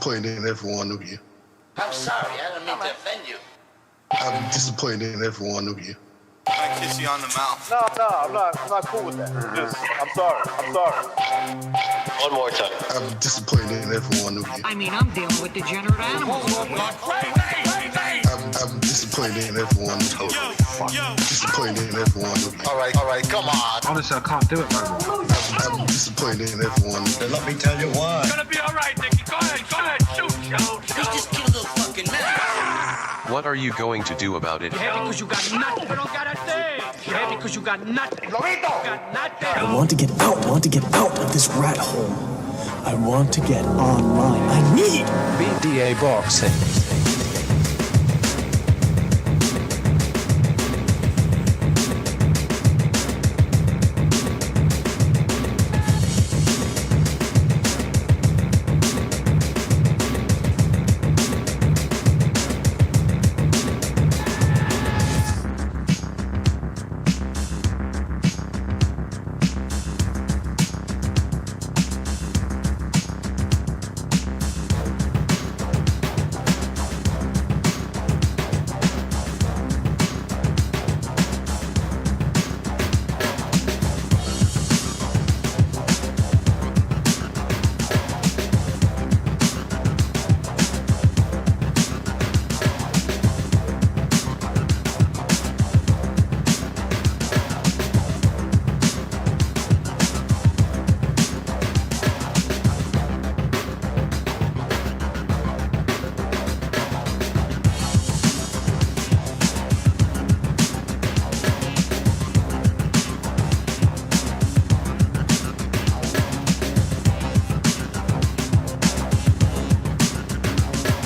disappointed in every one of you. I'm sorry, I don't mean to offend you. I'm disappointed in every one of you. I kiss you on the mouth. No, I'm not cool with that. I'm sorry. One more time. I'm disappointed in every one of you. I mean, I'm dealing with degenerate animals. I'm disappointed in every one of you. Disappointed in every one of you. All right, come on. Honestly, I can't do it, man. I'm disappointed in every one of you. Let me tell you why. It's gonna be all right, Nicky. Go ahead, shoot. You just killed a fucking man. What are you going to do about it? Yeah, because you got nothing. You don't got a thing. Yeah, because you got nothing. You got nothing. I want to get out of this rat hole. I want to get online. I need BDA boxing.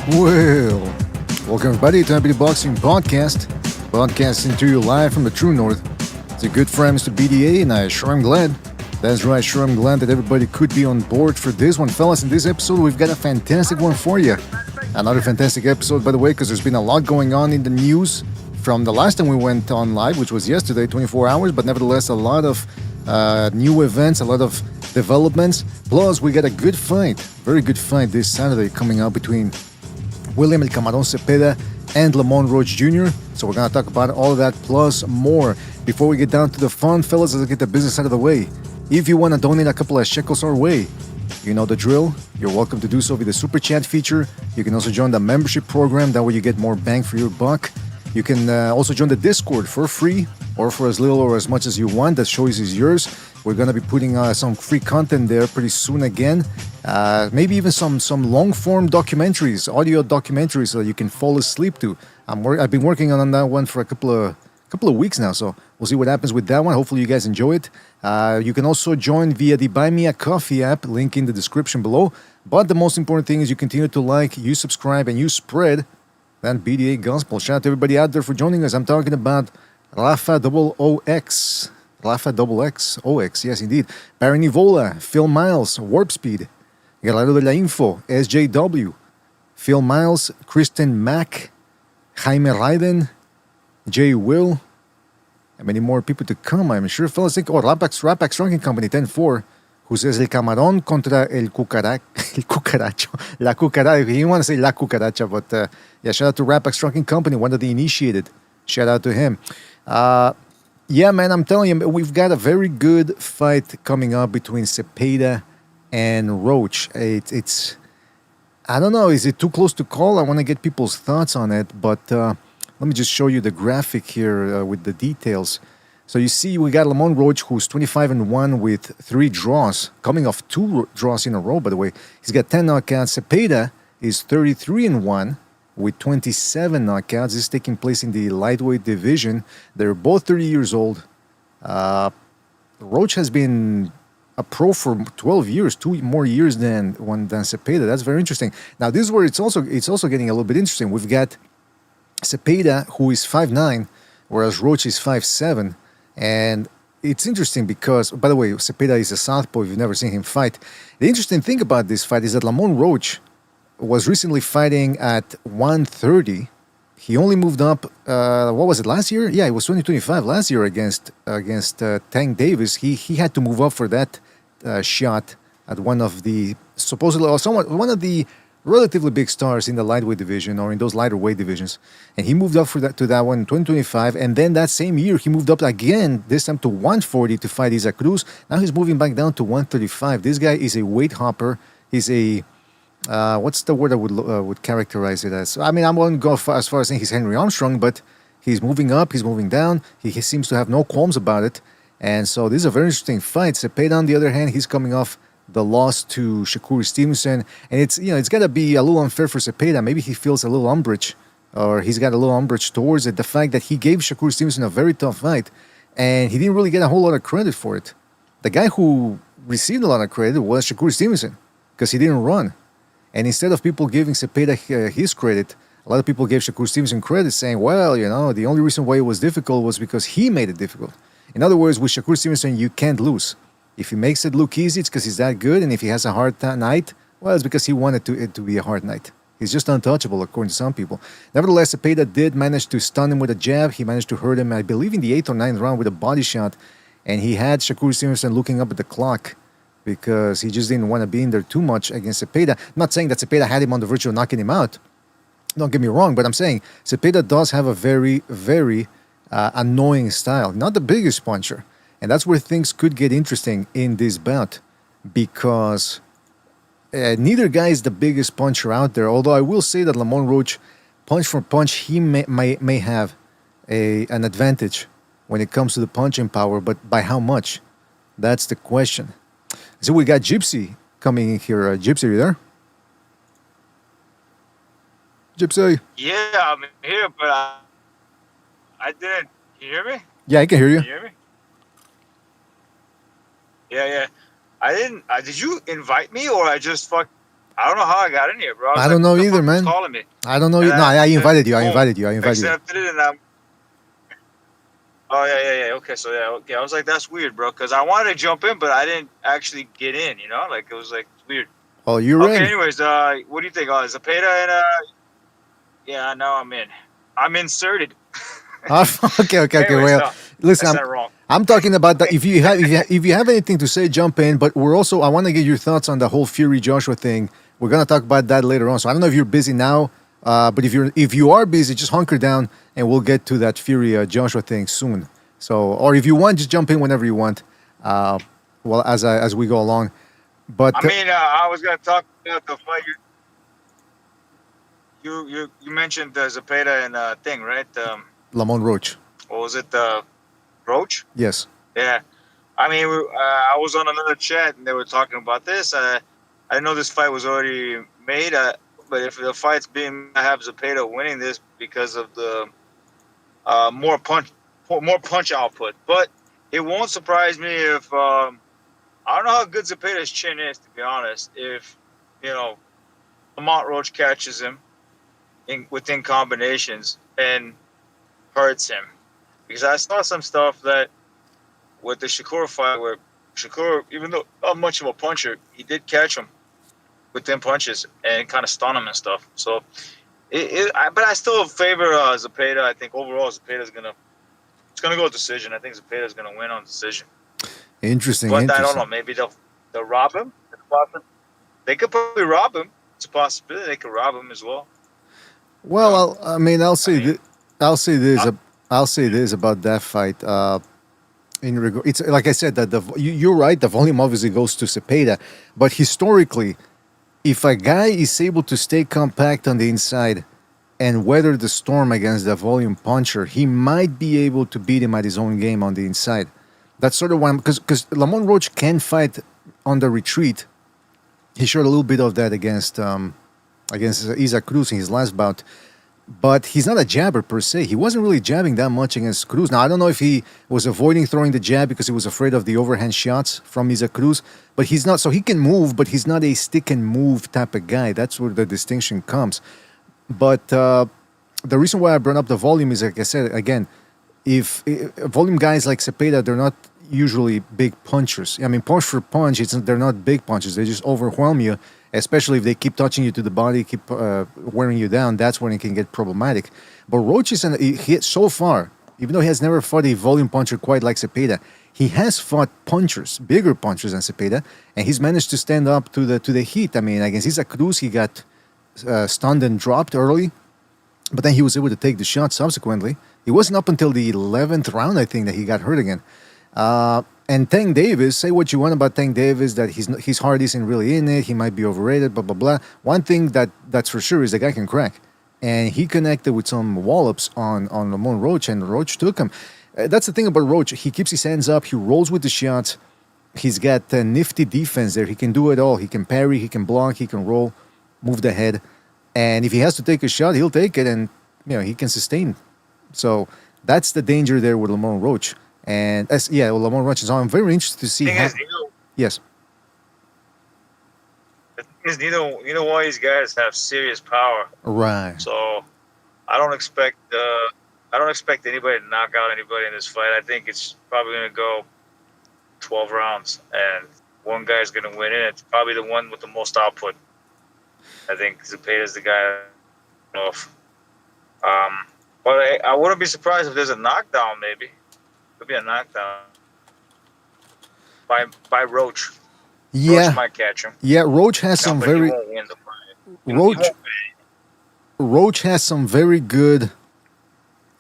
Well, welcome everybody to BDA Boxing Podcast, broadcasting to you live from the True North. It's a good friend, Mr. BDA, and I sure am glad. That's right, sure I'm glad that everybody could be on board for this one. Fellas, in this episode, we've got a fantastic one for you. Another fantastic episode, by the way, because there's been a lot going on in the news from the last time we went on live, which was yesterday, 24 hours, but nevertheless, a lot of new events, a lot of developments. Plus, we got a good fight, very good fight this Saturday coming up between William El Camarón Zepeda and Lopez Jr. So we're going to talk about all of that plus more. Before we get down to the fun, fellas, let's get the business out of the way. If you want to donate a couple of shekels our way, you know the drill. You're welcome to do so with the Super Chat feature. You can also join the membership program. That way you get more bang for your buck. You can also join the Discord for free or for as little or as much as you want. That choice is yours. We're going to be putting some free content there pretty soon again. Maybe even some long-form documentaries, audio documentaries that you can fall asleep to. I've been working on that one for a couple of weeks now, so we'll see what happens with that one. Hopefully you guys enjoy it. You can also join via the Buy Me a Coffee app, link in the description below. But the most important thing is you continue to like, you subscribe, and you spread that BDA gospel. Shout out to everybody out there for joining us. I'm talking about Rafa OX, yes indeed. Barry Nivola, Phil Miles, Warp Speed, Guerrero de la Info, SJW, Phil Miles, Kristen Mack, Jaime Raiden, Jay Will, and many more people to come, I'm sure. Fellas, think, Rapax Ranking Company 10-4, who says El Camarón contra el Cucaracho. La Cucaracha. He didn't want to say La Cucaracha, but yeah, shout out to Rapax Ranking Company, one of the initiated. Shout out to him. Yeah, man, I'm telling you, we've got a very good fight coming up between Zepeda and Roach. It's I don't know, is it too close to call? I want to get people's thoughts on it, but let me just show you the graphic here with the details. So you see, we got Lamont Roach, who's 25-1 with 3 draws, coming off 2 draws in a row, by the way. He's got 10 knockouts. Zepeda is 33-1. With 27 knockouts. This is taking place in the lightweight division. They're both 30 years old. Roach has been a pro for 12 years, 2 more years than Zepeda. That's very interesting. Now, this is where it's also getting a little bit interesting. We've got Zepeda, who is 5'9", whereas Roach is 5'7". And it's interesting because, by the way, Zepeda is a southpaw if you've never seen him fight. The interesting thing about this fight is that Lamont Roach was recently fighting at 130. He only moved up, what was it, last year? Yeah, it was 2025 last year against Tank Davis. He had to move up for that shot at one of the supposedly, or one of the relatively big stars in the lightweight division or in those lighter weight divisions. And he moved up to that one in 2025. And then that same year, he moved up again, this time to 140 to fight Isaac Cruz. Now he's moving back down to 135. This guy is a weight hopper. He's a, what's the word I would characterize it as? I mean, I won't go as far as saying he's Henry Armstrong, but he's moving up, he's moving down. He seems to have no qualms about it. And so this is a very interesting fight. Zepeda, on the other hand, he's coming off the loss to Shakur Stevenson, and it's got to be a little unfair for Zepeda. Maybe he feels a little umbrage, or he's got a little umbrage towards it. The fact that he gave Shakur Stevenson a very tough fight, and he didn't really get a whole lot of credit for it. The guy who received a lot of credit was Shakur Stevenson, because he didn't run. And instead of people giving Zepeda his credit, a lot of people gave Shakur Stevenson credit, saying, well, the only reason why it was difficult was because he made it difficult. In other words, with Shakur Stevenson, you can't lose. If he makes it look easy, it's because he's that good. And if he has a hard night, well, it's because he wanted it to be a hard night. He's just untouchable, according to some people. Nevertheless, Zepeda did manage to stun him with a jab. He managed to hurt him, I believe, in the 8th or 9th round with a body shot. And he had Shakur Stevenson looking up at the clock because he just didn't want to be in there too much against Zepeda. I'm not saying that Zepeda had him on the verge of knocking him out. Don't get me wrong, but I'm saying Zepeda does have a very, very annoying style. Not the biggest puncher. And that's where things could get interesting in this bout because neither guy is the biggest puncher out there. Although I will say that Zepeda-Roach, punch for punch, he may have an advantage when it comes to the punching power, but by how much? That's the question. So we got Gypsy coming in here. Gypsy, are you there? Gypsy? Yeah, I'm here, but I didn't. Can you hear me? Yeah, I can hear you. Can you hear me? Yeah. I didn't. Did you invite me or I just I don't know how I got in here, bro. I don't know either, man. Calling me. I don't know. No, I invited you. I invited you. Accepted it, and I'm. Oh yeah. Okay, so okay. I was like, that's weird, bro, because I wanted to jump in, but I didn't actually get in. Like it was like weird. Oh, you're okay. in. Anyways, what do you think? Zepeda and yeah, now I'm in. I'm inserted. Okay. Anyways, Well, no, listen, I'm talking about that. If you have anything to say, jump in. But I want to get your thoughts on the whole Fury Joshua thing. We're gonna talk about that later on. So I don't know if you're busy now, but if you are busy, just hunker down and we'll get to that Fury Joshua thing soon. So, or if you want, just jump in whenever you want. Well, as we go along. But I was gonna talk about the fight. You mentioned the Zepeda and thing, right? Zepeda-Roach. What was it? Roach? Yes. Yeah. I mean, I was on another chat and they were talking about this. I didn't know this fight was already made, but if the fight's being, I have Zepeda winning this because of the more punch output. But it won't surprise me if I don't know how good Zepeda's chin is, to be honest. If Zepeda-Roach catches him within combinations and hurts him. Because I saw some stuff that with the Shakur fight where Shakur, even though not much of a puncher, he did catch him within punches and kind of stun him and stuff. So, but I still favor Zepeda. I think overall Zepeda's it's gonna go decision. I think Zepeda's gonna win on decision. Interesting. But I don't know. Maybe they'll rob him. They could probably rob him. It's a possibility. They could rob him as well. Well, I'll say this about that fight. It's like I said that you're right. The volume obviously goes to Zepeda, but historically, if a guy is able to stay compact on the inside and weather the storm against the volume puncher, he might be able to beat him at his own game on the inside. That's sort of why, because Zepeda-Roach can fight on the retreat. He showed a little bit of that against Isaac Cruz in his last bout. But he's not a jabber per se. He wasn't really jabbing that much against Cruz. Now, I don't know if he was avoiding throwing the jab because he was afraid of the overhand shots from Isaac Cruz. But he's not. So he can move, but he's not a stick and move type of guy. That's where the distinction comes. But the reason why I brought up the volume is, like I said, again, if volume guys like Zepeda, they're not usually big punchers. I mean, punch for punch, they're not big punches. They just overwhelm you. Especially if they keep touching you to the body, keep wearing you down, that's when it can get problematic. But Roach so far, even though he has never fought a volume puncher quite like Zepeda, he has fought punchers, bigger punchers than Zepeda, and he's managed to stand up to the heat. I mean, against Isaac Cruz, he got stunned and dropped early, but then he was able to take the shot subsequently. It wasn't up until the 11th round, I think, that he got hurt again. And Tank Davis, say what you want about Tank Davis, that his heart isn't really in it, he might be overrated, blah, blah, blah. One thing that's for sure is the guy can crack. And he connected with some wallops on Ramon Roach, and Roach took him. That's the thing about Roach. He keeps his hands up, he rolls with the shots. He's got a nifty defense there. He can do it all. He can parry, he can block, he can roll, move the head. And if he has to take a shot, he'll take it, and he can sustain. So that's the danger there with Lamont Roach. And Lamont Roach. So I'm very interested to see. Yes. The thing is, neither one of these guys have serious power. Right. So I don't expect anybody to knock out anybody in this fight. I think it's probably going to go 12 rounds, and one guy's going to win it. It's probably the one with the most output. I think Zepeda's the guy off. But I wouldn't be surprised if there's a knockdown, maybe. Could be a knockdown by Roach. Yeah. Roach might catch him. Yeah, Roach has some But very... he won't win the fight. Roach has some very good...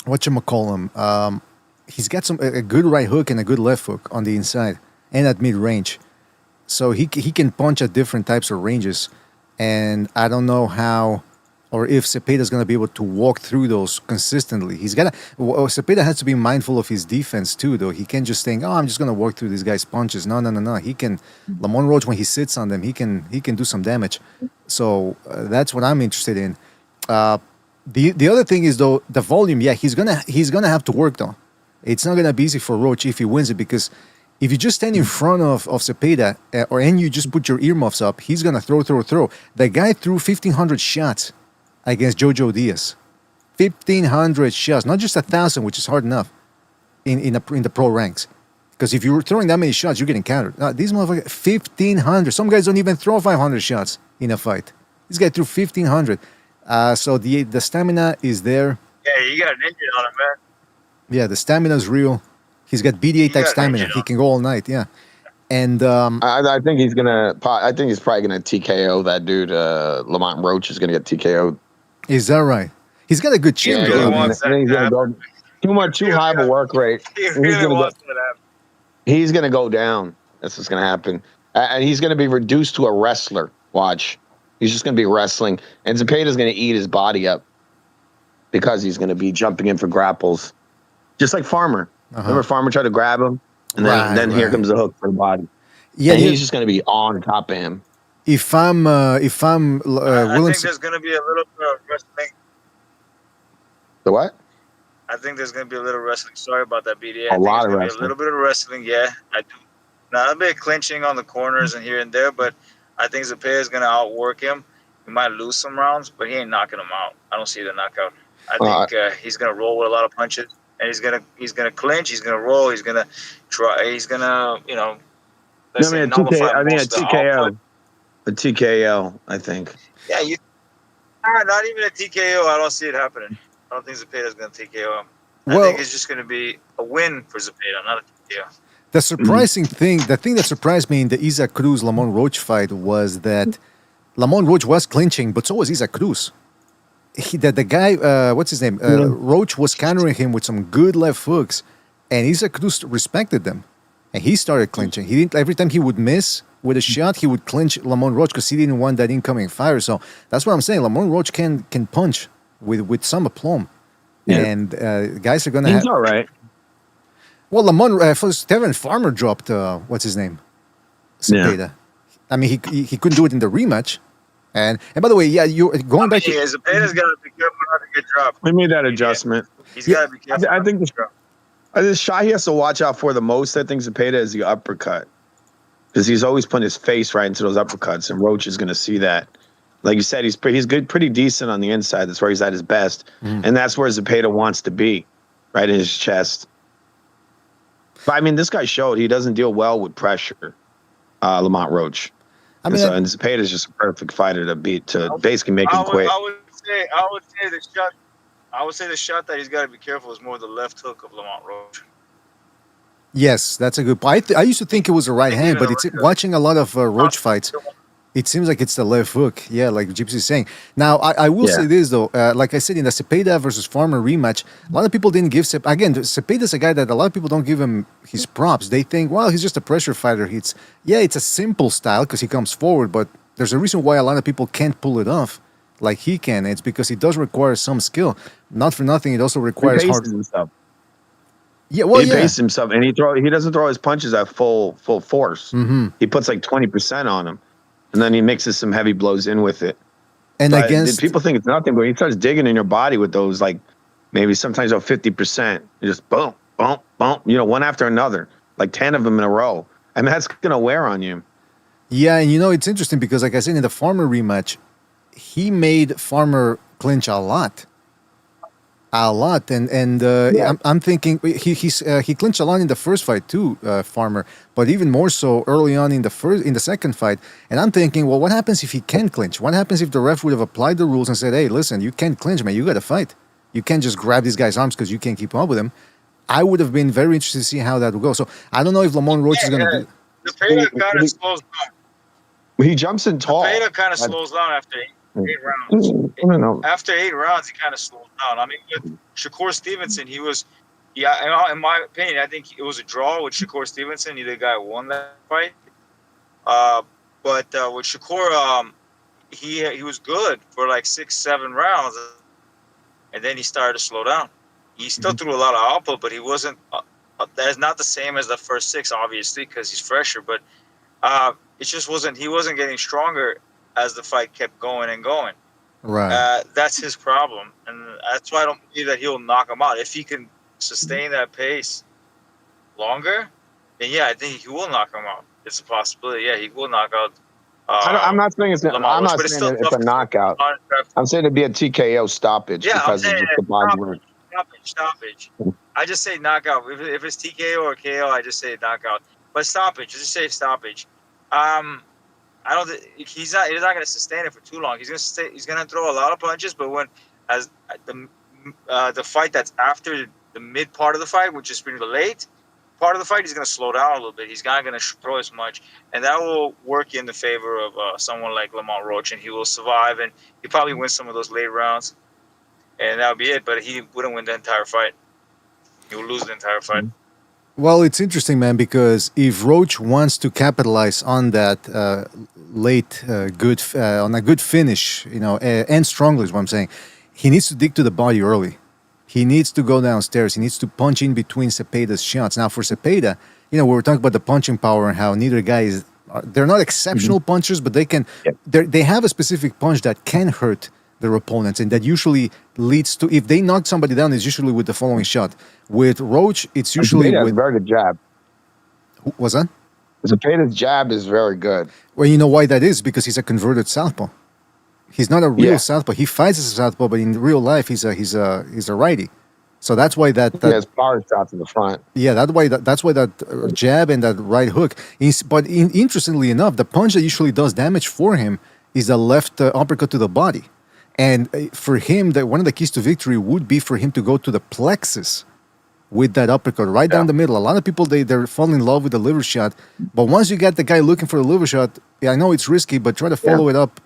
Whatchamacallem? He's got a good right hook and a good left hook on the inside and at mid-range. So he can punch at different types of ranges. And I don't know how or if Zepeda's going to be able to walk through those consistently. Zepeda has to be mindful of his defense too, though. He can't just think, I'm just going to work through this guy's punches. No. He can, Lamont Roach, when he sits on them, he can do some damage. So that's what I'm interested in. The other thing is, though, the volume. Yeah, he's gonna have to work, though. It's not gonna be easy for Roach if he wins it, because if you just stand in front of Zepeda and you just put your earmuffs up, he's gonna throw. The guy threw 1,500 shots against Jojo Diaz. 1,500 shots, not just 1,000, which is hard enough in the pro ranks. Because if you're throwing that many shots, you're getting countered. These motherfuckers, 1,500. Some guys don't even throw 500 shots in a fight. This guy threw 1,500. So the stamina is there. Yeah, you got an engine on him, man. Yeah, the stamina is real. He's got BDA type stamina. He can go all night. Yeah, and I think he's gonna. I think he's probably gonna TKO that dude. Lamont Roach is gonna get TKO'd. Is that right? He's got a good chin. Yeah, I think he's gonna go too high of a work rate. He's gonna go down. That's what's gonna happen, and he's gonna be reduced to a wrestler. Watch. He's just going to be wrestling, and Zepeda's going to eat his body up because he's going to be jumping in for grapples, just like Farmer. Remember, Farmer tried to grab him, and then here comes the hook for the body. Yeah, and he's just going to be on top of him. If I'm I think there's going to be a little bit of wrestling. The what? I think there's going to be a little wrestling. Sorry about that, BDA. A lot of wrestling. A little bit of wrestling, yeah. I do. Not a bit of clinching on the corners and here and there, but I think Zepeda is going to outwork him. He might lose some rounds, but he ain't knocking him out. I don't see the knockout. I think he's going to roll with a lot of punches, and he's going to clinch. He's going to roll. He's going to try. He's going to a TKO. A TKO, I think. Yeah, not even a TKO. I don't see it happening. I don't think Zepeda is going to TKO him. I think it's just going to be a win for Zepeda, not a TKO. The surprising thing, the thing that surprised me in the Isaac Cruz-Lamont Roach fight was that Lamont Roach was clinching, but so was Isaac Cruz. The guy, what's his name? Roach was countering him with some good left hooks, and Isaac Cruz respected them, and he started clinching. He didn't. Every time he would miss with a shot, he would clinch Lamont Roach because he didn't want that incoming fire. So that's what I'm saying. Lamont Roach can punch with some aplomb, and guys are gonna. He's all right. Well, Tevin Farmer dropped, what's his name? Zepeda. Yeah. I mean, he couldn't do it in the rematch. And by the way, you're going back to... Zepeda's got to be careful not to get dropped. We made that adjustment. He's got to be careful. I think the shot he has to watch out for the most, I think, Zepeda, is the uppercut. Because he's always putting his face right into those uppercuts, and Roach is going to see that. Like you said, he's good, pretty decent on the inside. That's where he's at his best. And that's where Zepeda wants to be, right in his chest. But I mean, this guy showed he doesn't deal well with pressure, Lamont Roach. I mean, and Zepeda is just a perfect fighter to basically make him quit. I would say the shot that he's got to be careful is more the left hook of Lamont Roach. Yes, that's a good point. I used to think it was a right hand, but watching a lot of Roach fights. It seems like it's the left hook. Yeah, like Gypsy's saying. Now, I will say this, though. Like I said, in the Zepeda versus Farmer rematch, a lot of people didn't give again, Zepeda's a guy that a lot of people don't give him his props. They think, well, he's just a pressure fighter. It's a simple style because he comes forward, but there's a reason why a lot of people can't pull it off like he can. It's because it does require some skill. Not for nothing, it also requires hard. Himself. Yeah, well, he paced himself, and he doesn't throw his punches at full force. Mm-hmm. He puts like 20% on them, and then he mixes some heavy blows in with it. And but against people think it's nothing, but he starts digging in your body with those, like maybe sometimes about 50%. You just boom, boom, boom, one after another, like 10 of them in a row. I mean, that's gonna wear on you. Yeah, and it's interesting because, like I said, in the Farmer rematch, he made Farmer clinch a lot, and I'm thinking he clinched a lot in the first fight too, Farmer, but even more so early on in the second fight. And I'm thinking, well, what happens if he can clinch? What happens if the ref would have applied the rules and said, hey, listen, you can't clinch, man, you got to fight. You can't just grab this guy's arms because you can't keep up with him. I would have been very interested to see how that would go. So I don't know if Lamont Roach is going to do. Zepeda kind of slows down. He jumps in tall. Zepeda kind of slows down after 8 rounds. After 8 rounds, he kind of slowed down. I mean, with Shakur Stevenson, in my opinion, I think it was a draw with Shakur Stevenson. Either guy won that fight. But with Shakur, he was good for like 6-7 rounds, and then he started to slow down. He still threw a lot of output, but he wasn't. That is not the same as the first 6, obviously, because he's fresher. But it just wasn't. He wasn't getting stronger as the fight kept going and going. Right. That's his problem, and that's why I don't believe that he'll knock him out. If he can sustain that pace longer, then I think he will knock him out. It's a possibility. Yeah, he will knock out. I'm not saying it's a knockout. I'm saying it'd be a TKO stoppage because of the body work. Stoppage. I just say knockout. If it's TKO or KO, I just say knockout. But stoppage, just say stoppage. I don't. He's not going to sustain it for too long. He's going to throw a lot of punches, but as the fight that's after the mid part of the fight, which is pretty late part of the fight, he's going to slow down a little bit. He's not going to throw as much, and that will work in the favor of someone like Lamont Roach, and he will survive, and he probably win some of those late rounds, and that'll be it. But he wouldn't win the entire fight. He will lose the entire fight. Well, it's interesting, man, because if Roach wants to capitalize on that late on a good finish, and strongly is what I'm saying, he needs to dig to the body early. He needs to go downstairs. He needs to punch in between Zepeda's shots. Now, for Zepeda, we were talking about the punching power and how neither guy is. They're not exceptional punchers, but they can. They have a specific punch that can hurt their opponents, and that usually leads to, if they knock somebody down, it's usually with the following shot. With Roach, it's usually with a very good jab. What's that? Zepeda's jab is very good. Well, you know why that is? Because he's a converted southpaw. He's not a real southpaw. He fights as a southpaw, but in real life, he's a righty. So that's why that he has power shots in the front. Yeah, that's why that jab and that right hook. But interestingly enough, the punch that usually does damage for him is the left uppercut to the body. And for him, one of the keys to victory would be for him to go to the plexus with that uppercut right down the middle. A lot of people, they fall in love with the liver shot. But once you get the guy looking for the liver shot, I know it's risky, but try to follow it up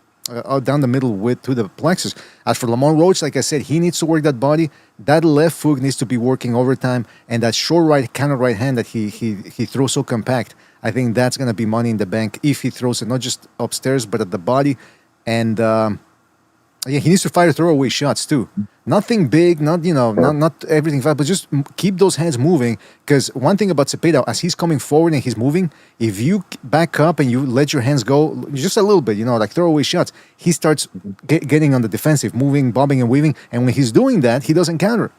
down the middle to the plexus. As for Lamont Roach, like I said, he needs to work that body. That left hook needs to be working overtime. And that short right, counter right hand that he throws so compact, I think that's going to be money in the bank if he throws it not just upstairs, but at the body. And he needs to fire throwaway shots too. Nothing big, not everything fast, but just keep those hands moving. Because one thing about Zepeda, as he's coming forward and he's moving, if you back up and you let your hands go just a little bit, like throwaway shots, he starts getting on the defensive, moving, bobbing and weaving. And when he's doing that, he doesn't counter.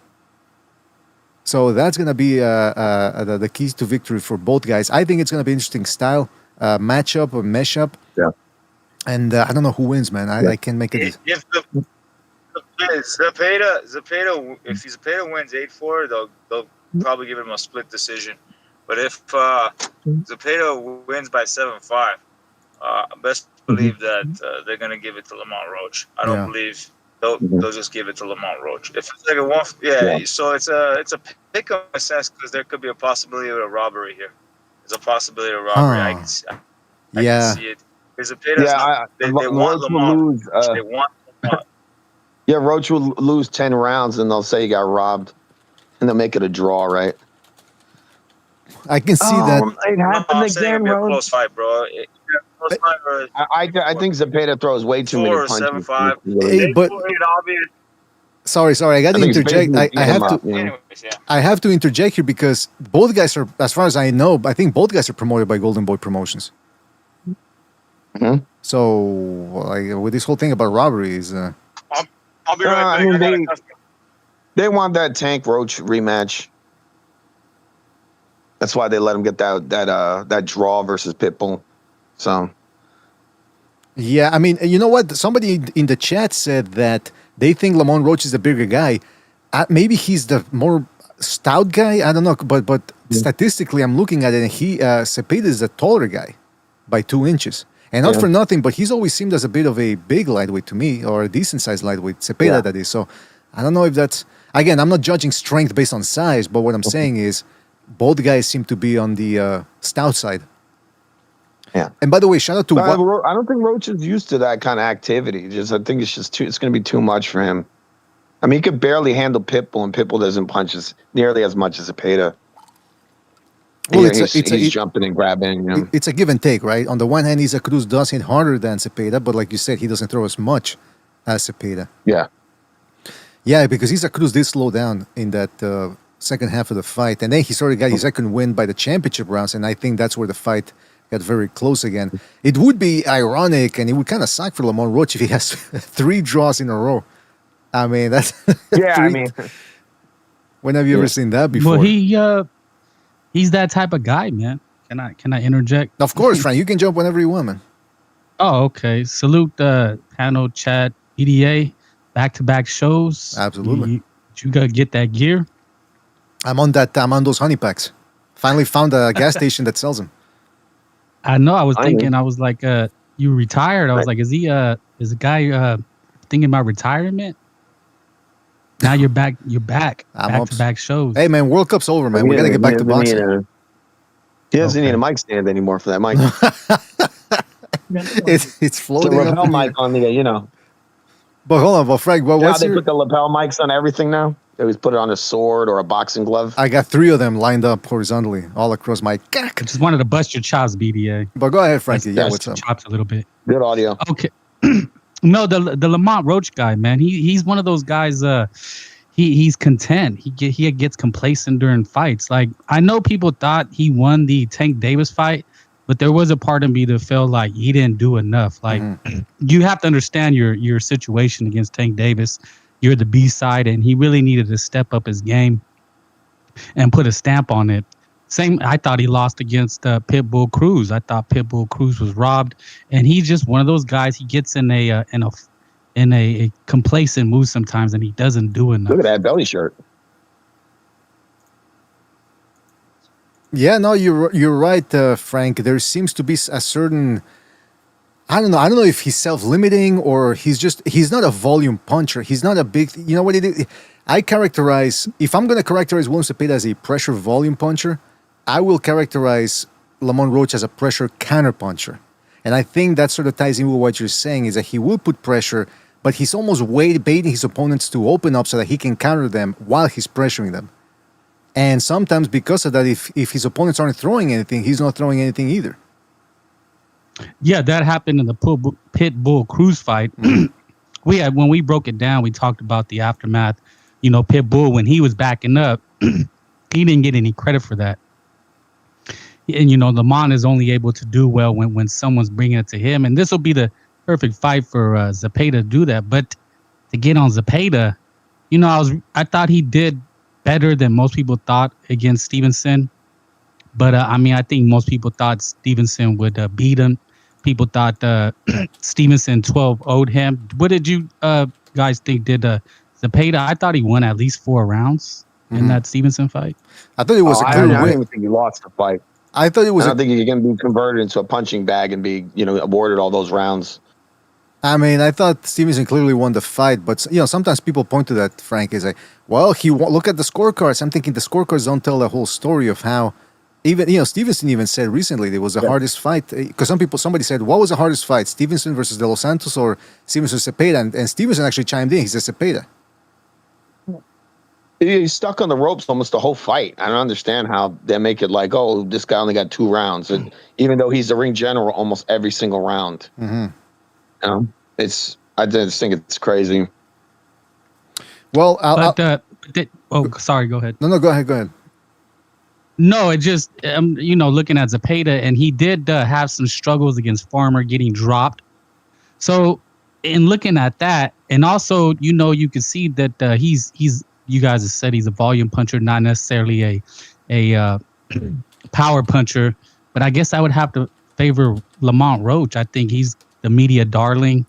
So that's going to be the keys to victory for both guys. I think it's going to be an interesting style matchup or mesh-up. Yeah. And I don't know who wins, man. I can't make it. If Zepeda wins 8-4, they'll probably give him a split decision. But if Zepeda wins by 7-5, best believe that they're going to give it to Lamont Roach. I don't believe they'll just give it to Lamont Roach. If it's like a one, so it's a pick 'em in a sense because there could be a possibility of a robbery here. There's a possibility of robbery. I can see it. Zepeda's Yeah, they want Roach will Lamont. lose. They want Lamont. Yeah, Roach will lose 10 rounds, and they'll say he got robbed, and they'll make it a draw, right? I can see that. It No, happened I'm saying again, it'll be a Roach. close fight, bro. Close fight or I think Zepeda throws way too many four or punches. 7-5. Hey, but sorry, I got to interject. I have to. Anyways, yeah. I have to interject here because both guys are, as far as I know, I think both guys are promoted by Golden Boy Promotions. Mhm. So, like, with this whole thing about robberies, I'll be right back. I mean, I gotta- they want that Tank Roach rematch. That's why they let him get that draw versus Pitbull. So yeah, I mean, you know what? Somebody in the chat said that they think Lamont Roach is the bigger guy. Maybe he's the more stout guy. I don't know, but statistically, I'm looking at it, and Zepeda is the taller guy by 2 inches. And not for nothing, but he's always seemed as a bit of a big lightweight to me, or a decent sized lightweight. Zepeda, that is. So I don't know if that's, again, I'm not judging strength based on size, but what I'm saying is both guys seem to be on the stout side. yeah. And by the way, shout out to I don't think Roach is used to that kind of activity. I think it's just it's going to be too much for him. I mean, he could barely handle Pitbull, and Pitbull doesn't punch nearly as much as Zepeda. Well, he's jumping and grabbing. You know? It's a give and take, right? On the one hand, Isaac Cruz does hit harder than Zepeda, but like you said, he doesn't throw as much as Zepeda. Yeah. Yeah, because Isaac Cruz did slow down in that second half of the fight, and then he sort of got his second win by the championship rounds, and I think that's where the fight got very close again. It would be ironic, and it would kind of suck for Lamont Roach if he has 3 draws in a row. I mean, that's when have you ever seen that before? Well, he's that type of guy, man. Can I interject? Of course, Frank. You can jump whenever you want, man. Oh, okay. Salute the panel, chat, EDA, back-to-back shows. Absolutely. You gotta get that gear. I'm on those honey packs. Finally found a gas station that sells them. I know. I was thinking. I was like, you retired. I was like, is the guy thinking about retirement? Now you're back. You're back. Back-to-back shows. Hey, man, World Cup's over, man. We got to get back to boxing. He doesn't need a mic stand anymore for that mic. It's floating. The lapel mic on the, But hold on, Frank. They put the lapel mics on everything now. They always put it on a sword or a boxing glove. I got 3 of them lined up horizontally all across my I just wanted to bust your chops, BDA. But go ahead, Frankie. What's up? Chops a little bit. Good audio. Okay. No, the Lamont Roach guy, man. He's one of those guys. He's content. He gets complacent during fights. Like, I know people thought he won the Tank Davis fight, but there was a part of me that felt like he didn't do enough. Like, you have to understand your situation against Tank Davis. You're the B side, and he really needed to step up his game and put a stamp on it. I thought he lost against Pitbull Cruz. I thought Pitbull Cruz was robbed, and he's just one of those guys. He gets in a complacent mood sometimes, and he doesn't do enough. Look at that belly shirt. Yeah, no, you're right, Frank. There seems to be a certain, I don't know if he's self-limiting or he's not a volume puncher. He's not a big, you know what it is? If I'm going to characterize William Zepeda as a pressure volume puncher, I will characterize Lamont Roach as a pressure counter puncher. And I think that sort of ties in with what you're saying, is that he will put pressure, but he's almost baiting his opponents to open up so that he can counter them while he's pressuring them. And sometimes because of that, if his opponents aren't throwing anything, he's not throwing anything either. Yeah, that happened in the Pitbull Cruz fight. When we broke it down, we talked about the aftermath. Pitbull, when he was backing up, he didn't get any credit for that. And, Lamont is only able to do well when someone's bringing it to him. And this will be the perfect fight for Zepeda to do that. But to get on Zepeda, I thought he did better than most people thought against Stevenson. But, I think most people thought Stevenson would beat him. People thought Stevenson 12-0'd him. What did you guys think did Zepeda? I thought he won at least 4 rounds in that Stevenson fight. I thought it was a clear win. I don't even think he lost the fight. I thought it was. I don't think he can be converted into a punching bag and be, awarded all those rounds. I mean, I thought Stevenson clearly won the fight, but sometimes people point to that, Frank, is like, well, look at the scorecards. I'm thinking the scorecards don't tell the whole story of how even Stevenson even said recently it was the hardest fight because somebody said what was the hardest fight, Stevenson versus De Los Santos or Stevenson Zepeda, and Stevenson actually chimed in. He said Zepeda. He's stuck on the ropes almost the whole fight. I don't understand how they make it like, oh, this guy only got 2 rounds, and even though he's the ring general almost every single round. I just think it's crazy. Well, sorry, go ahead. No, go ahead. No, it just looking at Zepeda, and he did have some struggles against Farmer, getting dropped. So, in looking at that, and also you can see that he's you guys have said he's a volume puncher, not necessarily a power puncher. But I guess I would have to favor Lamont Roach. I think he's the media darling.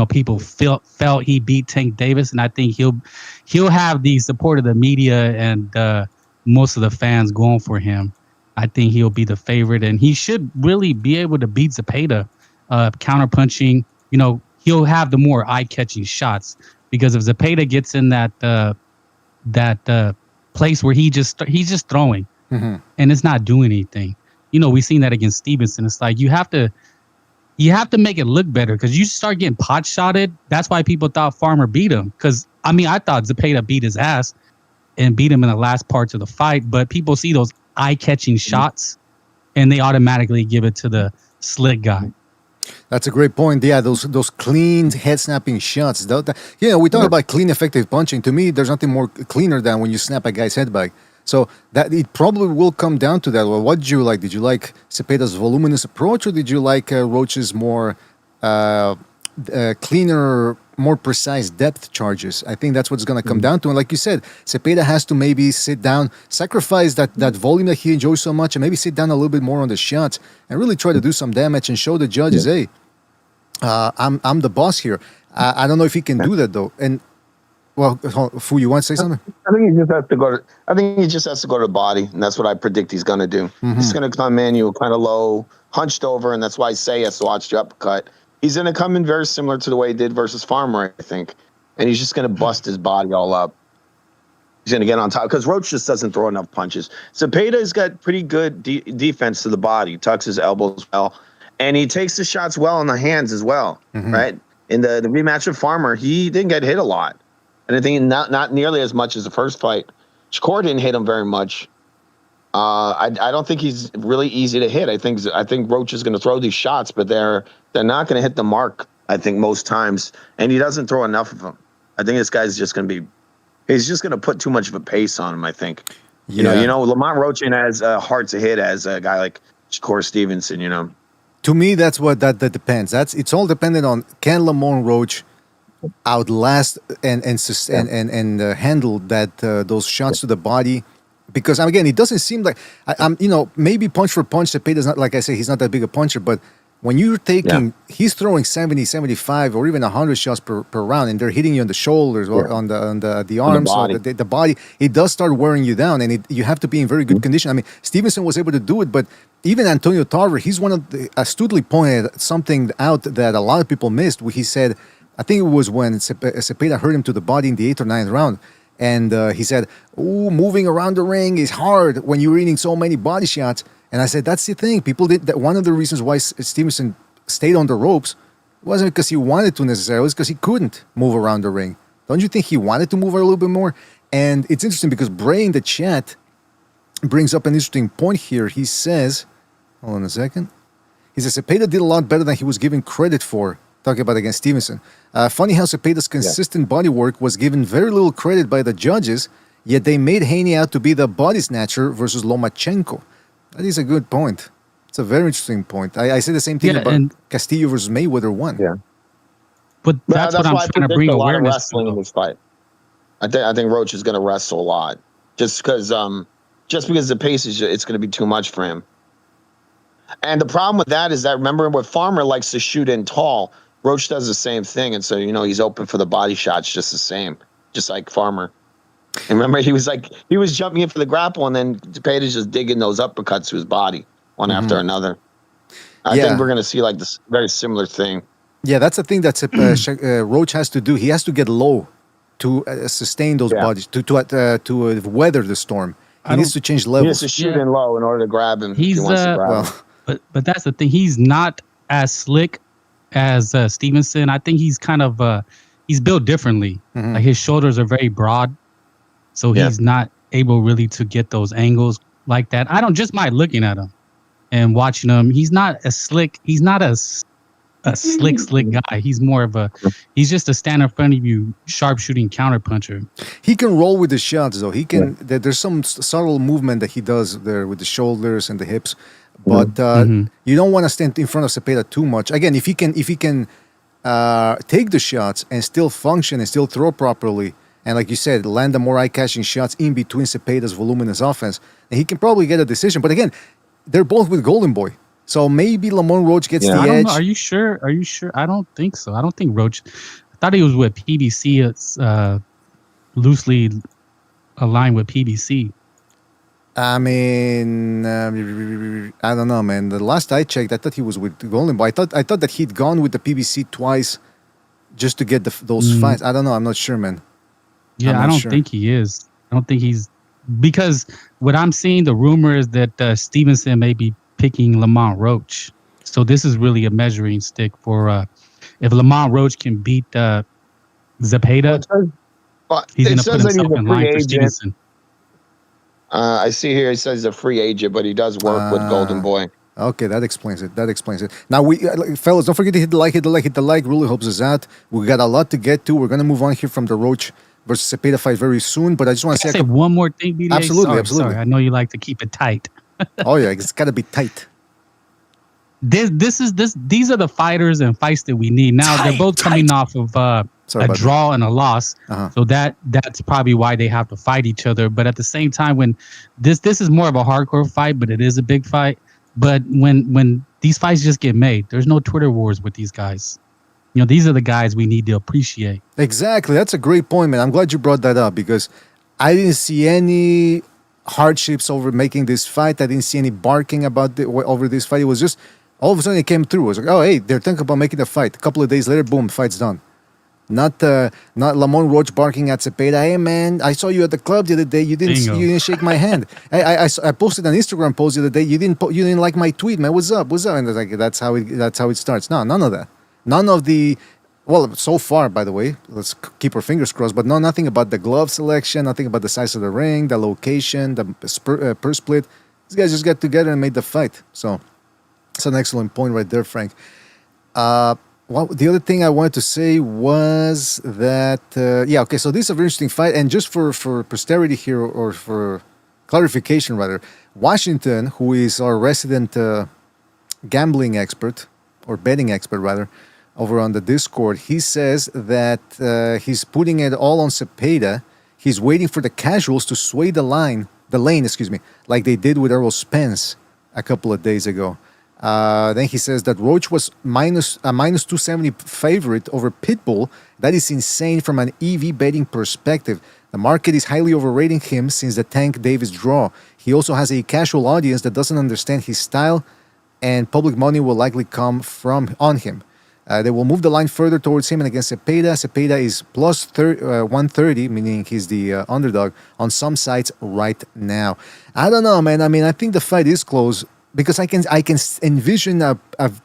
People felt he beat Tank Davis, and I think he'll have the support of the media and most of the fans going for him. I think he'll be the favorite, and he should really be able to beat Zepeda, counterpunching. He'll have the more eye-catching shots, because if Zepeda gets in that place where he's just throwing and it's not doing anything. We've seen that against Stevenson. It's like you have to make it look better, because you start getting pot shotted. That's why people thought Farmer beat him. Because I thought Zepeda beat his ass and beat him in the last parts of the fight. But people see those eye-catching shots, and they automatically give it to the slick guy. That's a great point. Yeah, those clean head-snapping shots. We talk about clean, effective punching. To me, there's nothing more cleaner than when you snap a guy's head back. So that it probably will come down to that. Well, what did you like? Did you like Zepeda's voluminous approach, or did you like Roach's more cleaner, more precise depth charges? I think that's what it's going to come down to. And like you said, Zepeda has to maybe sit down, sacrifice that volume that he enjoys so much, and maybe sit down a little bit more on the shots and really try to do some damage and show the judges, hey, I'm the boss here. I don't know if he can do that though. And well, Fu, you want to say something? I think he just has to go to. I think he just has to go to the body, and that's what I predict he's going to do. He's going to come in, kind of low, hunched over, and that's why I say he has to watch the uppercut. He's going to come in very similar to the way he did versus Farmer, I think, and he's just going to bust his body all up. He's going to get on top because Roach just doesn't throw enough punches. Zepeda's got pretty good defense to the body, tucks his elbows well, and he takes the shots well on the hands as well. Right in the rematch with Farmer, he didn't get hit a lot. And I think not nearly as much as the first fight. Shakur didn't hit him very much. I don't think he's really easy to hit. I think Roach is going to throw these shots, but they're not going to hit the mark, I think, most times. And he doesn't throw enough of them. I think this guy's just going to be – he's just going to put too much of a pace on him, I think. Yeah. Lamont Roach ain't as hard to hit as a guy like Shakur Stevenson, To me, that's what that depends. It's all dependent on, can Lamont Roach outlast and handle that those shots to the body, because again, it doesn't seem like maybe punch for punch, Zepeda's not, like I say, he's not that big a puncher, but when you're taking, he's throwing 70, 75, or even 100 shots per round, and they're hitting you on the shoulders or on the arms or the body, it does start wearing you down, and you have to be in very good condition. I mean, Stevenson was able to do it, but even Antonio Tarver, he's one of the astutely pointed something out that a lot of people missed. He said, I think it was when Zepeda hurt him to the body in the 8th or 9th round. And he said, moving around the ring is hard when you're eating so many body shots. And I said, that's the thing. People did that. One of the reasons why Stevenson stayed on the ropes wasn't because he wanted to necessarily, it was because he couldn't move around the ring. Don't you think he wanted to move a little bit more? And it's interesting because Bray in the chat brings up an interesting point here. He says, hold on a second. He says, Zepeda did a lot better than he was given credit for. Talking about against Stevenson. Funny how Zepeda's consistent body work was given very little credit by the judges, yet they made Haney out to be the body snatcher versus Lomachenko. That is a good point. It's a very interesting point. I say the same thing about Castillo versus Mayweather 1. Yeah. But that's what I'm trying to bring awareness wrestling in this fight. I think Roach is going to wrestle a lot, just because the pace is, it's going to be too much for him. And the problem with that is that, remember, what Farmer likes to shoot in tall, Roach does the same thing, and so he's open for the body shots just the same, just like Farmer. And remember, he was jumping in for the grapple, and then Zepeda's just digging those uppercuts to his body one after another. I think we're going to see like this very similar thing. Yeah, that's the thing that Roach has to do. He has to get low to sustain those bodies, to weather the storm. He needs to change He has levels. to shoot in low in order to grab him. If he He's wants to grab him. Well, but that's the thing. He's not as slick as Stevenson. I think he's kind of he's built differently. Mhm. Like his shoulders are very broad, so Yeah. he's not able really to get those angles like that. I don't just mind looking at him and watching him. He's not as slick. He's not a slick guy. He's more of he's just a stand in front of you, sharpshooting counter puncher. he can roll with the shots, though. He can. There's some subtle movement that he does there with the shoulders and the hips, but you don't want to stand in front of Zepeda too much. Again, if he can take the shots and still function and still throw properly, and like you said, land the more eye-catching shots in between Zepeda's voluminous offense, and he can probably get a decision. But again, they're both with Golden Boy, so maybe Lamont Roach gets the I don't edge. know. Are you sure? Are you sure? I don't think so. I don't think Roach. I thought he was with PBC. It's loosely aligned with PBC. I mean, I don't know, man. The last I checked, I thought he was with Golden Boy. I thought that he'd gone with the PBC twice just to get those fights. I don't know. I'm not sure, man. Yeah, I don't think he is. I don't think he's because what I'm seeing, the rumor is that Stevenson may be picking Lamont Roach. So this is really a measuring stick for if Lamont Roach can beat Zepeda, he's going to put himself in line for Stevenson. I see here it says he's a free agent, but he does work with Golden Boy. Okay, that explains it. Now, fellas, don't forget to hit the like. Really helps us out. We got a lot to get to. We're going to move on here from the Roach versus Zepeda fight very soon, but I just want to say one more thing, BDA? Absolutely. Sorry. I know you like to keep it tight. Oh, yeah, it's got to be tight. These are the fighters and fights that we need. Now, they're both coming off of a draw and a loss. So that's probably why they have to fight each other. But at the same time, when this is more of a hardcore fight, but it is a big fight. But when these fights just get made, there's no Twitter wars with these guys. These are the guys we need to appreciate. Exactly. That's a great point, man. I'm glad you brought that up because I didn't see any hardships over making this fight. I didn't see any barking over this fight. It was just all of a sudden it came through. It was like, oh, hey, they're thinking about making a fight. A couple of days later, boom, fight's done. Not Lamont Roach barking at Zepeda. Hey man, I saw you at the club the other day. You didn't shake my hand. I posted an Instagram post the other day. You didn't like my tweet, man. What's up? And it's like that's how it starts. No, none of that. None of the so far, by the way. Let's keep our fingers crossed. But nothing about the glove selection. Nothing about the size of the ring, the location, the purse split. These guys just got together and made the fight. So it's an excellent point right there, Frank. Well, the other thing I wanted to say was that, okay, so this is a very interesting fight. And just for posterity here, or for clarification, rather, Washington, who is our resident gambling expert, or betting expert, rather, over on the Discord, he says that he's putting it all on Zepeda. He's waiting for the casuals to sway the lane, like they did with Errol Spence a couple of days ago. Then he says that Roach was minus 270 favorite over Pitbull. That is insane from an EV betting perspective. The market is highly overrating him since the Tank Davis draw. He also has a casual audience that doesn't understand his style, and public money will likely come on him. They will move the line further towards him and against Zepeda. Zepeda is plus 130, meaning he's the underdog on some sites right now. I don't know, man. I mean, I think the fight is close, because I can envision a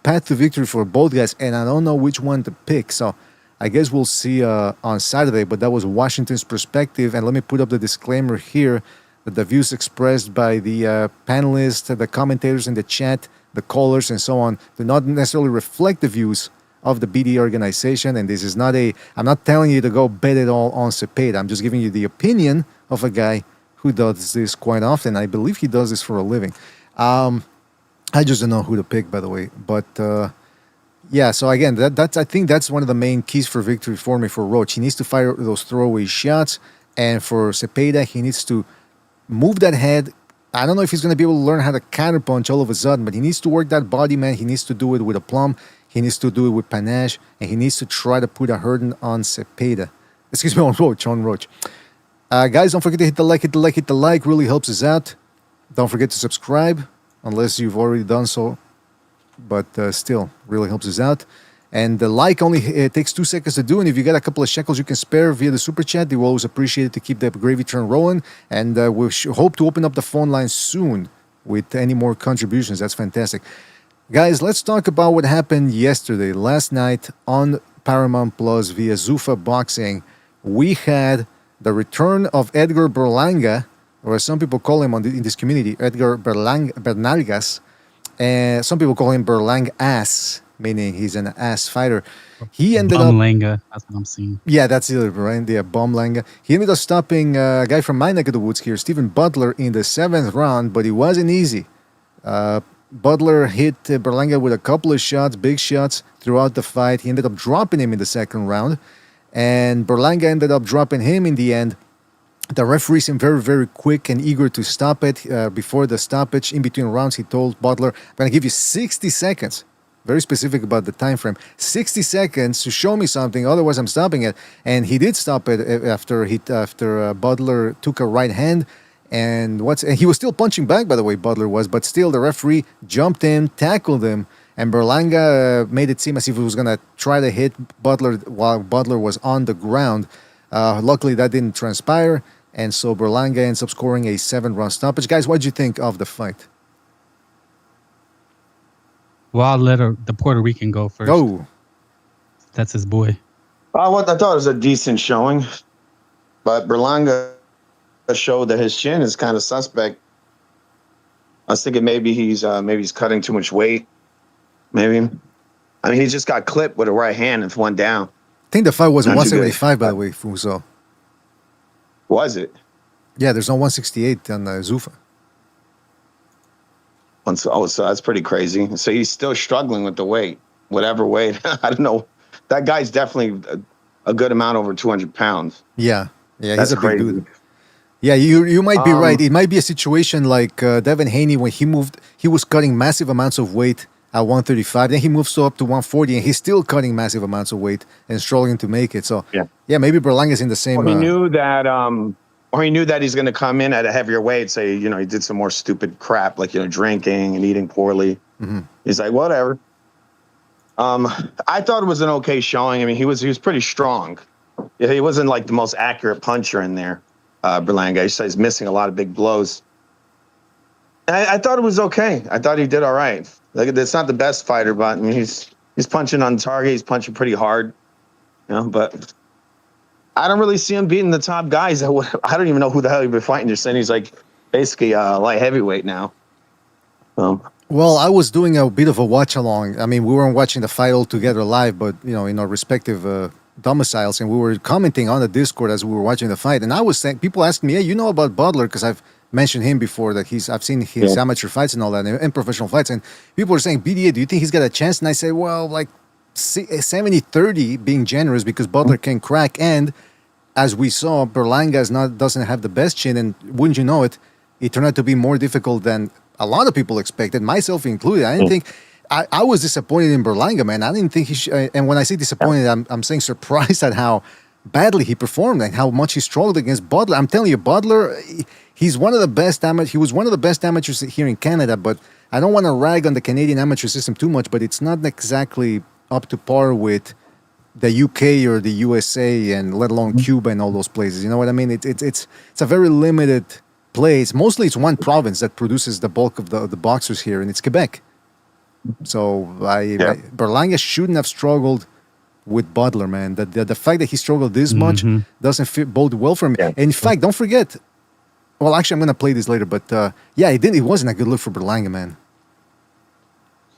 path to victory for both guys, and I don't know which one to pick. So I guess we'll see on Saturday, but that was Washington's perspective. And let me put up the disclaimer here that the views expressed by the panelists, the commentators in the chat, the callers, and so on do not necessarily reflect the views of the BD organization. And this is I'm not telling you to go bet it all on Zepeda. I'm just giving you the opinion of a guy who does this quite often. I believe he does this for a living. I just don't know who to pick, by the way. But so again, I think that's one of the main keys for victory for me for Roach. He needs to fire those throwaway shots, and for Zepeda, he needs to move that head. I don't know if he's going to be able to learn how to counterpunch all of a sudden, but he needs to work that body, man. He needs to do it with aplomb. He needs to do it with panache, and he needs to try to put a hurting on Zepeda. Excuse me, on Roach. Guys, don't forget to hit the like. Really helps us out. Don't forget to subscribe, unless you've already done so. But still, really helps us out. And the like only it takes 2 seconds to do. And if you got a couple of shekels you can spare via the super chat, they will always appreciate it to keep the gravy train rolling. And we hope to open up the phone line soon with any more contributions. That's fantastic. Guys, let's talk about what happened yesterday, last night on Paramount Plus via Zuffa Boxing. We had the return of Edgar Berlanga, or as some people call him in this community, Edgar Bernalgas. And some people call him Berlang Ass, meaning he's an ass fighter. He ended up... Bumlanga, that's what I'm seeing. Yeah, that's it, right? Yeah, Bumlanga. He ended up stopping a guy from my neck of the woods here, Stephen Butler, in the 7th round, but it wasn't easy. Butler hit Berlanga with a couple of shots, big shots, throughout the fight. He ended up dropping him in the 2nd round, and Berlanga ended up dropping him in the end. The referee seemed very, very quick and eager to stop it. Before the stoppage, in between rounds, he told Butler, I'm going to give you 60 seconds. Very specific about the time frame. 60 seconds to show me something, otherwise I'm stopping it. And he did stop it after Butler took a right hand. And he was still punching back, by the way, Butler was. But still, the referee jumped in, tackled him. And Berlanga made it seem as if he was going to try to hit Butler while Butler was on the ground. Luckily, that didn't transpire. And so Berlanga ends up scoring a 7-round stoppage. Guys, what did you think of the fight? Well, I'll let the Puerto Rican go first. Oh. That's his boy. I thought it was a decent showing. But Berlanga showed that his chin is kind of suspect. I was thinking maybe he's cutting too much weight. Maybe. I mean, he just got clipped with a right hand and went down. I think the fight was 175, by the way, Fuso. Was it? Yeah, there's no 168 on Zuffa. Oh, so that's pretty crazy. So he's still struggling with the weight, whatever weight. I don't know. That guy's definitely a good amount over 200 pounds. Yeah, that's he's a crazy. big dude. Yeah, you might be right. It might be a situation like Devin Haney when he was cutting massive amounts of weight at 135. Then he moves up to 140, and he's still cutting massive amounts of weight and struggling to make it. So yeah, maybe Berlanga's in the same. Or he knew that he's going to come in at a heavier weight. Say, he did some more stupid crap like drinking and eating poorly. Mm-hmm. He's like, whatever. I thought it was an okay showing. I mean, he was pretty strong. Yeah, he wasn't like the most accurate puncher in there. Berlanga, he's missing a lot of big blows. I thought it was okay. I thought he did all right. Like, it's not the best fighter, but I mean, he's punching on target. He's punching pretty hard, but I don't really see him beating the top guys. I don't even know who the hell he'd be fighting. You're saying he's like basically light heavyweight now. Well, I was doing a bit of a watch along. I mean, we weren't watching the fight all together live, but in our respective domiciles, and we were commenting on the Discord as we were watching the fight. And I was saying, people asking me, "Hey, you know about Butler?" Because I've mentioned him before, that I've seen his amateur fights and all that, and professional fights. And people were saying, "BDA, do you think he's got a chance?" And I say, well, like 70-30, being generous, because Butler can crack. And as we saw, Berlanga doesn't have the best chin, and wouldn't you know it, it turned out to be more difficult than a lot of people expected, myself included. I didn't think. I was disappointed in Berlanga, man. I didn't think he should. And when I say disappointed, I'm saying surprised at how badly he performed and how much he struggled against Butler. I'm telling you, Butler, he's one of the best he was one of the best amateurs here in Canada. But I don't want to rag on the Canadian amateur system too much, but it's not exactly up to par with the UK or the USA, and let alone Cuba and all those places. You know what I mean? It's a very limited place. Mostly it's one province that produces the bulk of the boxers here, and it's Quebec. So Berlanga shouldn't have struggled with Butler, man. The fact that he struggled this much doesn't bode well for him. Yeah. In fact, don't forget. Well, actually, I'm going to play this later, but it wasn't a good look for Berlanga, man.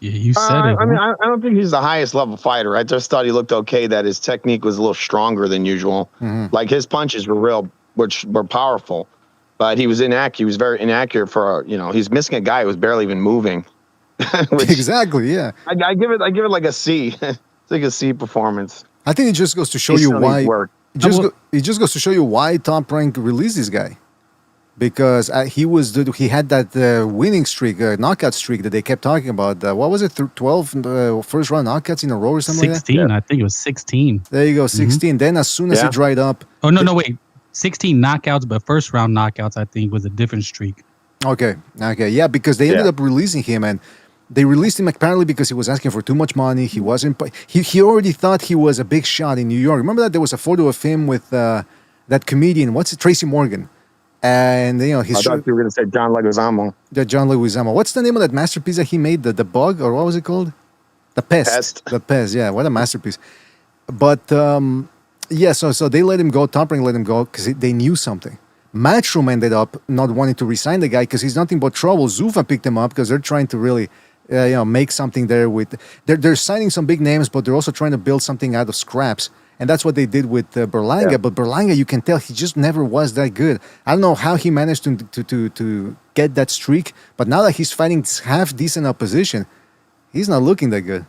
Yeah, you said it. I mean, I don't think he's the highest level fighter. I just thought he looked okay. That his technique was a little stronger than usual. Mm-hmm. Like his punches which were powerful, but he was inaccurate. He was very inaccurate for he's missing a guy who was barely even moving. Exactly, yeah. I give it like a C. It's like a C performance. I think it just goes to show you why. It just goes to show you why Top Rank released this guy, because he had that winning streak, knockout streak that they kept talking about. What was it? 12 first round knockouts in a row or something. 16, like that? I think it was 16. There you go, 16. Mm-hmm. Then as soon as it dried up. Oh no, wait. 16 knockouts, but first round knockouts, I think, was a different streak. Okay, yeah, because they ended up releasing him, and They released him apparently because he was asking for too much money. He wasn't. He already thought he was a big shot in New York. Remember that there was a photo of him with that comedian. What's it? Tracy Morgan. And I thought you were going to say John Leguizamo. The John Leguizamo. What's the name of that masterpiece that he made? The bug, or what was it called? The Pest. The Pest. Yeah, what a masterpiece. But yeah, so they let him go. Top Rank let him go because they knew something. Matchroom ended up not wanting to resign the guy because he's nothing but trouble. Zuffa picked him up because they're trying to really, make something there with. They're signing some big names, but they're also trying to build something out of scraps. And that's what they did with Berlanga. Yeah. But Berlanga, you can tell he just never was that good. I don't know how he managed to get that streak. But now that he's fighting half decent opposition, he's not looking that good.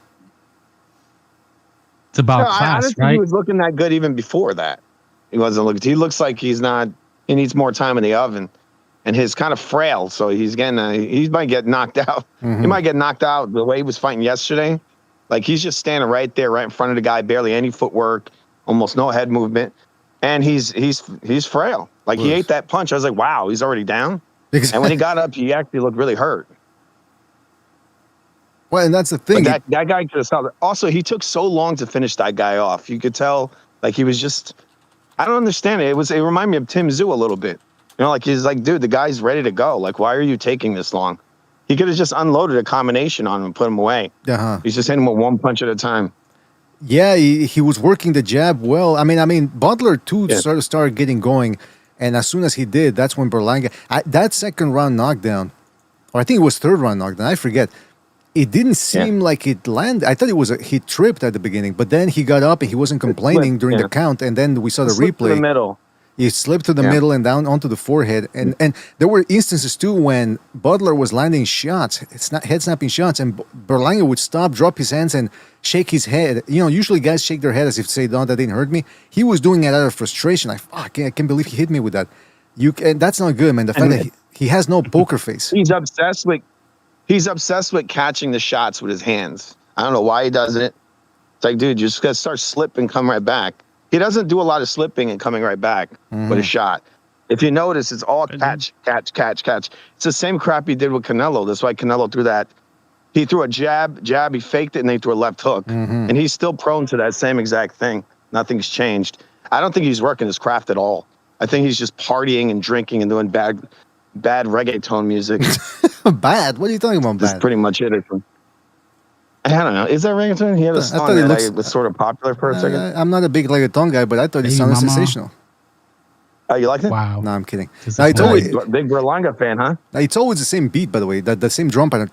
It's about class, I right? He was looking that good even before that. He wasn't looking. He looks like he's not. He needs more time in the oven, and he's kind of frail. So he's getting. He might get knocked out. Mm-hmm. He might get knocked out the way he was fighting yesterday. Like he's just standing right there, right in front of the guy, barely any footwork, almost no head movement, and he's frail. Like he ate that punch. I was like, wow, he's already down. Exactly. And when he got up, he actually looked really hurt. Well, and that's the thing. That guy could have stopped. Also, he took so long to finish that guy off. You could tell, like he was just. I don't understand it. It reminded me of Tim Tszyu a little bit. Like he's like, dude, the guy's ready to go. Like, why are you taking this long? He could have just unloaded a combination on him and put him away. Uh-huh. He's just hitting him with one punch at a time. Yeah, he was working the jab well. I mean, Butler too started getting going, and as soon as he did, that's when Berlanga that second round knockdown, or I think it was third round knockdown. I forget. It didn't seem like it landed. I thought it was he tripped at the beginning, but then he got up and he wasn't complaining during the count, and then we saw the replay. To the middle. He slipped to the middle and down onto the forehead. And there were instances, too, when Butler was landing shots, head-snapping shots, and Berlanga would stop, drop his hands, and shake his head. Usually guys shake their head as if to say, no, that didn't hurt me. He was doing it out of frustration. I can't believe he hit me with that. And that's not good, man. The fact that he has no poker face. He's obsessed with catching the shots with his hands. I don't know why he does it. It's like, dude, you just got to start slipping, come right back. He doesn't do a lot of slipping and coming right back with a shot. If you notice, it's all catch. It's the same crap he did with Canelo. That's why Canelo threw that. He threw a jab, he faked it, and then he threw a left hook. And he's still prone to that same exact thing. Nothing's changed. I don't think he's working his craft at all. I think he's just partying and drinking and doing bad reggaeton music. Bad? What are you talking about, That's pretty much it. I don't know. Is that reggaeton? He had a song that was sort of popular for a second. I'm not a big reggaeton guy, but I thought it sounded sensational. Oh, you like it? Wow. No, I'm kidding. No, it's always big Berlanga fan, huh? It's always the same beat, by the way. The same drum pattern.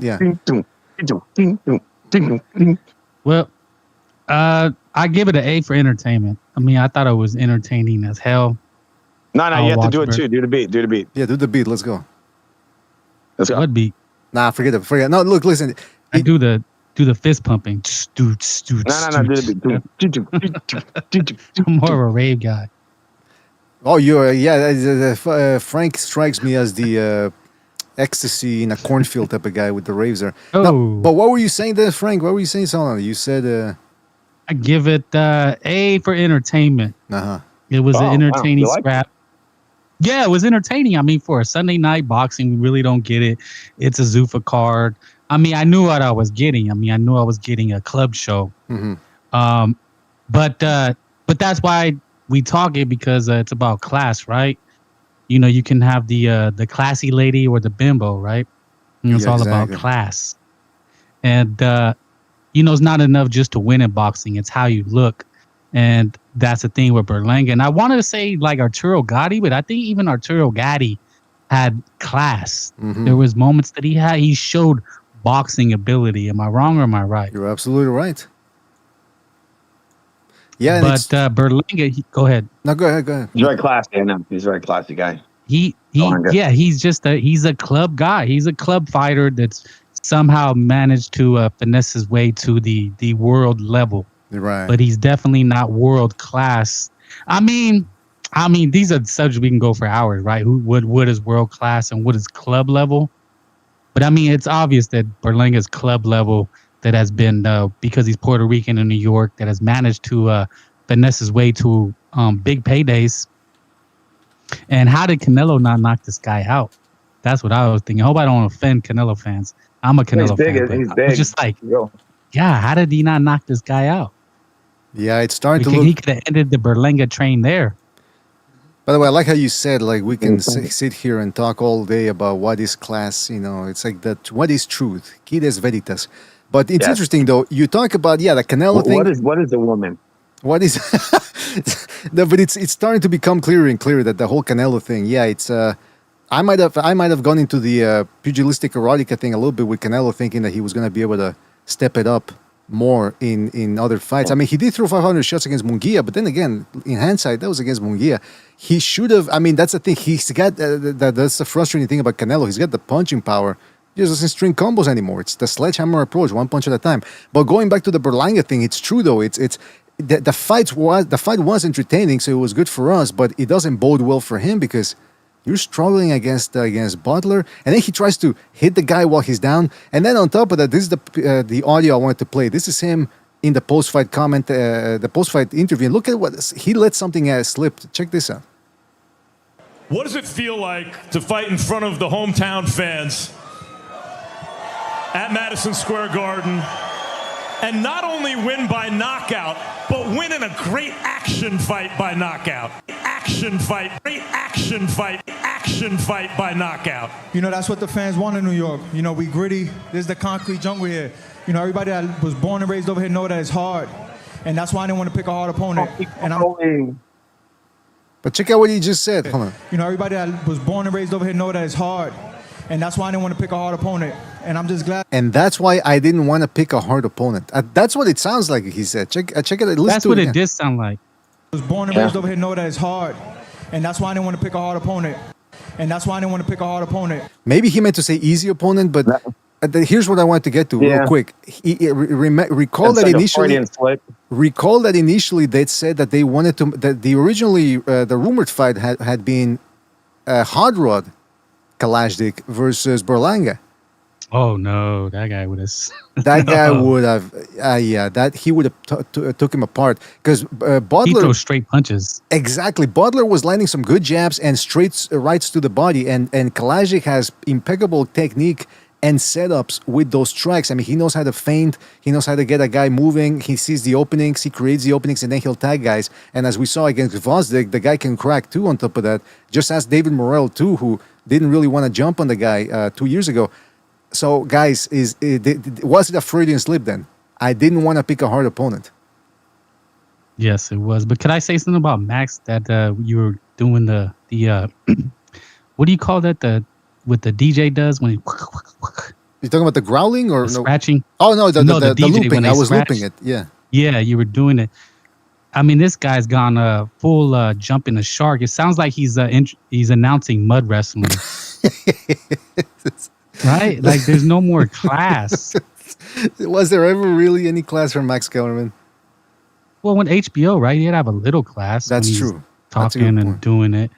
Yeah. Well, I give it an A for entertainment. I mean, I thought it was entertaining as hell. No, you have to do it too. Do the beat. Yeah, do the beat. Let's go. Let's go. What beat? Nah, forget it. No, look, listen. I do the fist pumping. No, do the beat. I'm more of a rave guy. Oh, Frank strikes me as the ecstasy in a cornfield type of guy with the raves there. Oh. No, but what were you saying there, Frank? What were you saying, Solana? You said... I give it A for entertainment. Uh-huh. It was an entertaining like scrap. Yeah, it was entertaining. I mean, for a Sunday night boxing, we really don't get it. It's a Zuffa card. I mean, I knew what I was getting. I knew I was getting a club show. Mm-hmm. But that's why we talk it, because it's about class, right? You can have the classy lady or the bimbo, right? It's all about class. And it's not enough just to win in boxing. It's how you look. And that's the thing with Berlanga. And I wanted to say like Arturo Gatti, but I think even Arturo Gatti had class. Mm-hmm. There was moments that he showed boxing ability. Am I wrong or am I right? You're absolutely right. Yeah, but Berlanga, go ahead. No, go ahead. He's very classy. I know. He's a very classy guy. He's a club guy. He's a club fighter that's somehow managed to finesse his way to the world level. Right. But he's definitely not world class. I mean, these are subjects we can go for hours, right? What is world class and what is club level? But I mean, it's obvious that Berlanga's club level that has been, because he's Puerto Rican in New York, that has managed to finesse his way to big paydays. And how did Canelo not knock this guy out? That's what I was thinking. I hope I don't offend Canelo fans. I'm a Canelo fan. But He's I big. was just like, Yo. yeah, how did he not knock this guy out? Yeah, it's starting to He look. could have ended the Berlanga train there. By the way, I like how you said, like, we can sit here and talk all day about what is class, you know, it's like that, what is truth? Quid veritas. But it's interesting, though. You talk about, the Canelo thing. What is a woman? What is... No, but it's starting to become clearer and clearer that the whole Canelo thing, it's... I might have gone into the pugilistic erotica thing a little bit with Canelo, thinking that he was going to be able to step it up more in other fights. I mean, he did throw 500 shots against Munguia, but then again, in hindsight, that was against Munguia. He should have. I mean, that's the thing. He's got that's the frustrating thing about Canelo. He's got the punching power. He just doesn't string combos anymore. It's the sledgehammer approach, one punch at a time. But going back to the Berlanga thing, it's true though. It's the fight was entertaining, so it was good for us. But it doesn't bode well for him because you're struggling against Butler, and then he tries to hit the guy while he's down. And then on top of that, this is the audio I wanted to play. This is him in the post-fight comment, the post-fight interview. And look at what he let something slip. Check this out. What does it feel like to fight in front of the hometown fans at Madison Square Garden and not only win by knockout, but win in a great action fight by knockout? Great action fight by knockout. You know, that's what the fans want in New York. You know, we gritty. This is the concrete jungle here. You know, everybody that was born and raised over here know that it's hard. And that's why I didn't want to pick a hard opponent. But check out what he just said. Hold on. You know, everybody that was born and raised over here know that it's hard. And that's why I didn't want to pick a hard opponent. And I'm just glad. And that's why I didn't want to pick a hard opponent. That's what it sounds like, he said. Check it. That's what it did sound like. I was born and raised over here know that it's hard. And that's why I didn't want to pick a hard opponent. Maybe he meant to say easy opponent, but here's what I want to get to real quick. Recall that initially they said that they wanted to, that the originally the rumored fight had been Hot Rod Kalashnik versus Berlanga. Oh no, that guy would have. That guy would have. He would have took him apart because Butler. He throws straight punches. Exactly, Butler was landing some good jabs and straight rights to the body, and Kalashnik has impeccable technique and setups with those strikes. I mean, he knows how to feint. He knows how to get a guy moving. He sees the openings. He creates the openings, and then he'll tag guys. And as we saw against Gvozdyk, the guy can crack too. On top of that, just ask David Morrell too, who didn't really want to jump on the guy 2 years ago. So, guys, was it a Freudian slip then? I didn't want to pick a hard opponent. Yes, it was. But could I say something about Max that you were doing the what do you call that? What the DJ does when he... You're talking about the growling or scratching? Oh, no, the DJ, looping. I was looping it, yeah. Yeah, you were doing it. I mean, this guy's gone full jumping the shark. It sounds like he's announcing mud wrestling. Right? Like, there's no more class. Was there ever really any class from Max Kellerman? Well, when HBO, right? He'd have a little class. That's true. Talking and doing it.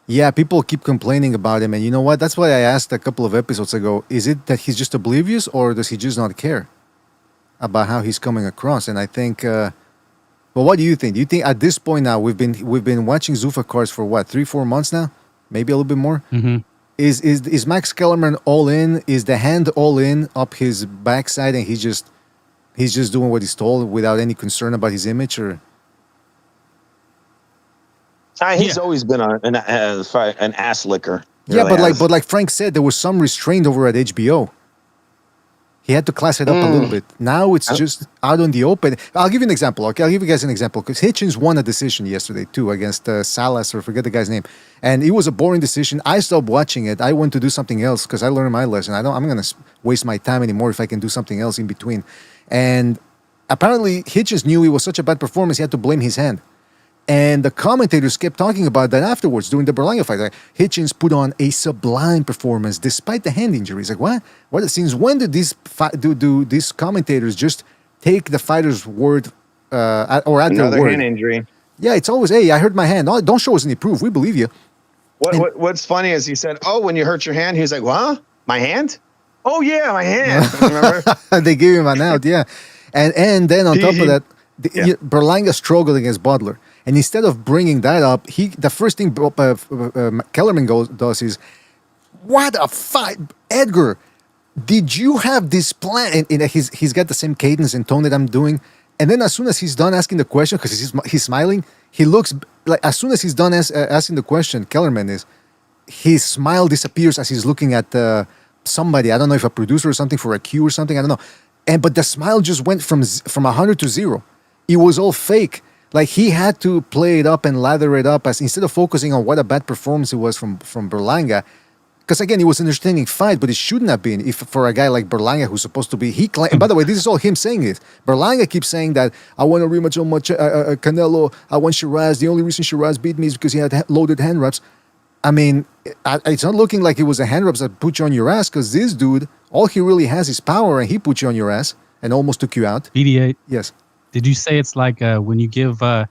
Yeah, people keep complaining about him. And you know what? That's why I asked a couple of episodes ago, is it that he's just oblivious or does he just not care about how he's coming across? And I think, well, what do you think? Do you think at this point now, we've been watching Zuffa cards for what, 3-4 months now? Maybe a little bit more? Mm-hmm. Is Max Kellerman all in? Is the hand all in up his backside and he's just doing what he's told without any concern about his image? Or he's always been an ass licker. Yeah, really but like Frank said, there was some restraint over at HBO. He had to class it up a little bit. Now it's just out on the open. I'll give you an example. Okay, I'll give you guys an example because Hitchens won a decision yesterday too against Salas, or forget the guy's name, and it was a boring decision. I stopped watching it. I went to do something else because I learned my lesson. I'm gonna waste my time anymore if I can do something else in between. And apparently Hitchens knew it was such a bad performance he had to blame his hand. And the commentators kept talking about that afterwards during the Berlanga fight. Like, Hitchens put on a sublime performance despite the hand injuries. Like, what? Since when did these these commentators just take the fighter's word at their word? Another hand injury. Yeah, it's always, hey, I hurt my hand. Oh, don't show us any proof. We believe you. What's funny is he said, oh, when you hurt your hand, he was like, what? My hand? Oh, yeah, my hand. Remember? They gave him an out, yeah. And then on top of that, Berlanga struggled against Butler. And instead of bringing that up, the first thing Kellerman does is, What a fight, Edgar! Did you have this plan? And he's got the same cadence and tone that I'm doing. And then as soon as he's done asking the question, because he's smiling, he looks like as soon as he's done asking the question, Kellerman is, his smile disappears as he's looking at somebody. I don't know if a producer or something for a cue or something. I don't know. But the smile just went from 100 to 0. It was all fake. Like he had to play it up and lather it up as instead of focusing on what a bad performance it was from Berlanga. Because again, it was an entertaining fight, but it shouldn't have been if for a guy like Berlanga who's supposed to be. And by the way, this is all him saying it. Berlanga keeps saying that I want a rematch on Canelo. I want Shiraz. The only reason Shiraz beat me is because he had loaded hand wraps. I mean, it's not looking like it was a hand wraps that put you on your ass. Because this dude, all he really has is power, and he put you on your ass and almost took you out. BD8. Yes. Did you say it's like when you give that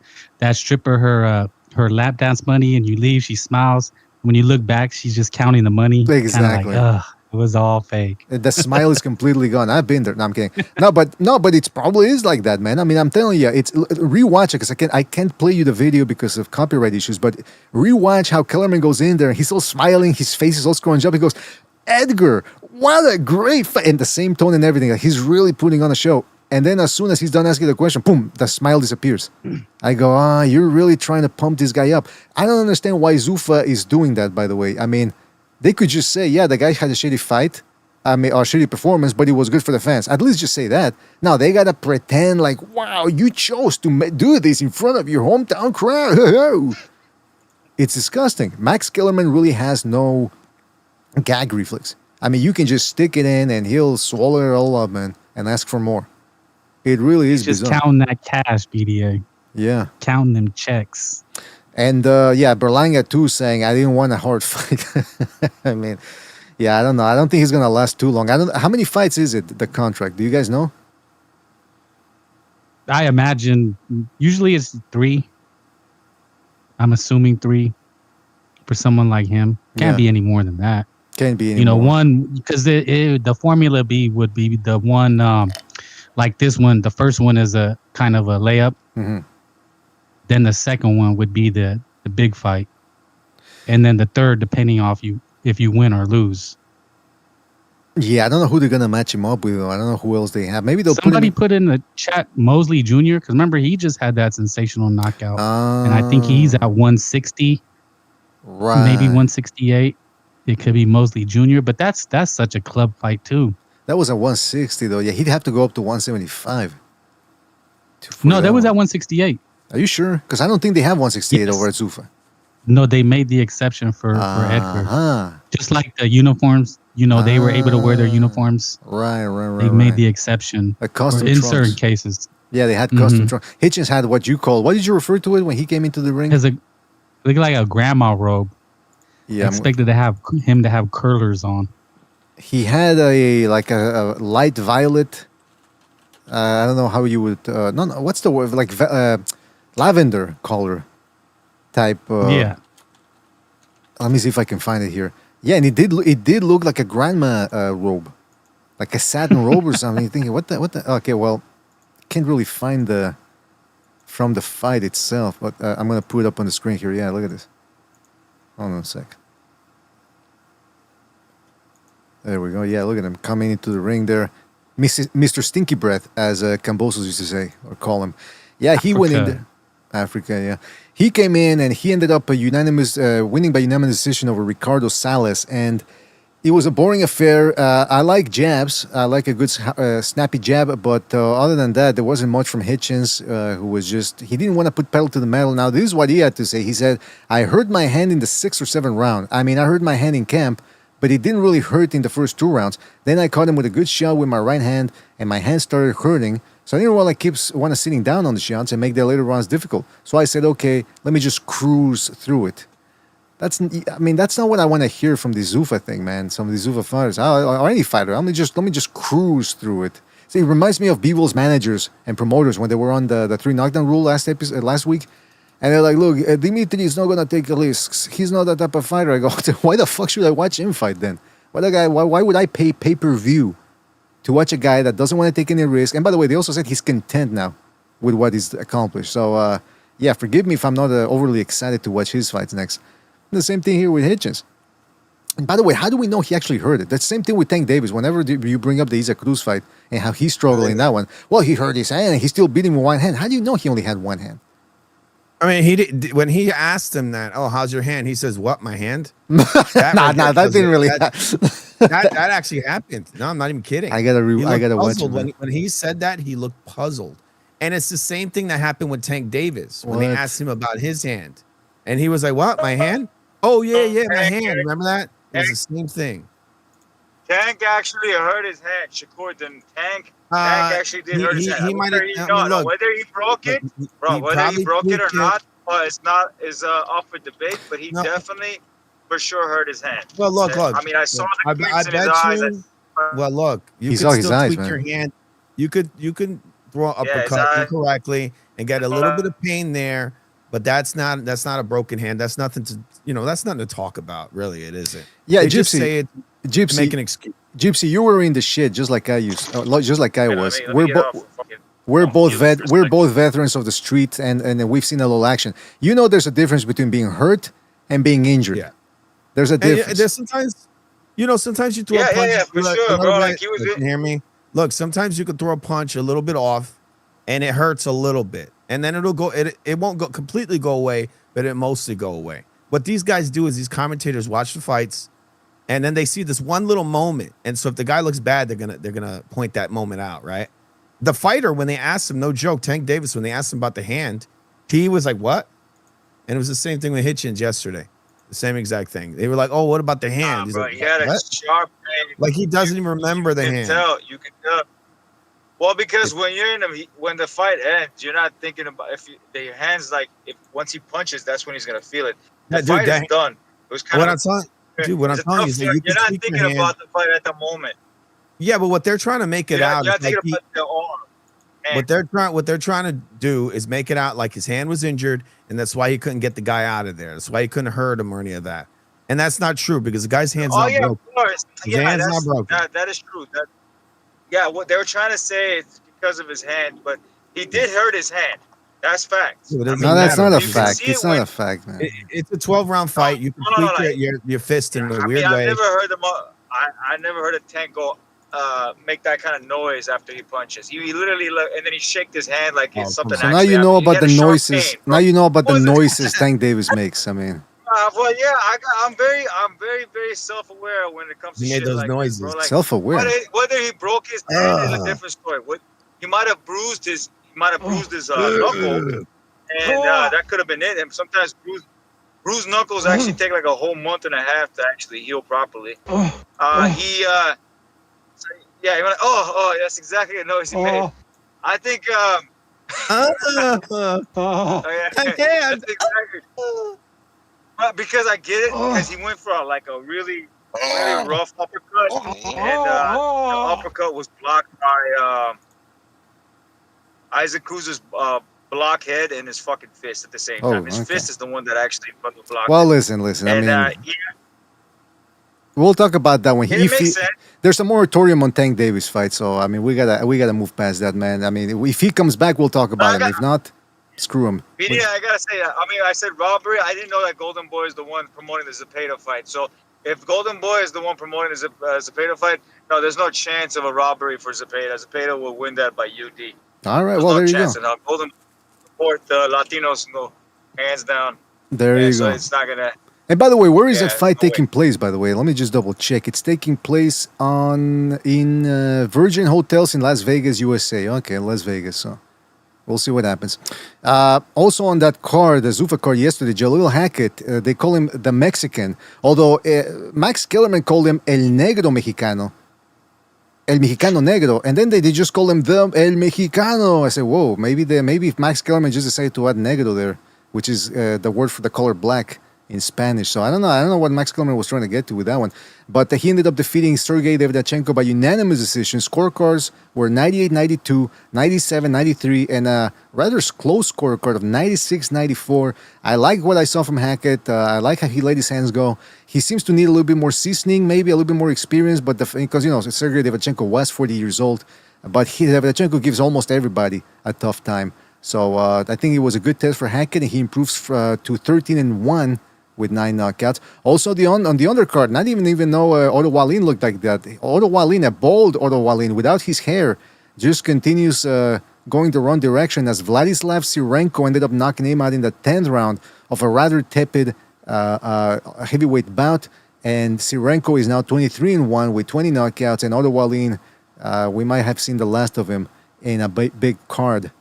stripper her lap dance money and you leave, she smiles. When you look back, she's just counting the money. Exactly. Like, it was all fake. The smile is completely gone. I've been there. No, I'm kidding. No, but it probably is like that, man. I mean, I'm telling you, it's rewatch it because I can't play you the video because of copyright issues. But rewatch how Kellerman goes in there and he's all smiling, his face is all scrunched up. He goes, Edgar, what a great fight, and the same tone and everything. Like he's really putting on a show. And then as soon as he's done asking the question, boom, the smile disappears. I go, you're really trying to pump this guy up. I don't understand why Zuffa is doing that, by the way. I mean, they could just say, yeah, the guy had a shitty fight, or shitty performance, but it was good for the fans. At least just say that. Now, they got to pretend like, wow, you chose to do this in front of your hometown crowd. It's disgusting. Max Kellerman really has no gag reflex. I mean, you can just stick it in and he'll swallow it all up, man, and ask for more. It really is just bizarre. Counting that cash, BDA. Yeah. Counting them checks. And Berlanga too saying, I didn't want a hard fight. I mean, yeah, I don't know. I don't think he's going to last too long. How many fights is it, the contract? Do you guys know? I imagine usually it's 3. I'm assuming 3 for someone like him. Can't be any more than that. Can't be any more. One, because the Formula B would be the one... like this one, the first one is a kind of a layup. Mm-hmm. Then the second one would be the big fight. And then the third, depending on if you win or lose. Yeah, I don't know who they're going to match him up with, though. I don't know who else they have. Maybe Somebody put in the chat Mosley Jr., because remember, he just had that sensational knockout. And I think he's at 160. Right. Maybe 168. It could be Mosley Jr., but that's such a club fight, too. That was at 160, though. Yeah, he'd have to go up to 175. No, that was at 168. Are you sure? Because I don't think they have 168 over at Zuffa. No, they made the exception for Edgar. Just like the uniforms, they were able to wear their uniforms. Right. They made the exception. A custom in trunks. certain cases. Yeah, they had custom trunks. Hitchens had what did you refer to it when he came into the ring? Looked like a grandma robe. Yeah, I expected to have him to have curlers on. He had a light violet. I don't know how you would. No. What's the word? Like lavender color type. Yeah. Let me see if I can find it here. Yeah, and it did look like a grandma robe, like a satin robe or something. You're thinking, what the? Okay, well, can't really find from the fight itself, but I'm gonna put it up on the screen here. Yeah, look at this. Hold on a sec. There we go. Yeah, look at him coming into the ring there. Mr. Stinky Breath, as Cambosos used to say, or call him. Yeah, he went in there. Africa, yeah. He came in and he ended up winning by unanimous decision over Ricardo Salas. And it was a boring affair. I like jabs. I like a good snappy jab. But other than that, there wasn't much from Hitchens, who was he didn't want to put pedal to the metal. Now, this is what he had to say. He said, I hurt my hand in the 6th or 7th round. I mean, I hurt my hand in camp, but it didn't really hurt in the first 2 rounds. Then I caught him with a good shot with my right hand, and my hand started hurting. So I didn't want to sitting down on the shots and make the later rounds difficult. So I said, okay, let me just cruise through it. That's not what I want to hear from the Zuffa thing, man. Some of the Zuffa fighters, or any fighter. Let me just cruise through it. See, it reminds me of Beeble's managers and promoters when they were on the 3 knockdown rule last week. And they're like, look, Dimitri is not going to take risks. He's not that type of fighter. I go, why the fuck should I watch him fight then? Why would I pay pay-per-view to watch a guy that doesn't want to take any risk? And by the way, they also said he's content now with what he's accomplished. So, forgive me if I'm not overly excited to watch his fights next. The same thing here with Hitchens. And by the way, how do we know he actually heard it? That's the same thing with Tank Davis. Whenever you bring up the Isaac Cruz fight and how he struggled in that one, well, he hurt his hand and he still beat him with one hand. How do you know he only had one hand? I mean, he did when he asked him that. Oh, how's your hand? He says, "What, my hand?" That didn't really. That actually happened. No, I'm not even kidding. I gotta watch it. When he said that, he looked puzzled, and it's the same thing that happened with Tank Davis when they asked him about his hand, and he was like, "What, my hand? Oh yeah, my hand. Remember that? It was the same thing." Tank actually hurt his hand. Shakur didn't. Tank actually did hurt his hand. He might have. No, whether he broke it, bro, whether he broke it or not, it's up for debate. But he definitely, for sure, hurt his hand. Well, look. I mean, I saw the clicks in his eyes. Well, look, you can still tweak your hand. You could throw an uppercut incorrectly and get a little bit of pain there, but that's not a broken hand. That's nothing to that's nothing to talk about. Really, it isn't. Yeah, they Gypsy. Just say it Gypsy, to make an excuse. Gypsy, you were in the shit just like I was. We're both veterans of the street, and we've seen a little action. You know, there's a difference between being hurt and being injured. Yeah, there's a difference. And there's sometimes you throw a punch. Yeah, for sure, bro. Like he was. You hear me? Look, sometimes you can throw a punch a little bit off, and it hurts a little bit, and then it'll go. It won't go completely go away, but it mostly go away. What these guys do is these commentators watch the fights. And then they see this one little moment, and so if the guy looks bad, they're gonna point that moment out, right? The fighter, when they asked him, no joke, Tank Davis, when they asked him about the hand, he was like, "What?" And it was the same thing with Hitchens yesterday, the same exact thing. They were like, "Oh, what about the hand?" He's bro, like, he had a sharp hand. Like he doesn't even remember the hand. You can tell. Well, because when the fight ends, you're not thinking about your hands if once he punches, that's when he's gonna feel it. The fight is done. It was kind of. Dude, what I'm telling you is that you're not thinking about the fight at the moment. Yeah, but what they're trying to make it out. You're not thinking about the arm. What they're trying to do is make it out like his hand was injured, and that's why he couldn't get the guy out of there. That's why he couldn't hurt him or any of that. And that's not true because the guy's hand's not broken. Of course. His hand's not broken. That is true. What they were trying to say is because of his hand, but he did hurt his hand. That's fact. No, that's not a fact. It's not a fact, man. It's a 12-round fight. You can tweak your fist in a weird way. I've never heard them. I never heard a Tank go make that kind of noise after he punches. He literally and then he shaked his hand like it's something. So now you know about the noises. Now you know about the noises Tank Davis makes. I mean. Well, yeah, I'm very, very self-aware when it comes to shit those like noises. This, bro. Like, self-aware. Whether he broke his hand is a different story. He might have bruised his. Knuckle, and that could have been it. And sometimes bruised knuckles actually take like a whole month and a half to actually heal properly. He went, that's exactly the noise he made. I think, that's exactly. Because I get it, because he went for like a really rough uppercut, and the uppercut was blocked by Isaac Cruz's blockhead and his fucking fist at the same time. His fist is the one that actually fucking blocked. Well, listen. And, I mean, we'll talk about that when there's a moratorium on Tank Davis fight. So I mean, we gotta move past that, man. I mean, if he comes back, we'll talk about him. If not, screw him. BD, I gotta say, I said robbery. I didn't know that Golden Boy is the one promoting the Zepeda fight. So if Golden Boy is the one promoting the Zepeda fight, no, there's no chance of a robbery for Zepeda. Zepeda will win that by UD. All right, There's there you go. And Golden support the Latinos, hands down. There you so go. It's not gonna. And by the way, where is that fight taking place? By the way, let me just double check. It's taking place in Virgin Hotels in Las Vegas, USA. Okay, Las Vegas. So we'll see what happens. Also on that card, the Zuffa card yesterday, Jalil Hackett. They call him the Mexican, although Max Kellerman called him El Negro Mexicano. El Mexicano Negro, and then they just call him the El Mexicano. I said, whoa, maybe if Max Kellerman just decided to add negro there, which is the word for the color black in Spanish. So I don't know what Max Kellerman was trying to get to with that one. But he ended up defeating Sergey Davydachenko by unanimous decision. Scorecards were 98-92, 97-93, and a rather close scorecard of 96-94. I like what I saw from Hackett. I like how he let his hands go. He seems to need a little bit more seasoning, maybe a little bit more experience, but because, Sergey Davydachenko was 40 years old, but Davydachenko gives almost everybody a tough time. So I think it was a good test for Hackett, and he improves to 13-1 with 9 knockouts. Also, on the undercard, not even though Otto Wallin looked like that. Otto Wallin, a bald Otto Wallin without his hair, just continues going the wrong direction as Vladislav Sirenko ended up knocking him out in the 10th round of a rather tepid heavyweight bout. And Sirenko is now 23-1 with 20 knockouts. And Otto Wallin, we might have seen the last of him in a big card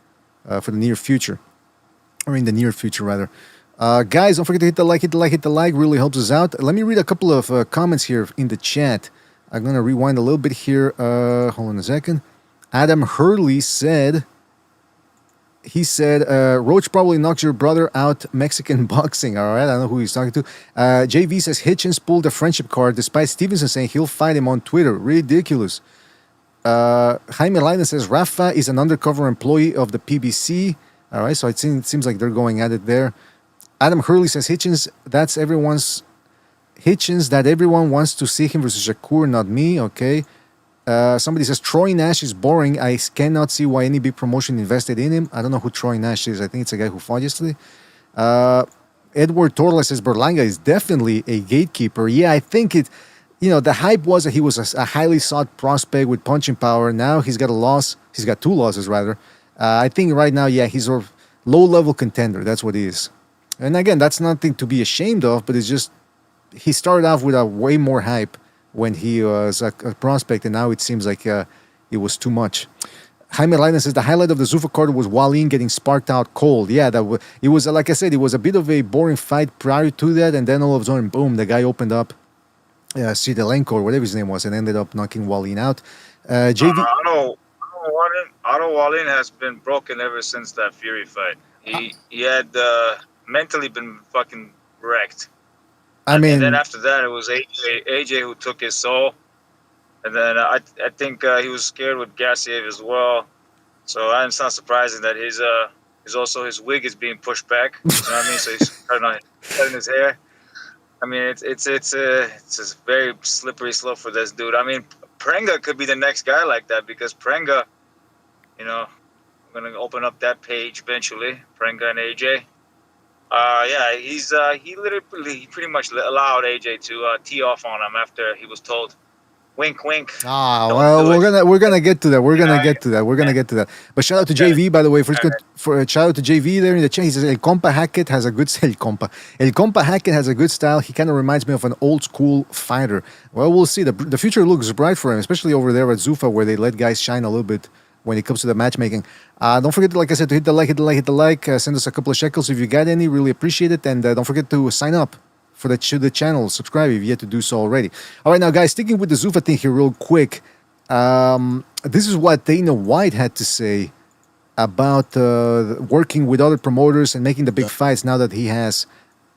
for the near future. Or in the near future, rather. Guys, don't forget to hit the like. Really helps us out. Let me read a couple of comments here in the chat. I'm going to rewind a little bit here. Hold on a second. Adam Hurley said... He said, Roach probably knocks your brother out Mexican boxing. All right, I don't know who he's talking to. JV says Hitchens pulled the friendship card despite Stevenson saying he'll fight him on Twitter. Ridiculous. Jaime Leiden says Rafa is an undercover employee of the PBC. All right, so it seems like they're going at it there. Adam Hurley says Hitchens that everyone wants to see him versus Shakur, not me. Okay. Somebody says Troy Nash is boring. I cannot see why any big promotion invested in him. I don't know who Troy Nash is. I think it's a guy who fought yesterday. Edward Torla says Berlanga is definitely a gatekeeper. Yeah, I think the hype was that he was a highly sought prospect with punching power. Now he's got a loss. He's got 2 losses, rather. I think right now, yeah, he's a low-level contender. That's what he is. And again, that's nothing to be ashamed of, but it's just he started off with a way more hype when he was a prospect, and now it seems like it was too much. Jaime Leiden says the highlight of the Zuffa card was Wallin getting sparked out cold. Yeah, it was like I said, it was a bit of a boring fight prior to that, and then all of a sudden, boom, the guy opened up Sidelenko or whatever his name was, and ended up knocking Wallin out. JV. Otto Wallin has been broken ever since that Fury fight. He had mentally been fucking wrecked. And then after that, it was AJ who took his soul. And then I think he was scared with Gassiev as well. So it's not surprising that his wig is being pushed back. You know what I mean? So he's cutting his hair. I mean, it's a very slippery slope for this dude. I mean, Prenga could be the next guy like that because Prenga, I'm going to open up that page eventually. Prenga and AJ. He pretty much allowed AJ to tee off on him after he was told, wink, wink. We're gonna get to that. We're gonna get to that. But shout out to JV, by the way. Shout out to JV there in the chat. He says El Compa Hackett has a good style. He kind of reminds me of an old school fighter. Well, we'll see. The future looks bright for him, especially over there at Zuffa, where they let guys shine a little bit when it comes to the matchmaking. Don't forget, like I said, to hit the like. Send us a couple of shekels if you got any. Really appreciate it. And don't forget to sign up for the channel. Subscribe if you yet to do so already. All right, now, guys, sticking with the Zuffa thing here real quick. This is what Dana White had to say about working with other promoters and making the big fights now that he has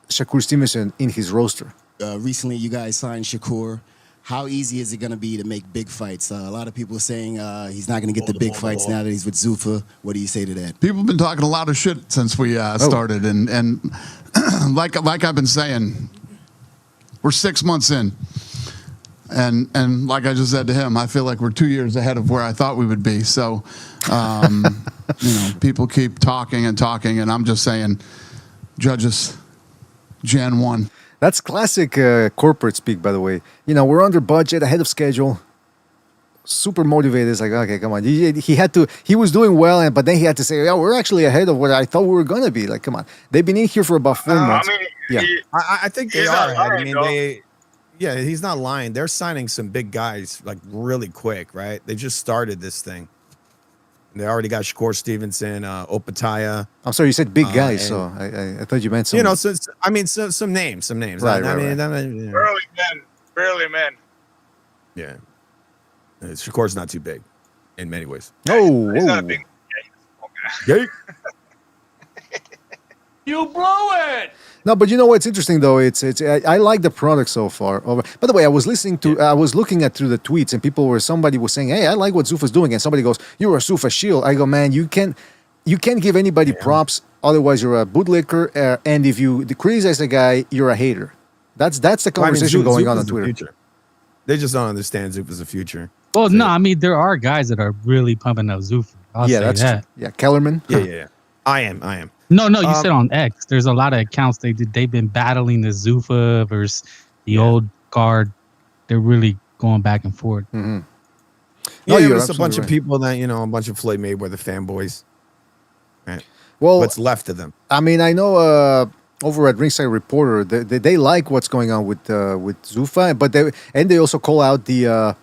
Shakur Stevenson in his roster. Recently, you guys signed Shakur. How easy is it going to be to make big fights? A lot of people are saying he's not going to get the big fights now that he's with Zuffa. What do you say to that? People have been talking a lot of shit since we started, and like I've been saying, we're 6 months in, and like I just said to him, I feel like we're 2 years ahead of where I thought we would be. So, people keep talking, and I'm just saying, judges, Jan 1. That's classic corporate speak, by the way. We're under budget, ahead of schedule. Super motivated. It's like, okay, come on. He was doing well, but then he had to say, yeah, we're actually ahead of what I thought we were going to be. Like, come on. They've been in here for about 4 months. I think they are ahead. I mean, he's not lying. They're signing some big guys, like, really quick, right? They just started this thing. They already got Shakur Stevenson, Opataya. I'm sorry, you said big guys, so I thought you meant some. Some names. Right, Barely men. Yeah. Shakur's not too big in many ways. He's not a big guy. You blew it! No, but you know what's interesting though? I like the product so far. By the way, I was looking at through the tweets, and somebody was saying, "Hey, I like what Zuffa's doing," and somebody goes, "You're a Zuffa shield." I go, "Man, you can't give anybody props. Otherwise, you're a bootlicker. And if you criticize a guy, you're a hater." That's the conversation going on Twitter. They just don't understand Zuffa's the future. Well, no, I mean there are guys that are really pumping up Zuffa. I'll say that's that. true. Yeah, Kellerman. Yeah. I am. No, you said on X. There's a lot of accounts they've been battling the Zuffa versus the old guard. They're really going back and forth. Mm-hmm. Yeah, you're there's a bunch of right. people that a bunch of Floyd Mayweather fanboys. Right. Well, what's left of them? I mean, I know over at Ringside Reporter, they like what's going on with Zuffa, but they also call out the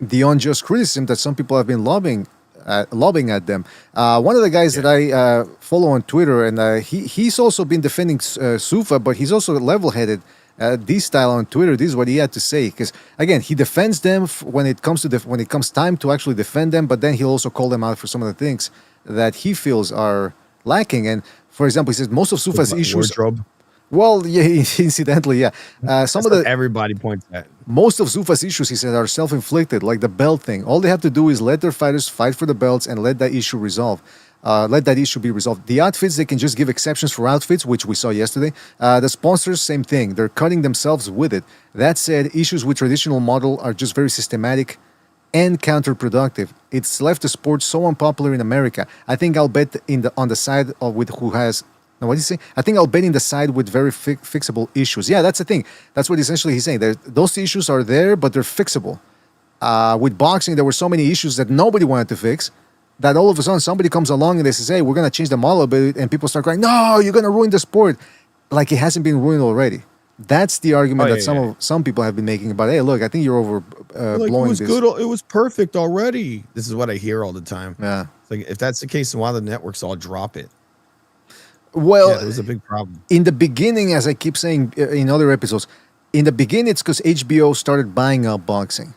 unjust criticism that some people have been lobbing at them. One of the guys that I follow on Twitter, and he's also been defending Zuffa, but he's also level-headed. This style on Twitter, this is what he had to say. Because again, he defends them when it comes time to actually defend them, but then he'll also call them out for some of the things that he feels are lacking. And for example, he says most of Zuffa's issues. Wardrobe. Well, yeah, incidentally, yeah. Some of the everybody points at. Most of Zuffa's issues, he said, are self-inflicted, like the belt thing. All they have to do is let their fighters fight for the belts and let that issue resolve. Let that issue be resolved. The outfits, they can just give exceptions for outfits, which we saw yesterday. The sponsors, same thing. They're cutting themselves with it. That said, issues with traditional model are just very systematic and counterproductive. It's left the sport so unpopular in America. I think I'll bet on the side of with who has. Now, what do you say? I think I'll bet in the side with very fixable issues. Yeah, that's the thing. That's what essentially he's saying. Those issues are there, but they're fixable. With boxing, there were so many issues that nobody wanted to fix that all of a sudden somebody comes along and they say, hey, we're going to change the model a bit, and people start crying, no, you're going to ruin the sport. Like it hasn't been ruined already. That's the argument some people have been making about, hey, look, I think you're over blowing this. It was perfect already. This is what I hear all the time. Yeah. It's like, if that's the case, then why the networks all drop it? Well, it was a big problem. In the beginning, as I keep saying in other episodes, in the beginning, it's because HBO started buying up boxing.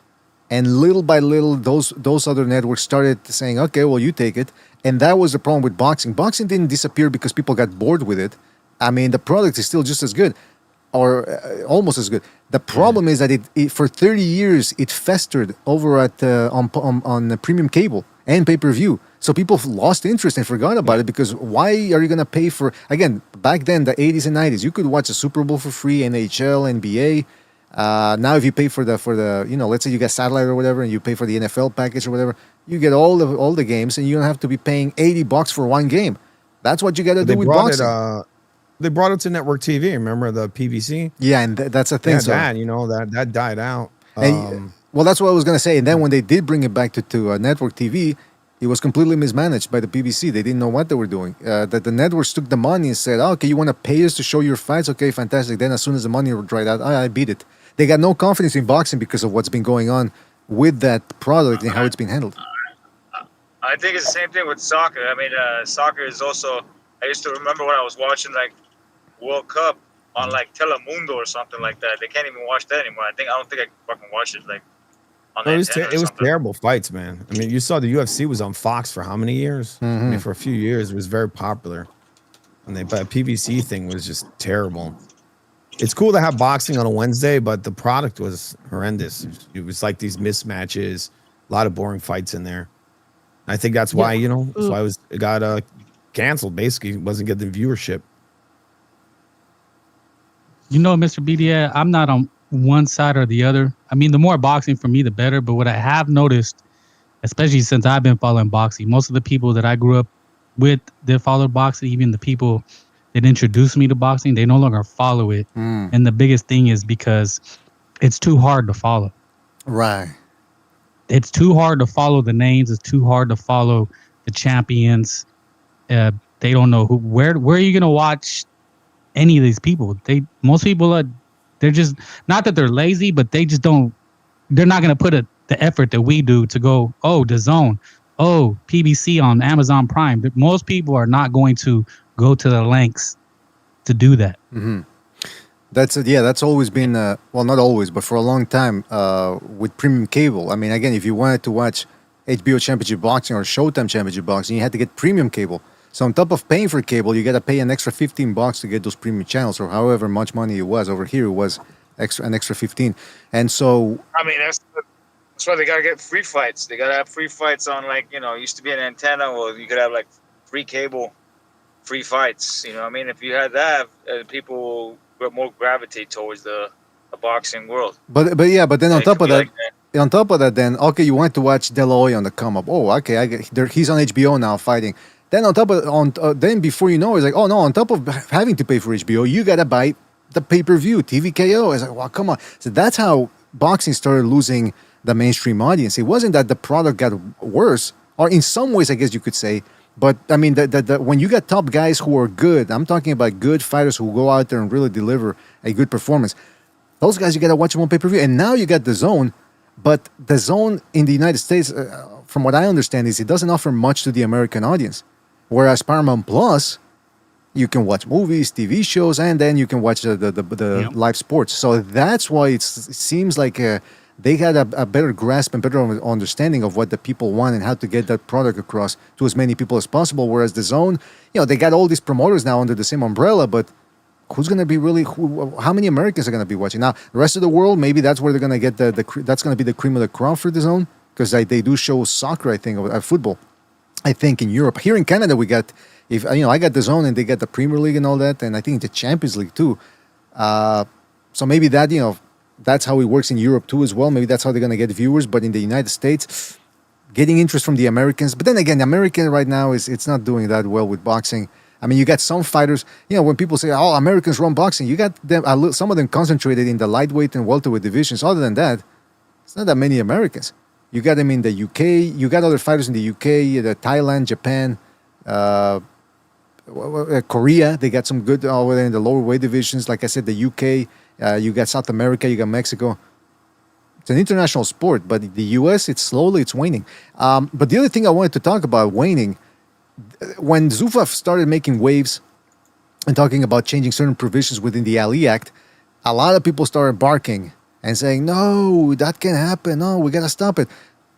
And little by little, those other networks started saying, okay, well, you take it. And that was the problem with boxing. Boxing didn't disappear because people got bored with it. I mean, the product is still just as good, or almost as good. The problem is that it for 30 years, it festered over at on premium cable and pay-per-view. So people lost interest and forgot about it, because why are you going to pay for, again, back then, the 80s and 90s, you could watch a Super Bowl for free, NHL, NBA. Now if you pay for the let's say you got satellite or whatever, and you pay for the NFL package or whatever, you get all the games, and you don't have to be paying $80 for one game. That's what you got to do with boxing. They brought it to network TV. Remember the PVC? Yeah, and that's a thing. Yeah, that died out. Well, that's what I was going to say. And then when they did bring it back to network TV, it was completely mismanaged by the PBC. They didn't know what they were doing. That the networks took the money and said, okay, you want to pay us to show your fights? Okay, fantastic. Then as soon as the money dried out, I beat it. They got no confidence in boxing because of what's been going on with that product and how it's been handled. I think it's the same thing with soccer. I mean, soccer is also, I used to remember when I was watching like World Cup on like Telemundo or something like that. They can't even watch that anymore. I don't think I can fucking watch it like on it was terrible fights, man. I mean, you saw the UFC was on Fox for how many years? I mean, for a few years, it was very popular. And the PVC thing was just terrible. It's cool to have boxing on a Wednesday, but the product was horrendous. It was like these mismatches, a lot of boring fights in there. I think that's why, that's why it got canceled. Basically, it wasn't getting viewership. Mr. BDA, I'm not on one side or the other. I mean, the more boxing for me, the better. But what I have noticed, especially since I've been following boxing, most of the people that I grew up with that follow boxing, even the people that introduced me to boxing, they no longer follow it. And the biggest thing is because it's too hard to follow. Right. It's too hard to follow the names. It's too hard to follow the champions. They don't know where are you going to watch any of these people? Most people they're just, not that they're lazy, but they just don't, they're not going to put the effort that we do to go, DAZN, PBC on Amazon Prime. But most people are not going to go to the lengths to do that. Mm-hmm. That's always been, well, not always, but for a long time with premium cable. I mean, again, if you wanted to watch HBO Championship Boxing or Showtime Championship Boxing, you had to get premium cable. So on top of paying for cable, you got to pay an extra $15 to get those premium channels, or however much money it was. Over here, it was an extra 15. And so, I mean, that's why they got to get free fights. They got to have free fights on, like, used to be an antenna. Well, you could have like free cable, free fights. I mean, if you had that, people would more gravitate towards the boxing world. But then on top of that, then okay, you want to watch De La Hoya on the come up. Oh, okay, he's on HBO now fighting. Then on top of then before you know, it's like, oh no, on top of having to pay for HBO, you gotta buy the pay-per-view, TVKO. It's like, well, come on. So that's how boxing started losing the mainstream audience. It wasn't that the product got worse, or in some ways, I guess you could say. But I mean, when you got top guys who are good, I'm talking about good fighters who go out there and really deliver a good performance. Those guys, you gotta watch them on pay-per-view. And now you got the Zone, but the Zone in the United States, from what I understand, is it doesn't offer much to the American audience. Whereas Paramount Plus, you can watch movies, TV shows, and then you can watch the live sports. So that's why it seems like they had a better grasp and better understanding of what the people want and how to get that product across to as many people as possible. Whereas the Zone, they got all these promoters now under the same umbrella, but who's going to be how many Americans are going to be watching? Now, the rest of the world, maybe that's where they're going to get that's going to be the cream of the crop for the Zone, because they do show soccer, I think, or football. I think in Europe. Here in Canada, we got, I got the Zone and they got the Premier League and all that, and I think the Champions League too. So maybe that, that's how it works in Europe too as well. Maybe that's how they're going to get viewers. But in the United States, getting interest from the Americans. But then again, the American right now it's not doing that well with boxing. I mean, you got some fighters, when people say, oh, Americans run boxing, you got them, some of them concentrated in the lightweight and welterweight divisions. Other than that, it's not that many Americans. You got them in the UK. You got other fighters in the UK, Thailand, Japan, Korea. They got some good over there in the lower weight divisions. Like I said, the UK. You got South America. You got Mexico. It's an international sport, but the US, it's waning. But the other thing I wanted to talk about waning, when Zuffa started making waves and talking about changing certain provisions within the Ali Act, a lot of people started barking and saying, no, that can't happen. No, we got to stop it.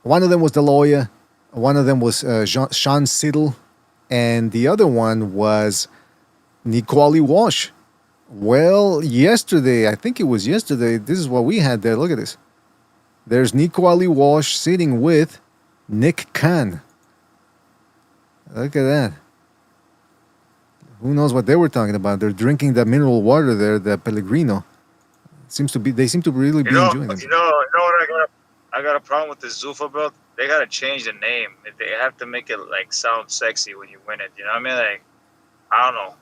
One of them was the lawyer. One of them was Sean Siddle. And the other one was Nico Walsh. Well, yesterday, I think it was yesterday, this is what we had there. Look at this. There's Nico Walsh sitting with Nick Khan. Look at that. Who knows what they were talking about? They're drinking the mineral water there, the Pellegrino. They seem to really be enjoying it. You know what I got a problem with the Zuffa belt? They gotta change the name. They have to make it sound sexy when you win it. You know what I mean? I don't know.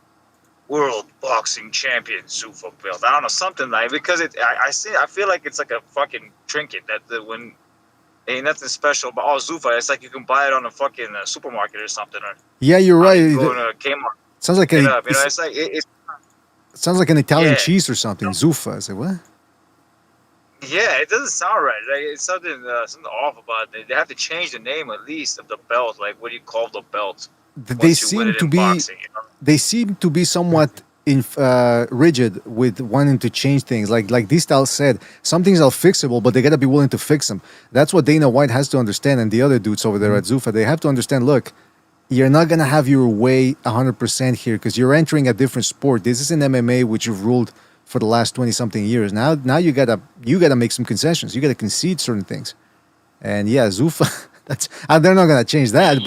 World Boxing Champion Zuffa belt. I don't know, something because I feel like it's like a fucking trinket that when ain't nothing special about Zuffa. It's like you can buy it on a fucking supermarket or something. Or yeah, you're right. Go to Kmart. Sounds like it's sounds like an Italian cheese or something. Zuffa. I say what? Yeah, it doesn't sound right. It's something off about it. They have to change the name at least of the belt. What do you call the belt? They seem to be boxing, they seem to be somewhat rigid with wanting to change things. Like this style said, some things are fixable, but they gotta be willing to fix them. That's what Dana White has to understand, and the other dudes over there at Zuffa. They have to understand. Look, you're not gonna have your way 100% here because you're entering a different sport. This is an MMA which you've ruled for the last 20-something years. Now you gotta make some concessions. You gotta concede certain things. And yeah, Zuffa. They're not gonna change that.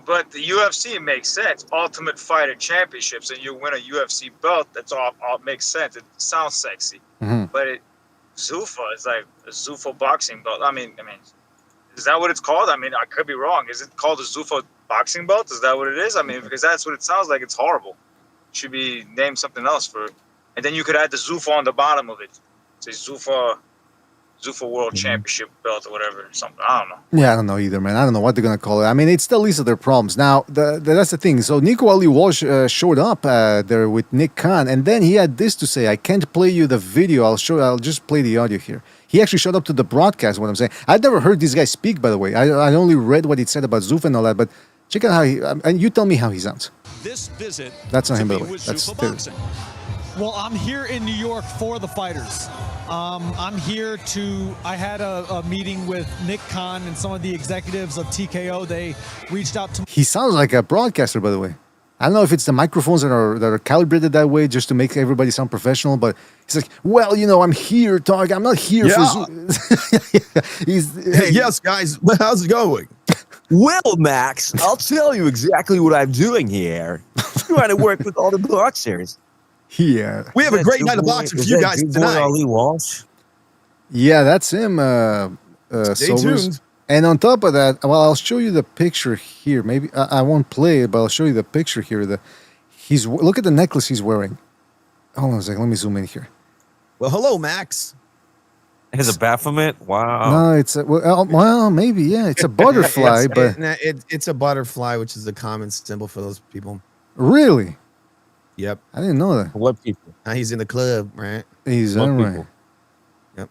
But the UFC makes sense. Ultimate Fighter Championships, and you win a UFC belt. That's all makes sense. It sounds sexy. Mm-hmm. But Zuffa is like a Zuffa boxing belt. I mean, is that what it's called? I mean, I could be wrong. Is it called a Zuffa boxing belt? Is that what it is? I mean, because that's what it sounds like. It's horrible. It should be named something else and then you could add the Zuffa on the bottom of it. Say Zuffa World Championship belt or whatever, something. I don't know. Yeah, I don't know either, man. I don't know what they're gonna call it. I mean, it's the least of their problems. Now, that's the thing. So Nico Walsh showed up there with Nick Khan, and then he had this to say. I can't play you the video. I'll just play the audio here. He actually showed up to the broadcast. What I'm saying, I'd never heard this guy speak. By the way, I only read what he said about Zuffa and all that. But check out how and you tell me how he sounds. This visit. That's not him, by the way. That's boxing. Well, I'm here in New York for the fighters. I'm here I had a meeting with Nick Khan and some of the executives of TKO. They reached out to me. He sounds like a broadcaster, by the way. I don't know if it's the microphones that are calibrated that way just to make everybody sound professional, but he's like, well, I'm here talking. I'm not here for... Yes, guys. How's it going? Well, Max, I'll tell you exactly what I'm doing here. Trying to work with all the boxers. Yeah. We have a great night of boxing for you guys tonight. Yeah, that's him. Stay tuned. And on top of that, well, I'll show you the picture here. Maybe I won't play it, but I'll show you the picture here. Look at the necklace he's wearing. Hold on a second. Let me zoom in here. Well, hello, Max. It has a Baphomet. Wow. No, it's well, maybe yeah. It's a butterfly, but it's a butterfly, which is a common symbol for those people. Really? Yep. I didn't know that. What people? Now he's in the club, right? He's What all right. people? Yep.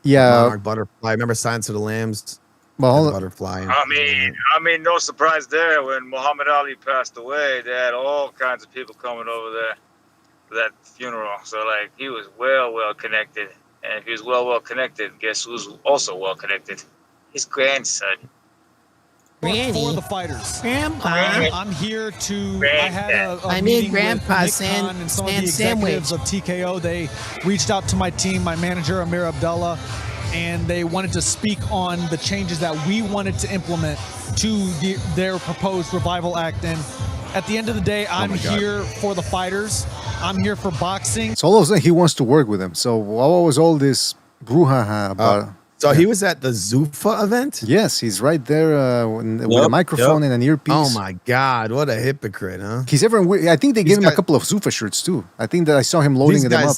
Yeah. Monarch butterfly. Remember Silence of the Lambs? Well, The butterfly. I mean, no surprise there. When Muhammad Ali passed away, they had all kinds of people coming over there for that funeral. So, like, he was well connected. And if he was well connected, guess who's also well connected? His grandson. For the fighters. Grandpa. I'm here to. I had a I meeting need Grandpa with Nick Khan and some of the executives of TKO. They reached out to my team, my manager Amir Abdullah, and they wanted to speak on the changes that we wanted to implement to their proposed Revival Act. And at the end of the day, I'm here for the fighters. I'm here for boxing. So all of a sudden he wants to work with him. So what was all this brouhaha about? So he was at the Zuffa event? Yes, he's right there with a microphone and an earpiece. Oh my God, what a hypocrite, huh? He's I think they gave him a couple of Zuffa shirts too. I think that I saw him loading them up.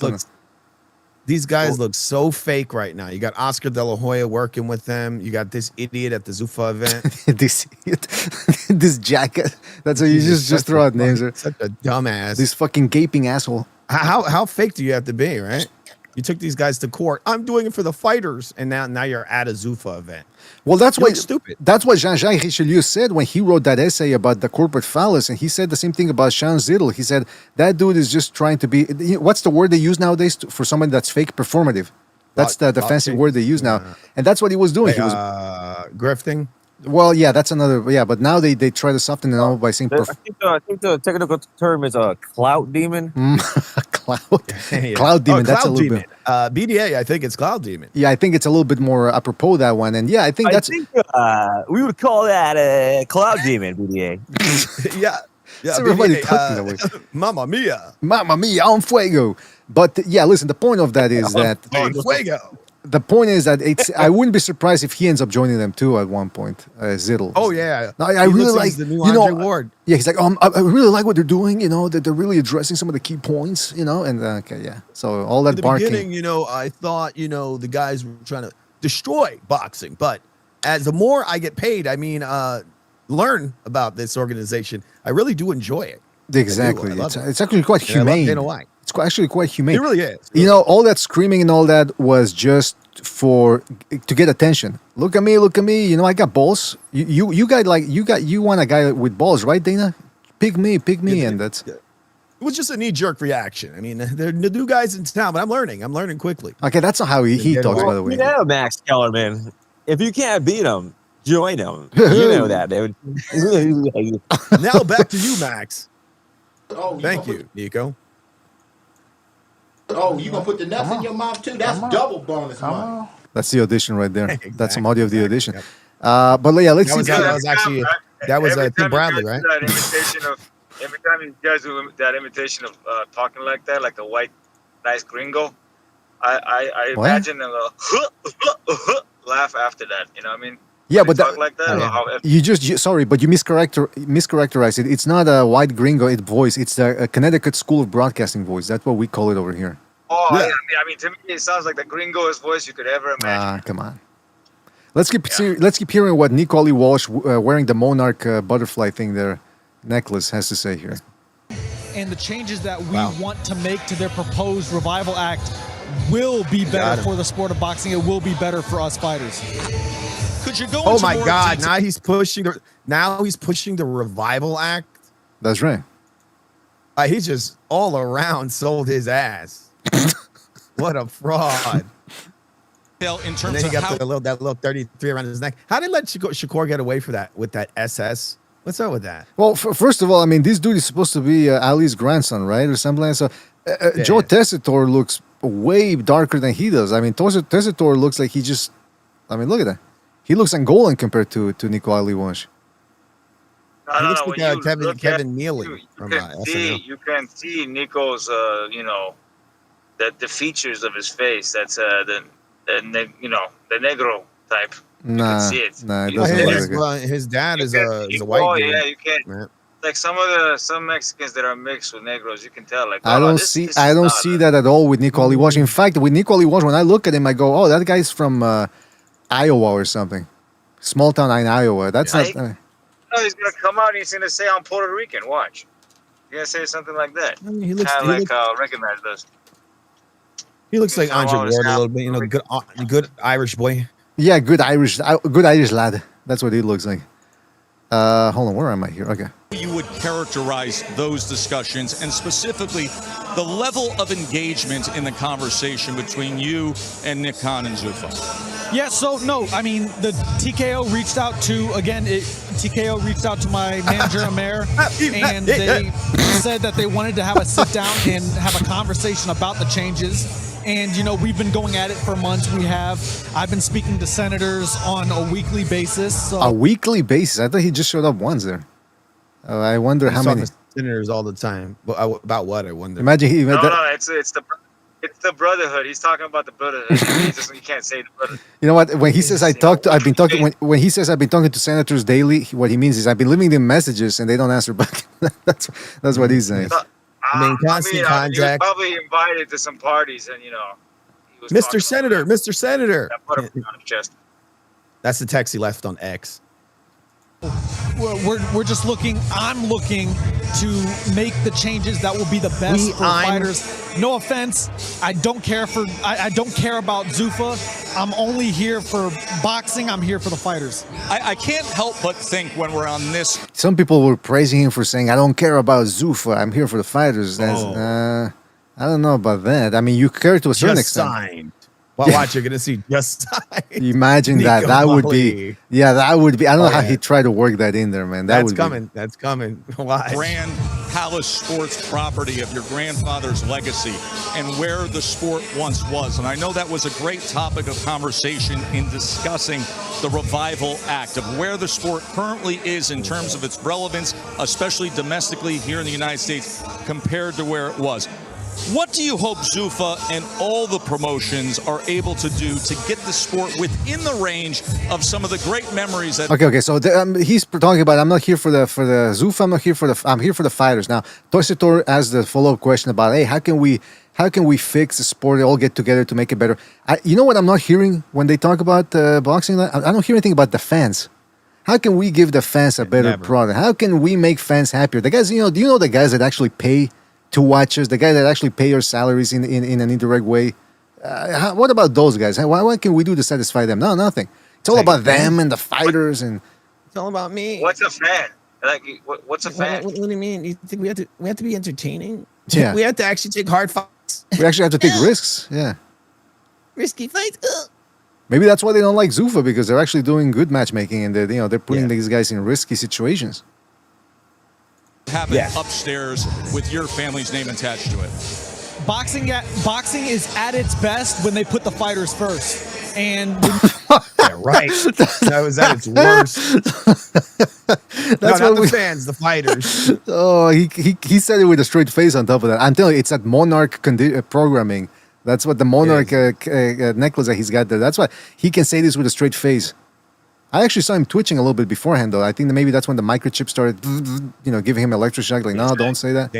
These guys look so fake right now. You got Oscar De La Hoya working with them. You got this idiot at the Zuffa event. this idiot, this jacket. That's how you just throw out names. Such a dumbass. This fucking gaping asshole. How fake do you have to be, right? You took these guys to court. I'm doing it for the fighters, and now you're at a Zuffa event. Well, that's you what stupid. That's what Jean-Jacques Richelieu said when he wrote that essay about the corporate phallus, and he said the same thing about Sean Zittel. He said that dude is just trying to be. What's the word they use nowadays for someone that's fake? Performative. That's the fancy word they use now, and that's what he was doing. He was grifting. Well, yeah, that's another. Yeah, but now they try to soften it all by saying. I think the technical term is a clout demon. Cloud demon. That's a little bit. BDA, I think it's cloud demon. Yeah, I think it's a little bit more apropos that one, and yeah, I think we would call that a cloud demon. BDA. yeah. Yeah, everybody talking that way. Mamma mia. Mamma mia, on fuego. But yeah, listen, the point of that is that on fuego. The point is that I wouldn't be surprised if he ends up joining them too at one point. Zittel. Oh yeah, I really like the new Andre Ward. Yeah, he's like, I really like what they're doing. You know, that they're really addressing some of the key points. You know, and okay, yeah. So all that in the barking. beginning, I thought the guys were trying to destroy boxing, but as the more I get paid, learn about this organization, I really do enjoy it. Exactly, it's actually quite humane. It's actually quite humane. It really is. All that screaming and all that was just to get attention. Look at me, I got balls. You want a guy with balls, right, Dana? Pick me, and that's. It was just a knee-jerk reaction. I mean, they're the new guys in town, but I'm learning quickly. Okay, that's not how he talks, by the way. Max Kellerman. If you can't beat him, join him. You know that, dude. Now back to you, Max. Thank you, Nico. Oh, you gonna put the nuts in your mouth too? That's double bonus money. That's the audition right there. Exactly. That's some audio of the audition. But yeah, let's see. That was actually Tim Bradley, right? Every time you guys do that imitation of talking like that, like a white, nice gringo, I imagine them laugh after that. You know what I mean? Yeah, but talk like that. But you mischaracterized it. It's not a white gringo voice. It's the Connecticut School of Broadcasting voice. That's what we call it over here. Oh, yeah. I mean, to me, it sounds like the gringoest voice you could ever imagine. Come on. Let's keep hearing what Nick Ollie Walsh wearing the Monarch butterfly thing there necklace has to say here. And the changes that we want to make to their proposed Revival Act will be better for the sport of boxing. It will be better for us fighters. Could you go? Oh my God! Now he's pushing the Revival Act. That's right. He just all around sold his ass. What a fraud! In terms and then he got of that little 33 around his neck. How did Shakur get away for that with that SS? What's up with that? Well, first of all, I mean, this dude is supposed to be Ali's grandson, right, or something like that. So Joe Tessitore looks way darker than he does. I mean, Tessitore looks like he just. I mean, look at that. He looks Angolan compared to Nico Ali Walsh. He looks like Kevin Neely from SNL. You can see Nico's, the features of his face. That's the negro type. Nah, see it. nah, it You doesn't can look see it. like it. His dad is a Oh white dude. yeah, you can. Like some Mexicans that are mixed with Negros, you can tell. Like I oh, don't this, see this I is don't not see that at all with Nico Aliwash. In fact, with Nico Aliwash, when I look at him, I go, "Oh, that guy's from Iowa or something, small town in Iowa." That's not. No, he's gonna come out and he's gonna say I'm Puerto Rican. Watch. He's gonna say something like that. He looks- Kind he of looks- like recognize this. He looks like Come Andre on, Ward a now. little bit. You know, good Irish boy. Yeah, good Irish lad. That's what he looks like. Hold on, where am I here? Okay. You would characterize those discussions and specifically the level of engagement in the conversation between you and Nick Khan and Zuffa. Yeah, so no, I mean the TKO reached out to TKO reached out to my manager Amer, and they said that they wanted to have a sit down and have a conversation about the changes. And you know, we've been going at it for months. I've been speaking to senators on a weekly basis. So. A weekly basis. I thought he just showed up once there. I wonder how many senators all the time. But about what? I wonder. Imagine he. No, it's the brotherhood. He's talking about the brotherhood. You can't say the brotherhood. You know what? When he says I've been talking. When he says I've been talking to senators daily, what he means is I've been leaving them messages and they don't answer back. that's what he's saying. I mean, constant He was contact. probably invited to some parties, and he was Mr. Senator, Mr. Senator. that put him on his chest. That's the text he left on X. We're just looking. I'm looking to make the changes that will be the best for fighters. No offense, I don't care about Zuffa. I'm only here for boxing. I'm here for the fighters. I can't help but think when we're on this. Some people were praising him for saying, "I don't care about Zuffa. I'm here for the fighters." I don't know about that. I mean, you care to a certain extent. Signed. Well, watch, you're gonna see just signed. Imagine that. That would be. Yeah, that would be. I don't know how he tried to work that in there, man. That's coming. That's coming. Why? Grand Palace sports property of your grandfather's legacy and where the sport once was. And I know that was a great topic of conversation in discussing the Revival Act of where the sport currently is in terms of its relevance, especially domestically here in the United States, compared to where it was. What do you hope Zuffa and all the promotions are able to do to get the sport within the range of some of the great memories that... Okay. So he's talking about, I'm not here for the Zuffa. I'm here for the fighters. Now, Toisitor asked the follow-up question about, hey, how can we fix the sport? All get together to make it better. You know what I'm not hearing when they talk about boxing? I don't hear anything about the fans. How can we give the fans a better product? How can we make fans happier? The guys, do you know the guys that actually pay to watch us, the guys that actually pay our salaries in an indirect way? What about those guys? What can we do to satisfy them? No, nothing. It's all about them and the fighters, and it's all about me. What's a fan? Like, what's a fan? What do you mean? You think we have to be entertaining? Yeah. We have to actually take hard fights. We actually have to take risks. Yeah. Risky fights. Maybe that's why they don't like Zuffa, because they're actually doing good matchmaking and they're putting these guys in risky situations. Happen upstairs with your family's name attached to it. Boxing is at its best when they put the fighters first. And right. That was at its worst. That's not the fans, the fighters. Oh, he said it with a straight face on top of that. I'm telling you, it's that Monarch programming. That's what the Monarch necklace that he's got there. That's why he can say this with a straight face. I actually saw him twitching a little bit beforehand, though. I think that maybe that's when the microchip started, giving him electroshock. Like, no, don't say that.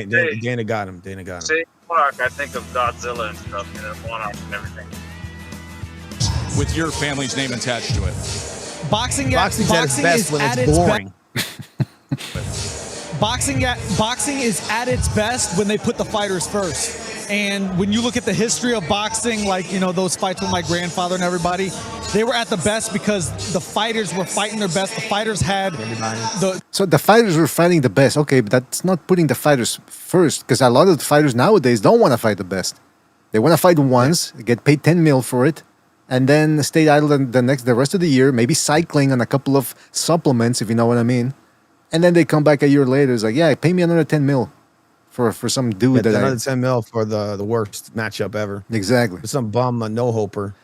Dana got him. Say Monarch, I think of Godzilla and stuff, Monarch and everything. With your family's name attached to it. Boxing is at its best. Boxing is at its best when they put the fighters first. And when you look at the history of boxing, like, those fights with my grandfather and everybody, they were at the best because the fighters were fighting their best. The fighters had So the fighters were fighting the best. Okay, but that's not putting the fighters first, because a lot of the fighters nowadays don't want to fight the best. They want to fight once, get paid 10 mil for it, and then stay idle the rest of the year, maybe cycling on a couple of supplements, if you know what I mean. And then they come back a year later. It's like, yeah, pay me another 10 mil. For some dude that another 10 mil for the worst matchup ever. Exactly. For some bum, a no-hoper.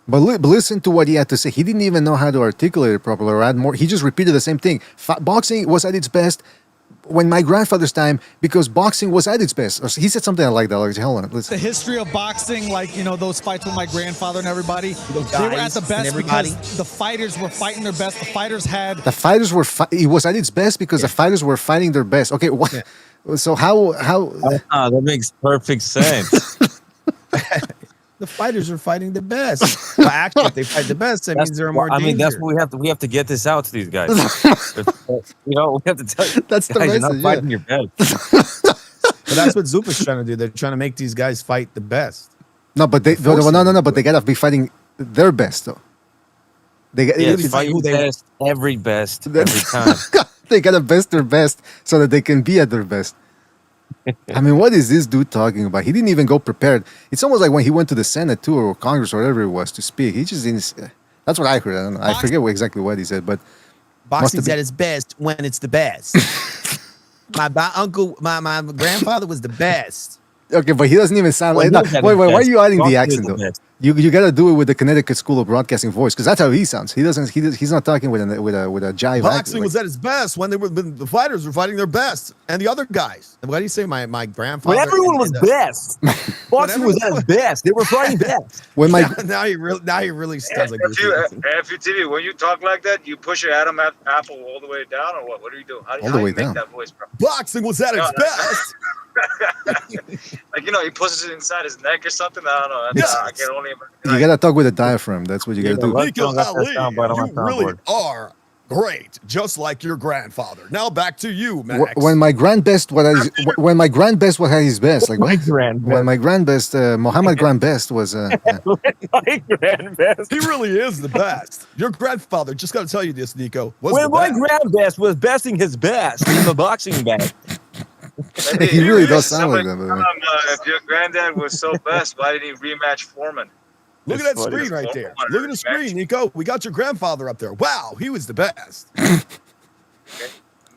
But listen to what he had to say. He didn't even know how to articulate it properly or add more. He just repeated the same thing. Boxing was at its best when my grandfather's time, because boxing was at its best. He said something like that. Like, hold on, let's. The history of boxing, like, you know, those fights with my grandfather and everybody, they were at the best because the fighters were fighting their best. The fighters had. The fighters were. It was at its best because the fighters were fighting their best. Okay, what? Yeah. So how? That makes perfect sense. The fighters are fighting the best. Well, actually, if they fight the best, that means they're more dangerous. I mean, that's what we have to get this out to these guys. We have to tell you. That's the guys, message. you're not fighting your best. But that's what Zuffa's trying to do. They're trying to make these guys fight the best. No, but they no. But they gotta be fighting their best though. They fight who they best every time. They gotta best their best so that they can be at their best. I mean, what is this dude talking about? He didn't even go prepared. It's almost like when he went to the Senate too, or Congress, or whatever it was, to speak. He just didn't. That's what I heard. I don't know. I forget exactly what he said, but boxing's at its best when it's the best. my grandfather was the best. Okay, but he doesn't even sound like that. Wait, why are you adding the accent though? You got to do it with the Connecticut School of Broadcasting voice, because that's how he sounds. He doesn't. He's not talking with a jive. Boxing was at its best when the fighters were fighting their best, and the other guys. What do you say? My grandfather. When everyone was best. Boxing was at its best. They were fighting best. When my now he really sounds like this. FUTV, when you talk like that, you push your Adam Apple all the way down, or what? What do you do? How do you make that voice, bro? Boxing was at its best. Like, you know, he pushes it inside his neck or something. I don't know. That's, I can only imagine. You gotta talk with a diaphragm. That's what you gotta do. Nico Ali, you really are great, just like your grandfather. Now back to you, Max. When my grandbest was at his best, like my grandbest. When my grandbest, Mohammed Grandbest was. My grandbest. He really is the best. Your grandfather, just gotta tell you this, Nico. When my grandbest was besting his best in the boxing bag. He really does sound like that. If your granddad was so best, why didn't he rematch Foreman? Look at that screen right there. Look at the screen, Nico. We got your grandfather up there. Wow, he was the best. Okay.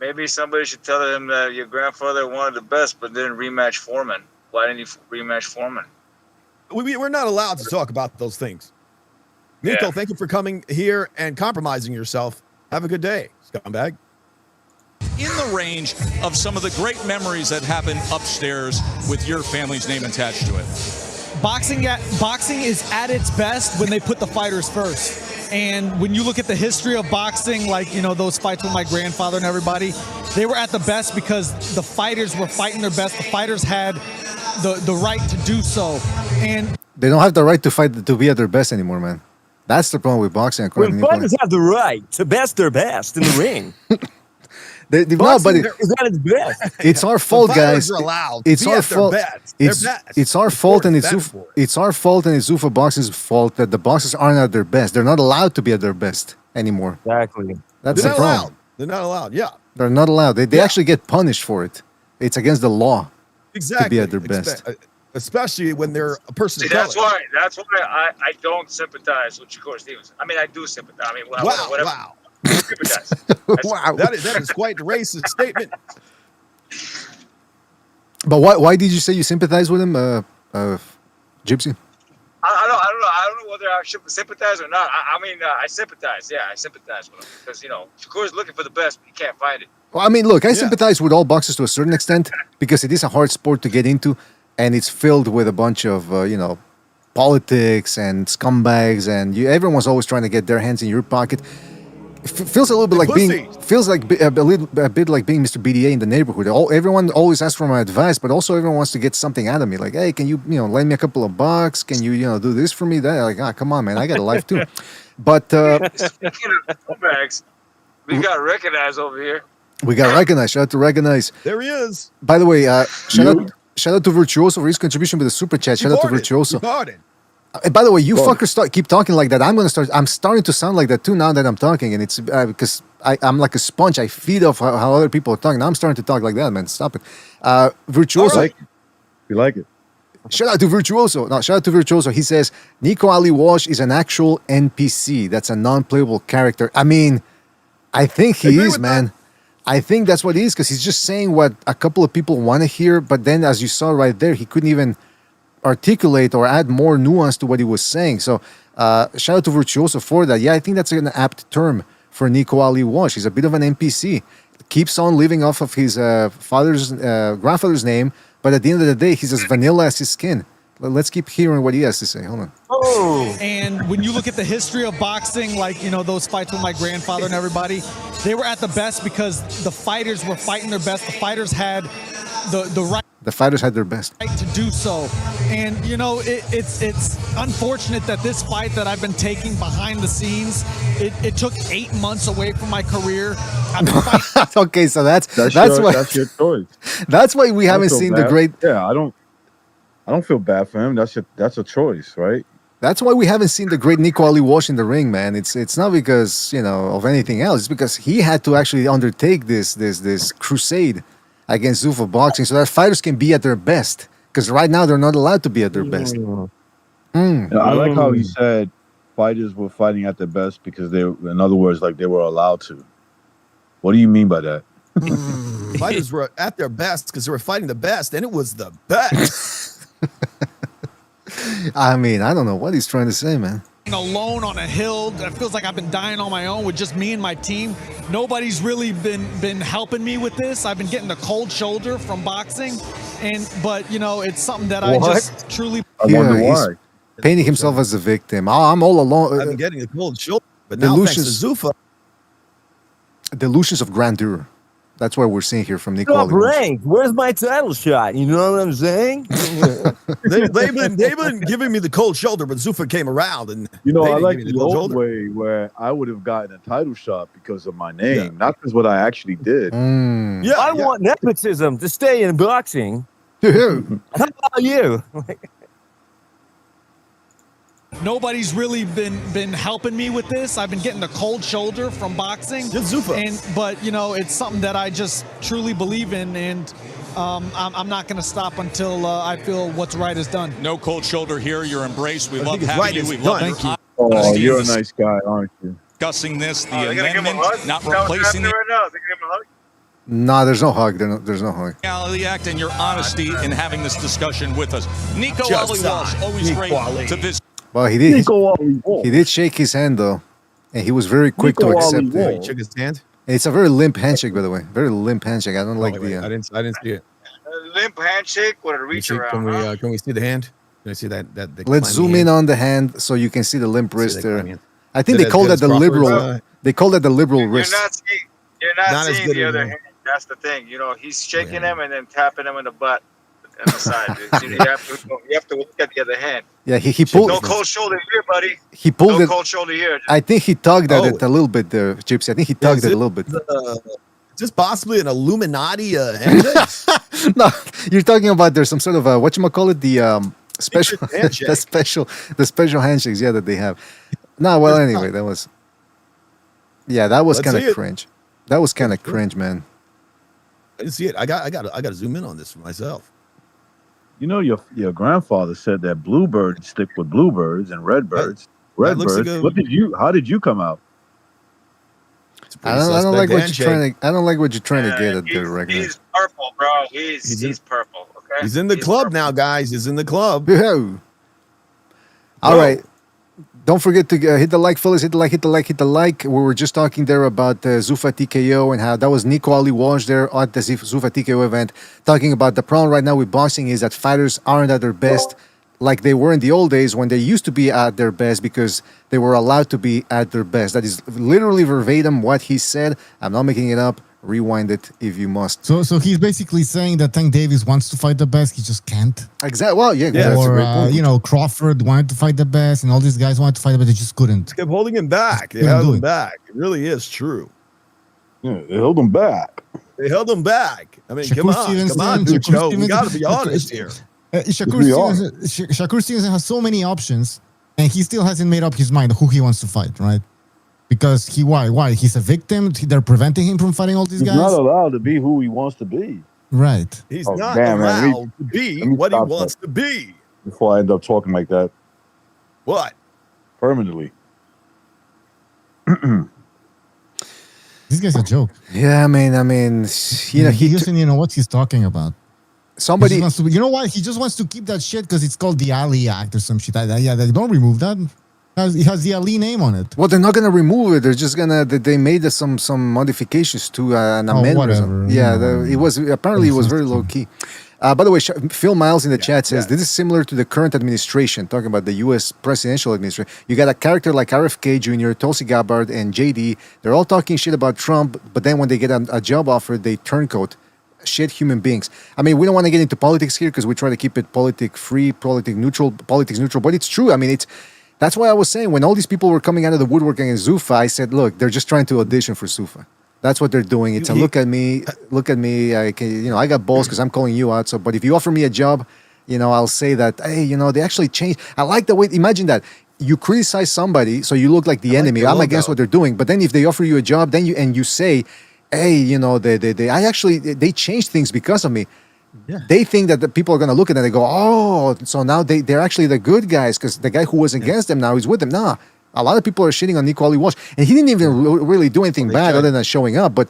Maybe somebody should tell him that your grandfather wanted the best, but didn't rematch Foreman. Why didn't he rematch Foreman? We're not allowed to talk about those things. Nico, thank you for coming here and compromising yourself. Have a good day, scumbag. In the range of some of the great memories that happen upstairs with your family's name attached to it. Boxing is at its best when they put the fighters first. And when you look at the history of boxing, like, you know, those fights with my grandfather and everybody, they were at the best because the fighters were fighting their best. The fighters had the right to do so. And they don't have the right to fight to be at their best anymore, man. That's the problem with boxing. When fighters have the right to best their best in the ring. It's our fault, guys. It's our fault. It's our fault, and it's our fault, and it's Zuffa Boxing's fault that the boxers aren't at their best. They're not allowed to be at their best anymore. Exactly. That's the problem. They're not allowed. Yeah. They're not allowed. They actually get punished for it. It's against the law. Exactly. To be at their best. Especially when they're a person. See, that's why I don't sympathize with Shakur Stevens. I mean, I do sympathize. I mean, whatever. Wow. Wow, that is quite a racist statement. But why did you say you sympathize with him, Gypsy? I don't know whether I should sympathize or not. I mean, I sympathize. Yeah, I sympathize with him because, you know, Shakur's looking for the best, but he can't find it. Well, I mean, look, I sympathize with all boxers to a certain extent because it is a hard sport to get into, and it's filled with a bunch of politics and scumbags, and everyone's always trying to get their hands in your pocket. Feels a little bit like a bit like being Mr. BDA in the neighborhood. Everyone always asks for my advice, but also everyone wants to get something out of me. Like, hey, can you lend me a couple of bucks? Can you do this for me? That, like, come on, man, I got a life too. But speaking of scumbags, we got recognized over here. We got recognized. Shout out to Recognize. There he is. By the way, shout out to Virtuoso for his contribution with the super chat. Shout out to Virtuoso. By the way, you fuckers keep talking like that. I'm starting to sound like that too now that I'm talking, and it's because I'm like a sponge. I feed off how other people are talking. Now I'm starting to talk like that, man. Stop it. Virtuoso. You like it? Shout out to Virtuoso. No, shout out to Virtuoso. He says Nico Ali Walsh is an actual NPC. That's a non-playable character. I mean, I think he is, man. I think that's what he is because he's just saying what a couple of people want to hear. But then, as you saw right there, he couldn't even articulate or add more nuance to what he was saying. So shout out to Virtuoso for that. Yeah, I think that's an apt term for Nico Ali Walsh. He's a bit of an NPC. keeps on living off of his grandfather's name, but at the end of the day, he's as vanilla as his skin. Let's keep hearing what he has to say. Hold on. And when you look at the history of boxing, like, you know, those fights with my grandfather and everybody, they were at the best because the fighters were fighting their best. The fighters had the right. The fighters had their best. Right to do so. And, you know, it's unfortunate that this fight that I've been taking behind the scenes, it took 8 months away from my career. Okay, so that's why that's your choice. That's why we haven't seen the great. Yeah, I don't feel bad for him. That's a choice, right? That's why we haven't seen the great Nico Ali Walsh in the ring, man. It's not because, you know, of anything else. It's because he had to actually undertake this crusade against Zuffa boxing so that fighters can be at their best. Because right now they're not allowed to be at their best. Yeah, I like how he said fighters were fighting at their best because in other words, like they were allowed to. What do you mean by that? Fighters were at their best because they were fighting the best, and it was the best. I mean, I don't know what he's trying to say, man. Alone on a hill, it feels like I've been dying on my own with just me and my team. Nobody's really been helping me with this. I've been getting the cold shoulder from boxing, but you know, it's something that I just truly. I wonder why. He's painting himself as a victim. I'm all alone. I've been getting the cold shoulder, but now thanks to Zuffa. Delusions of grandeur. That's what we're seeing here from Nico Ali. Ranked. Where's my title shot? You know what I'm saying? they've been giving me the cold shoulder, but Zuffa came around and I like the old way where I would have gotten a title shot because of my name, not because what I actually did. Yeah, I want nepotism to stay in boxing. How about you? Nobody's really been helping me with this. I've been getting the cold shoulder from boxing. But you know, it's something that I just truly believe in, and I'm not going to stop until I feel what's right is done. No cold shoulder here. You're embraced. We love having you. We love your honesty. Oh, you're a nice guy, aren't you? Discussing this, the amendment, not replacing the No, there's no hug. There's no hug. Ali Act, and your honesty in having this discussion with us. Nico Ali Walsh, always great to visit. Well, he did. He did shake his hand though, and he was very quick to accept it. He shook his hand. It's a very limp handshake, by the way. Very limp handshake. I don't like the. I didn't see it. Limp handshake with a reach around. Can we see the hand? Can I see that? Let's zoom in on the hand so you can see the limp wrist there. I think they call that the liberal. They call that the liberal wrist. You're not seeing the other hand. That's the thing. You know, he's shaking him and then tapping him in the butt on the side. You have to look at the other hand. Yeah, he pulled. No cold shoulder here, buddy. He pulled no it. Cold shoulder here. I think he tugged at it a little bit there, Gypsy. I think he tugged it a little bit. Is this possibly an Illuminati handshake? No, you're talking about there's some sort of whatchamacallit, the special the special handshakes, yeah, that they have. No, well, anyway, that was kind of cringe. That was kind of cringe, man. I didn't see it. I got to zoom in on this for myself. You know, your grandfather said that bluebirds stick with bluebirds and redbirds. Redbirds. How did you come out? I don't like what you're trying to. I don't like what you're trying to get at there, right? He's purple, bro. He's purple. Okay. He's in the club now, guys. He's in the club. All right. Don't forget to hit the like, fellas. Hit the like. We were just talking there about Zuffa TKO and how that was Nico Ali Walsh there at the Zuffa TKO event. Talking about the problem right now with boxing is that fighters aren't at their best like they were in the old days when they used to be at their best because they were allowed to be at their best. That is literally verbatim what he said. I'm not making it up. Rewind it if you must. So he's basically saying that Tank Davis wants to fight the best, he just can't. Exactly. Well, yeah. Or Crawford wanted to fight the best, and all these guys wanted to fight the best, they just couldn't. They kept holding him back. They held him back. It really is true. Yeah, they held him back. I mean, come on, dude, Joe. We got to be honest here. Shakur Stevenson has so many options, and he still hasn't made up his mind who he wants to fight, right? Because why? He's a victim. They're preventing him from fighting all these guys. He's not allowed to be who he wants to be. Right. He's not allowed to be what he wants to be. Before I end up talking like that. What? Permanently. This guy's a joke. Yeah, I mean, he doesn't even know what he's talking about. Somebody, you know what? He just wants to keep that shit because it's called the Ali Act or some shit. They don't remove that. It has the Ali name on it. Well, they're not gonna remove it. They're just gonna. They made some modifications to an amendment. Whatever. Yeah, it was apparently it was very low key. By the way, Phil Miles in the chat says this is similar to the current administration, talking about the U.S. presidential administration. You got a character like RFK Jr., Tulsi Gabbard, and JD. They're all talking shit about Trump, but then when they get a job offer, they turncoat. Shit, human beings. I mean, we don't want to get into politics here because we try to keep it politics neutral. But it's true. I mean, that's why I was saying when all these people were coming out of the woodwork against Zuffa, I said, look, they're just trying to audition for Zuffa. That's what they're doing. It's a look at me. I can, I got balls because I'm calling you out. So, but if you offer me a job, I'll say that, hey, they actually changed. I like the way. Imagine that you criticize somebody, so you look like the enemy. I'm against what they're doing. But then if they offer you a job, then you say, hey, they changed things because of me. Yeah. They think that the people are going to look at it and they go, oh, so now they're actually the good guys because the guy who was against them now is with them. Nah, a lot of people are shitting on Nick Walsh. And he didn't even really do anything bad other than showing up. But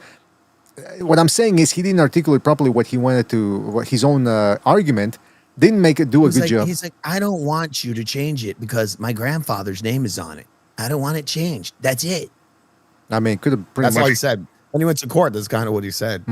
what I'm saying is he didn't articulate properly what he wanted to, his own argument. Didn't do a good job. He's like, I don't want you to change it because my grandfather's name is on it. I don't want it changed. That's it. I mean, could have pretty much. That's all he said. When he went to court, that's kind of what he said.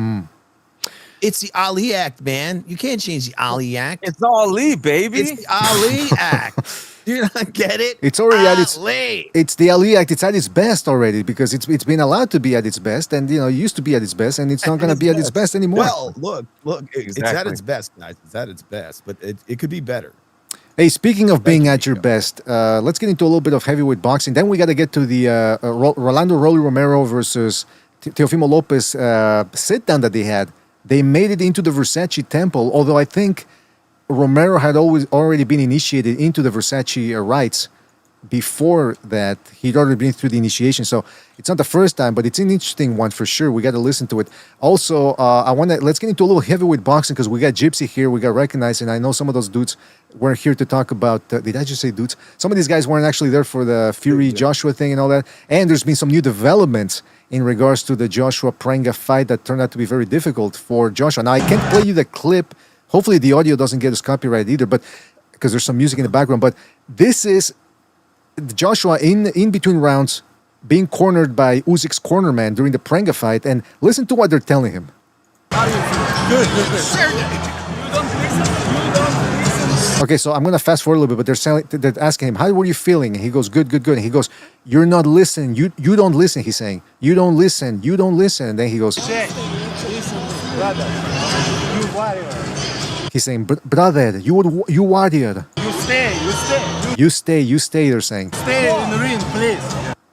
It's the Ali Act, man. You can't change the Ali Act. It's Ali, baby. It's the Ali Act. Do you not get it? It's already at Ali. It's the Ali Act. It's at its best already because it's been allowed to be at its best, and it used to be at its best, and it's not going to be at its best anymore. Well, look, it's at its best, guys. It's at its best, but it could be better. Hey, speaking of being at your best, let's get into a little bit of heavyweight boxing. Then we got to get to the Rolando Rolly Romero versus Teofimo Lopez sit down that they had. They made it into the Versace temple, although I think Romero had already been initiated into the Versace rites before that. He'd already been through the initiation, so it's not the first time, but it's an interesting one for sure. We got to listen to it. Also, let's get into a little heavyweight boxing because we got Gypsy here, we got Recognized, and I know some of those dudes weren't here to talk about. Did I just say dudes? Some of these guys weren't actually there for the Fury Joshua thing and all that. And there's been some new developments in regards to the Joshua Prenga fight that turned out to be very difficult for Joshua. Now I can't play you the clip. Hopefully the audio doesn't get us copyrighted either, but because there's some music in the background. But this is Joshua in between rounds being cornered by Usyk's cornerman during the Prenga fight, and listen to what they're telling him. Good. Okay, so I'm gonna fast forward a little bit, but they're asking him, "How were you feeling?" And he goes, "Good." And he goes, "You're not listening. You don't listen." He's saying, "You don't listen. You don't listen." And then he goes, Listen, brother. You warrior. He's saying, "Brother, you warrior. You stay." They're saying, Stay in the ring, please.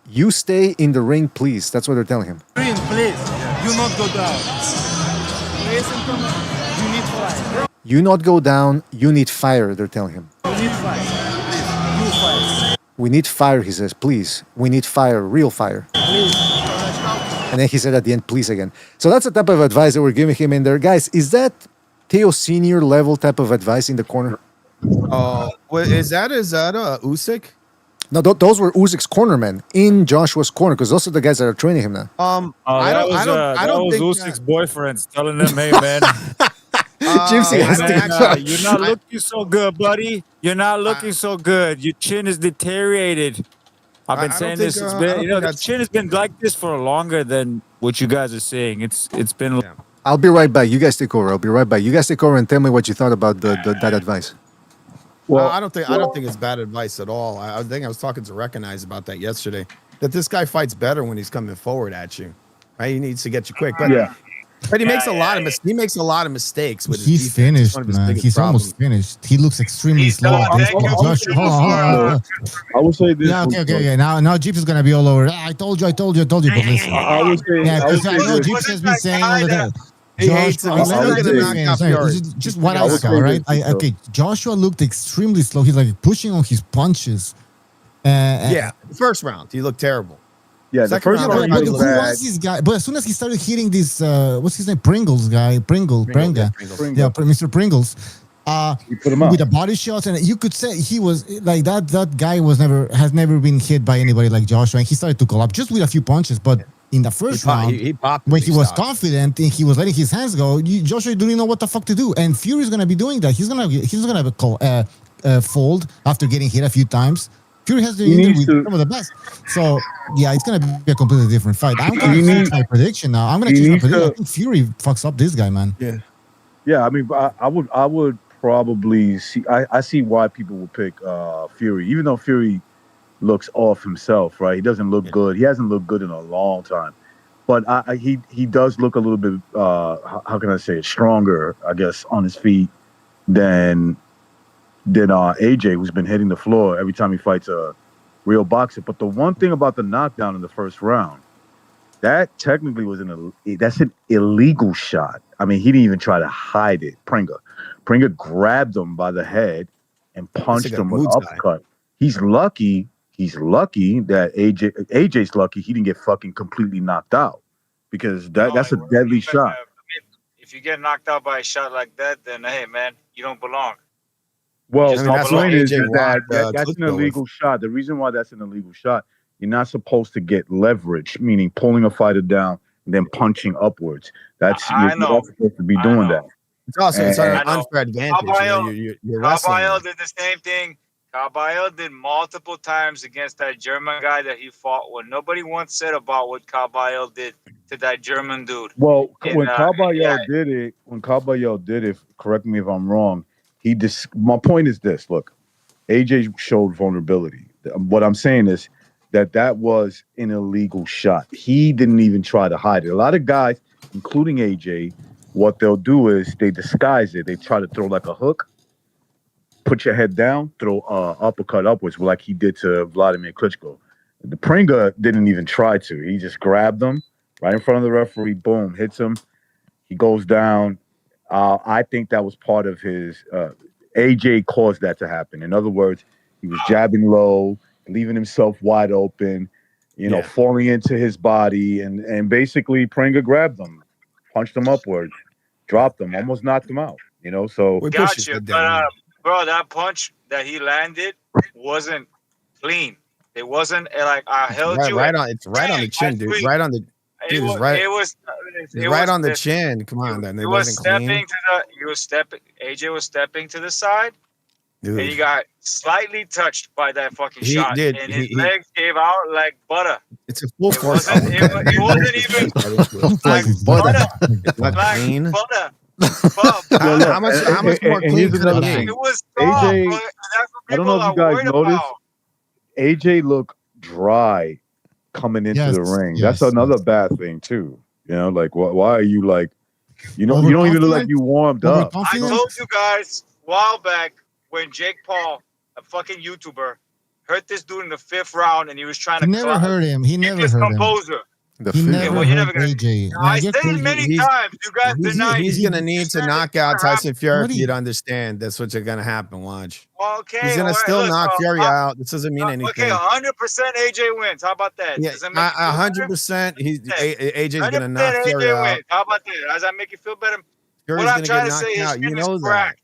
"You stay in the ring, please." That's what they're telling him. Ring, please. You not go down. Listen to me. You need fire. You not go down. You need fire. They're telling him. You need fire. Please. You fire. We need fire. He says, "Please. We need fire. Real fire." Please. And then he said at the end, "Please" again. So that's the type of advice that we're giving him in there, guys. Is that Teo Senior level type of advice in the corner? Oh, is that Usyk? No, those were Usyk's cornermen in Joshua's corner because those are the guys that are training him now. I don't think Usyk's boyfriends telling them, "Hey, man, Gypsy has to. You're not looking so good, buddy. You're not looking so good. Your chin is deteriorated." I've been saying this. It's been, the chin has been like this for longer than what you guys are saying. It's been. Yeah. I'll be right back. You guys take over. I'll be right back. You guys take over and tell me what you thought about that advice. Well, I don't think it's bad advice at all. I think I was talking to Recognize about that yesterday. That this guy fights better when he's coming forward at you. Right? He needs to get you quick. But he makes a lot of mistakes with his He's defense. finished, man. He's almost finished. He looks extremely slow. I would say this. Yeah, okay. Now Jeep is gonna be all over. I told you. But listen. I would say. I know Jeep has been saying all of that. Just what I saw, right? Joshua looked extremely slow. He's like pushing on his punches. First round, he looked terrible. Yeah, the first round, but who was this guy? But as soon as he started hitting this, what's his name? Pringles guy, Pringa. Yeah, Mr. Pringles. You put him up with the body shots, and you could say he was like that. That guy has never been hit by anybody like Joshua, and he started to collapse just with a few punches, but. In the first round, he popped when he was confident and he was letting his hands go, Joshua didn't know what the fuck to do. And Fury's gonna be doing that. He's gonna fold after getting hit a few times. Fury has been He in there needs with to- some of the best. So yeah, it's gonna be a completely different fight. I'm gonna He change needs- my prediction now. I'm gonna he change my needs prediction. to- I think Fury fucks up this guy, man. Yeah, I mean, I would probably see. I see why people would pick Fury, even though Fury looks off himself, right? He doesn't look good. He hasn't looked good in a long time, but he does look a little bit. How can I say it? Stronger, I guess, on his feet than AJ, who's been hitting the floor every time he fights a real boxer. But the one thing about the knockdown in the first round, that technically was that's an illegal shot. I mean, he didn't even try to hide it. Pringa grabbed him by the head and punched him with an uppercut. He's lucky that AJ's lucky he didn't get fucking completely knocked out, because that's a deadly shot. If you get knocked out by a shot like that, then hey, man, you don't belong. Well, Just my don't point belong. is that's an illegal shot. The reason why that's an illegal shot, you're not supposed to get leverage, meaning pulling a fighter down and then punching upwards. You're not supposed to be doing that. It's also it's And- an unfair advantage. You're wrestling. Caballero did the same thing. Caballero did multiple times against that German guy that he fought with. Nobody once said about what Caballero did to that German dude. Well, And, when Caballero did it, correct me if I'm wrong. My point is this: look, AJ showed vulnerability. What I'm saying is that was an illegal shot. He didn't even try to hide it. A lot of guys, including AJ, what they'll do is they disguise it. They try to throw like a hook, put your head down, throw uppercut upwards, like he did to Vladimir Klitschko. The Pringa didn't even try to. He just grabbed him right in front of the referee. Boom, hits him. He goes down. I think that was part of his. AJ caused that to happen. In other words, he was jabbing low, leaving himself wide open, falling into his body, and basically Pringa grabbed him, punched him upwards, dropped him, almost knocked him out. So Gotcha, but bro, that punch that he landed wasn't clean. It wasn't like I held you. It's right on the chin, dude. Right on the. Dude, it's right. It's right on the chin. Come on, then. It wasn't clean. AJ was stepping to the side, dude. And he got slightly touched by that fucking shot, did. and his legs gave out like butter. It's a full force. It wasn't even like butter. Like clean. Butter. How much more clean could it be? It was AJ, soft, that's what I don't know if you guys noticed. AJ looked dry coming into the ring. That's another bad thing too. Like why are you like, you don't even look like you warmed up. I told you guys a while back when Jake Paul, a fucking YouTuber, hurt this dude in the 5th round, and he was trying to. He never hurt him. He never hurt him. Composure. He never hurt AJ. I said it many times. You guys denied. He's gonna need to knock out Tyson Fury for you to understand. That's what's gonna happen. Watch. Okay. He's gonna still knock Fury out. This doesn't mean anything. Okay, 100% AJ wins. How about that? Yeah, 100%. AJ's gonna knock Fury out. How about that? Does that make you feel better? Fury's what I'm trying to knocked say out. is, You know that.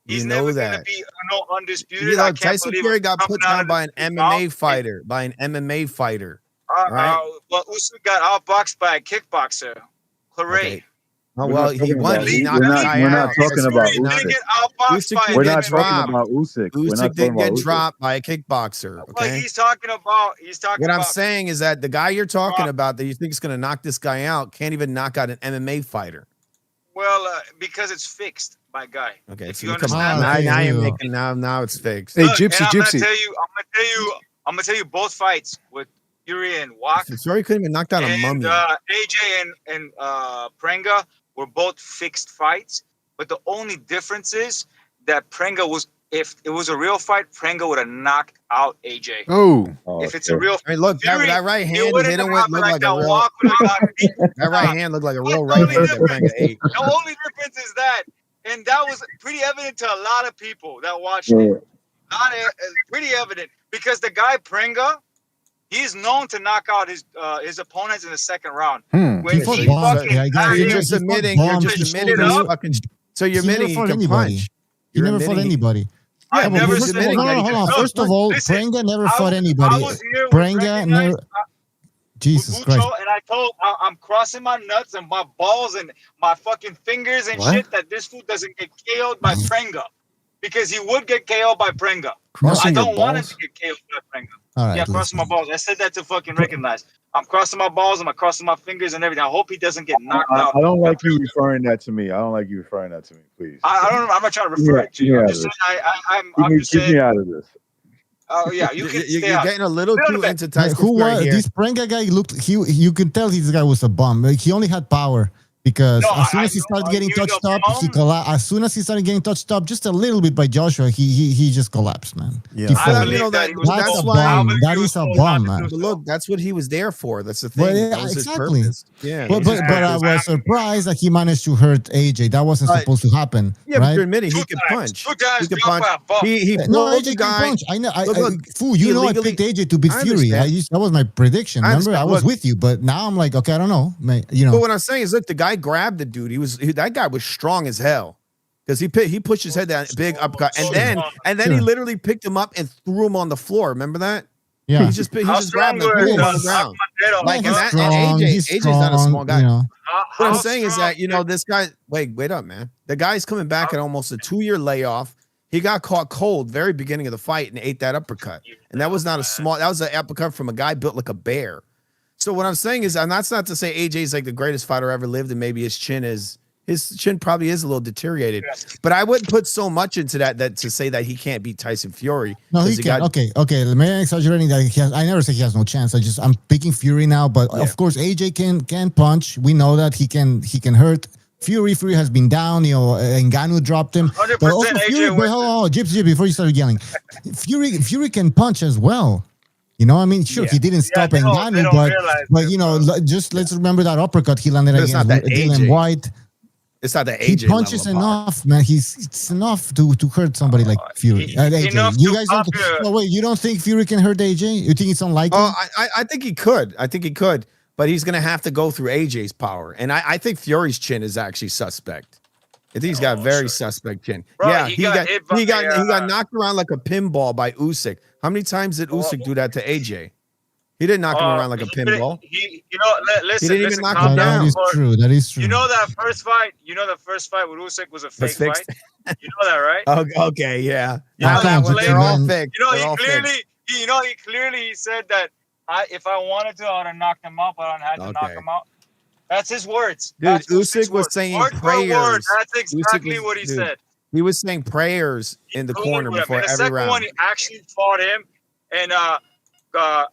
He's never gonna be undisputed. Tyson Fury got put down by an MMA fighter. Well, Usyk got outboxed by a kickboxer. Hooray! Okay. Oh, well, he won. We're not talking about Usyk. We're not talking about Usyk. Usyk didn't get dropped by a kickboxer. Okay? Well, he's talking about. What I'm saying is that the guy you're talking about that you think is going to knock this guy out can't even knock out an MMA fighter. Well, because it's fixed, my guy. Okay, if so you come understand. on. Now you're making now it's fixed. Hey, Look, Gypsy. I'm gonna tell you both fights with Fury and Wack. Fury couldn't even knock down a mummy. AJ and Prenga were both fixed fights, but the only difference is that Prenga was. If it was a real fight, Prenga would have knocked out AJ. Oh, if it's a real, I mean, look, Fury, that right hand he hit him with looked like a real. Walk That right hand looked like a real right hand that Prenga ate. The only difference is that, and that was pretty evident to a lot of people that watched it. Pretty evident because the guy Prenga, he's known to knock out his opponents in the 2nd round. You're just admitting. So you're admitting he can punch. He never fought anybody. I've never said hold on. First of all, Prenga never fought anybody. Prenga never. Jesus Christ! And I'm crossing my nuts and my balls and my fucking fingers and shit that this fool doesn't get KO'd by Prenga, because he would get KO'd by Prenga. Crossing I your don't want him balls? to get KO left finger. All right, Yeah, crossing my listen. balls. I said that to fucking recognize. I'm crossing my balls. I'm crossing my fingers and everything. I hope he doesn't get knocked out. I don't like you referring that to me. I don't like you referring that to me, please. I don't. I'm not trying to Keep me refer out- it to keep you. me I'm out just of saying. this. I'm just Keep me saying. out of this. Oh yeah, you can stay You're out. getting a little Little too bit. into Like, Tyson who Fury was here. this Prenga guy? Looked you could tell this guy was a bum. Like, he only had power because No, as soon I as he know, started getting you know, touched up, he Bum. collapsed. As soon as he started getting touched up, just a little bit by Joshua, he just collapsed, man. Yeah. He I folded. believe know that that- he was That's a told. why- I bum. believe That he was is a told bum, not to man. do But so. look, that's what he was there for. That's the Well, thing. yeah, That was his exactly. purpose. Yeah. But his I purpose. was surprised that he managed to hurt AJ. That wasn't But- supposed to happen, Yeah, but right? you're admitting he Two could times. punch. 2 times He could dropped punch. by a bump. He No, pulled AJ the can guy. punch. I know. Look, Fool, you he know, I illegally- picked AJ to beat I Fury. understand. That was my prediction. I Remember, I understand. was Look- with you, but now I'm like, okay, I don't know. You know, But what I'm saying is, look, the guy grabbed the dude. That guy was strong as hell because he pushed his head down, big uppercut, and then he Sure. literally picked him up and threw him on the floor. Remember that? yeah. He just How grabbed him and strong threw him were on the ground. Armadillo, Like he's and strong. AJ, He's AJ's not a strong, small guy. you know. What I'm How saying is strong- that this guy. Wait up, man. The guy's coming back at almost a 2-year layoff. He got caught cold very beginning of the fight and ate that uppercut, and that was not a small. That was an uppercut from a guy built like a bear. So what I'm saying is, and that's not to say AJ's like the greatest fighter ever lived, and maybe his chin probably is a little deteriorated. But I wouldn't put so much into that to say that he can't beat Tyson Fury. No, he 'cause can. Okay. Maybe I'm exaggerating that he has. I never say he has no chance. I'm picking Fury now, but of course AJ can punch. We know that he can hurt. Fury has been down. You know, Ngannou dropped him. 100% But also AJ Fury. But wins. hold on, Gypsy, before you started yelling, Fury can punch as well. You know, I mean, sure, he didn't stop they don't Ngannou, realize but you know, let's remember that uppercut he landed But it's not against that Dylan AJ. White. It's not that He AJ punches level of power. enough, man. It's enough to hurt somebody like Fury. AJ. enough You to guys don't. conquer- No, wait, you don't think Fury can hurt AJ? You think it's unlikely? Oh, I think he could. I think he could, but he's going to have to go through AJ's power, and I think Fury's chin is actually suspect. I think he's got a very suspect chin. Bro, yeah, he got hit by he got knocked around like a pinball by Usyk. How many times did Usyk do that to AJ? He didn't knock him around like a pinball. Listen, He didn't even listen, knock calm him down. That is true. That is true. You know that first fight. With Usyk was a fake fixed. fight. You know that, right? Okay, yeah. You know Okay, that but They're all man, fixed. You know, They're all he fixed. clearly said that if I wanted to, I would have knocked him out, but I had to knock Okay. him out. That's his words. Dude, That's Usyk Usyk's was words. saying Word for prayers. word, that's Usyk exactly was- what he dude, said. He was saying prayers in the corner With him. before In the every second round. one, he actually fought him, and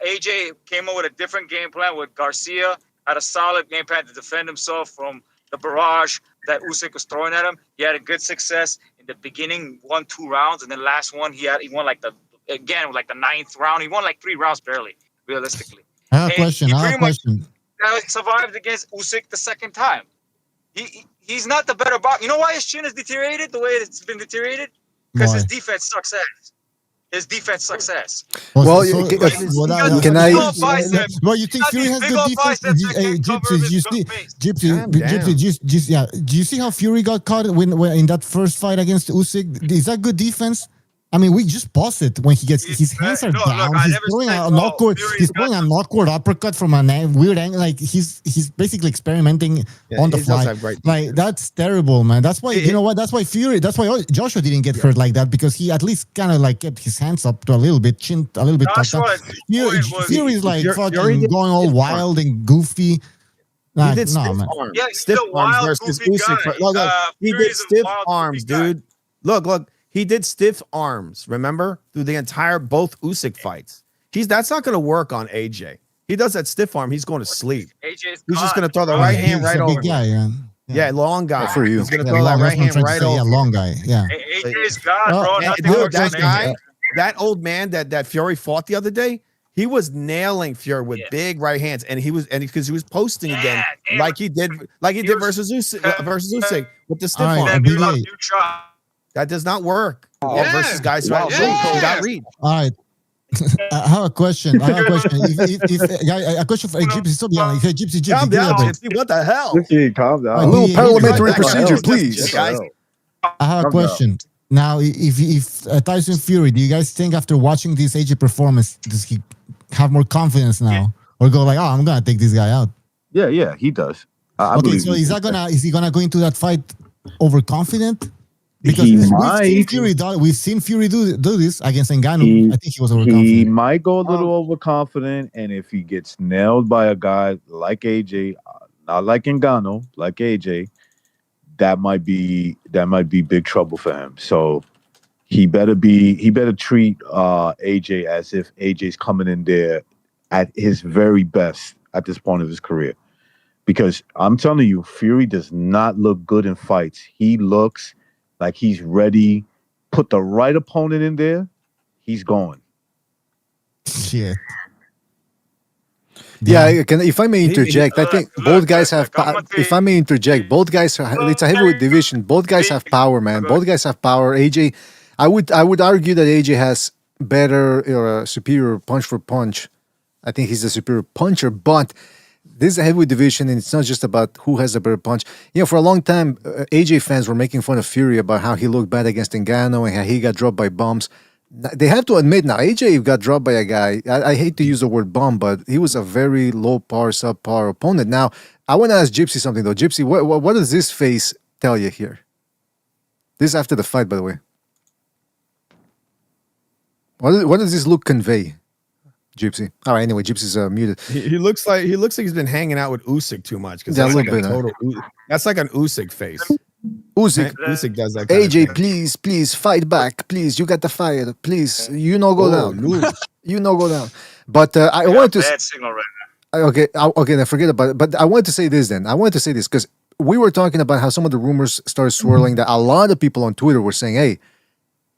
AJ came up with a different game plan. With Garcia had a solid game plan to defend himself from the barrage that Usyk was throwing at him. He had a good success in the beginning, 1-2 rounds, and then last one he won like the 9th round. He won like 3 rounds barely, realistically. I have a And question. he I have a pretty much- question. Survived against Usyk the second time. He's not the better boxer. You know why his chin is deteriorated the way it's been deteriorated? Because his Why? defense sucks ass. His defense sucks ass. Well, can I? Well, you think Fury has good defense? Gypsy, do you see how Fury got caught when in that first fight against Usyk? Is that good defense? I mean, we just pause it when he gets his hands are down. He's throwing a knockboard. He's throwing a knockboard uppercut from a weird angle. Like he's basically experimenting on the he does fly. have great Like that's terrible, man. That's why you know what? That's why Joshua didn't get hurt like that because he at least kind of like kept his hands up to a little bit, chin a little bit tucked up. Fury's like fucking going all wild and goofy. He did stiff arms. Yeah, he's stiff a wild, arms versus goofy Usyk. guy. Look, he did Fury's a stiff wild, arms, goofy guy. dude. Look. He did stiff arms, remember? Through the entire both Usyk fights. That's not going to work on AJ. He does that stiff arm, he's going to sleep. AJ's He's just gone, going to throw the bro. right hand He's right a over. big guy, yeah. Yeah, long guy. For you. He's going to throw that Long, right that's what I'm hand trying to right say. over. Yeah, long guy. Yeah. AJ's gone, bro. Oh, Nothing dude, works that on guy, AJ. that old man that Fury fought the other day, he was nailing Fury with big right hands, and because he was posting again, like he did versus Usyk with the stiff All right, arm. BJ. That does not work. Versus guys who got read. All right. I have a question. A question for Gypsy. Stop yelling. Hey, Gypsy, Calm down, elaborate. Gypsy. What the hell? Gypsy, calm down. A little Yeah, parliamentary yeah, procedure, yeah. please. Guys, I have a question. Now, if Tyson Fury, do you guys think after watching this AJ performance, does he have more confidence now, or go like, oh, I'm gonna take this guy out? Yeah, he does. I Okay, believe so he is does. he gonna go into that fight overconfident? Because we've seen Fury do this against Ngannou. I think he was overconfident. He might go a little overconfident, and if he gets nailed by a guy like AJ, not like Ngannou, like AJ, that might be big trouble for him. So he better treat AJ as if AJ's coming in there at his very best at this point of his career. Because I'm telling you, Fury does not look good in fights. He looks like he's ready. Put the right opponent in there, he's going. Shit. Yeah, if I may interject, I think both guys have. If I may interject, both guys. It's a heavyweight division. Both guys have power, man. Both guys have power. AJ, I would argue that AJ has better or a superior punch for punch. I think he's a superior puncher, but this is a heavyweight division, and it's not just about who has a better punch. You know, for a long time, AJ fans were making fun of Fury about how he looked bad against Ngannou and how he got dropped by bombs. They have to admit now, AJ got dropped by a guy. I hate to use the word bomb, but he was a very low par, subpar opponent. Now, I want to ask Gypsy something though. Gypsy, what does this face tell you here? This is after the fight, by the way. What does this look convey? Gypsy. All right. Anyway, Gypsy's muted. He looks like he's been hanging out with Usyk too much because that's like an Usyk face. Usyk does that. AJ, please fight back, please. You got the fire, please. Go down. Go down. But I wanted to. Bad signal right now. Okay. Then forget about it. But I wanted to say this. Then I wanted to say this because we were talking about how some of the rumors started swirling that a lot of people on Twitter were saying, "Hey,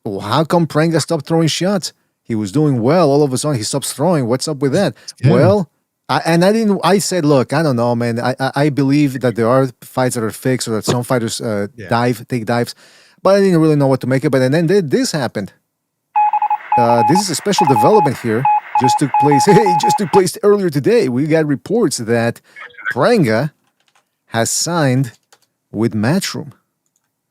how come Prenga stopped throwing shots? He was doing well. All of a sudden, he stops throwing. What's up with that?" Yeah. Well, I said, look, I don't know, man. I believe that there are fights that are fixed or that some fighters take dives, but I didn't really know what to make of it. And then this happened. This is a special development here. Just took place earlier today. We got reports that Prenga has signed with Matchroom.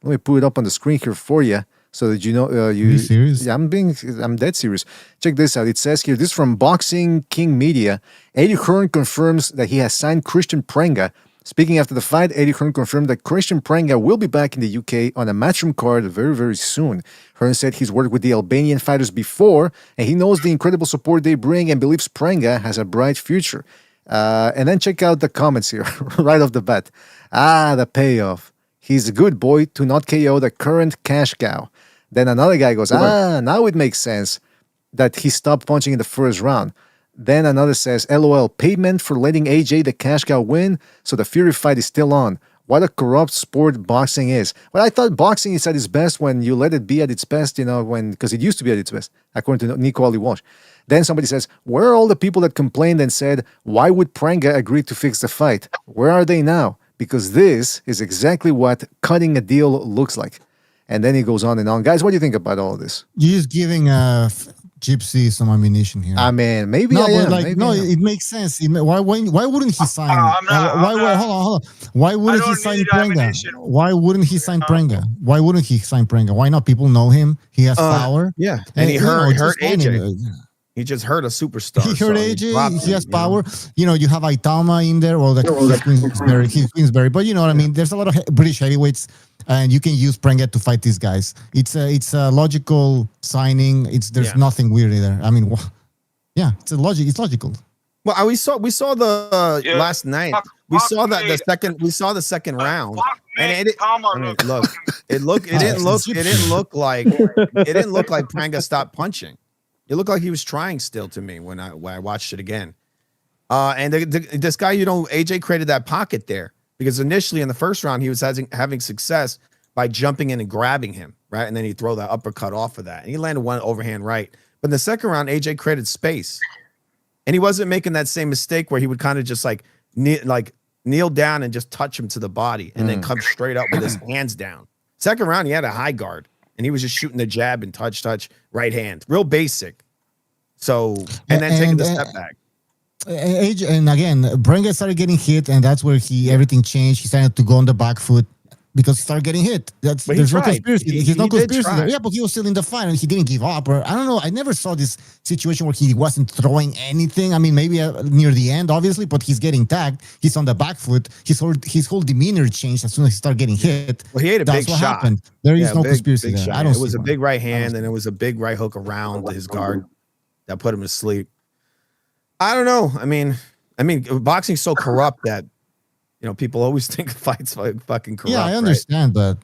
Let me put it up on the screen here for you. So that you know, Are you serious? Yeah, I'm dead serious. Check this out. It says here, this is from Boxing King Media. Eddie Hearn confirms that he has signed Christian Prenga. Speaking after the fight, Eddie Hearn confirmed that Christian Prenga will be back in the UK on a Matchroom card very, very soon. Hearn said he's worked with the Albanian fighters before, and he knows the incredible support they bring and believes Prenga has a bright future. And then check out the comments here, right off the bat. The payoff. He's a good boy to not KO the current cash cow. Then another guy goes, now it makes sense that he stopped punching in the first round. Then another says, LOL, payment for letting AJ the cash cow win, so the Fury fight is still on. What a corrupt sport boxing is. Well, I thought boxing is at its best when you let it be at its best, because it used to be at its best, according to Nico Ali Walsh. Then somebody says, where are all the people that complained and said, why would Prenga agree to fix the fight? Where are they now? Because this is exactly what cutting a deal looks like. And then he goes on and on. Guys, what do you think about all of this? You're just giving Gypsy some ammunition here. I mean, maybe it makes sense. Why wouldn't he sign? Hold on. Why wouldn't he sign Prenga? Why wouldn't he sign Prenga? Why wouldn't he sign Prenga? Why not? People know him. He has power. Yeah, and he hurt AJ. He just hurt a superstar. He hurt AJ. He has power. You have Aitama in there. Well, he's Queensberry. But you know what I mean? There's a lot of British heavyweights, and you can use Prenga to fight these guys. It's a logical signing. There's nothing weird there. I mean, it's logical. Well, we saw the last night. We saw the second round, and it didn't look like Prenga stopped punching. It looked like he was trying still to me when I watched it again. And this guy, AJ created that pocket there because initially in the first round, he was having success by jumping in and grabbing him, right? And then he'd throw that uppercut off of that. And he landed one overhand right. But in the second round, AJ created space. And he wasn't making that same mistake where he would kind of just kneel down and just touch him to the body and then come straight up with his hands down. Second round, he had a high guard. And he was just shooting the jab and touch, right hand. Real basic. So, and then taking the step back. And again, Prenga started getting hit, and that's where everything changed. He started to go on the back foot. because he started getting hit. There's no conspiracy. He's no conspiracy there. Yeah, but he was still in the fight and he didn't give up. Or I don't know. I never saw this situation where he wasn't throwing anything. I mean, maybe near the end, obviously, but he's getting tagged. He's on the back foot. His whole demeanor changed as soon as he started getting hit. Well, he ate a That's big what shot. happened. There is no conspiracy there. I don't. It was a big right hand and it was a big right hook around his guard that put him to sleep. I don't know. I mean, boxing's so corrupt that people always think fights fucking corrupt. Yeah, I understand, but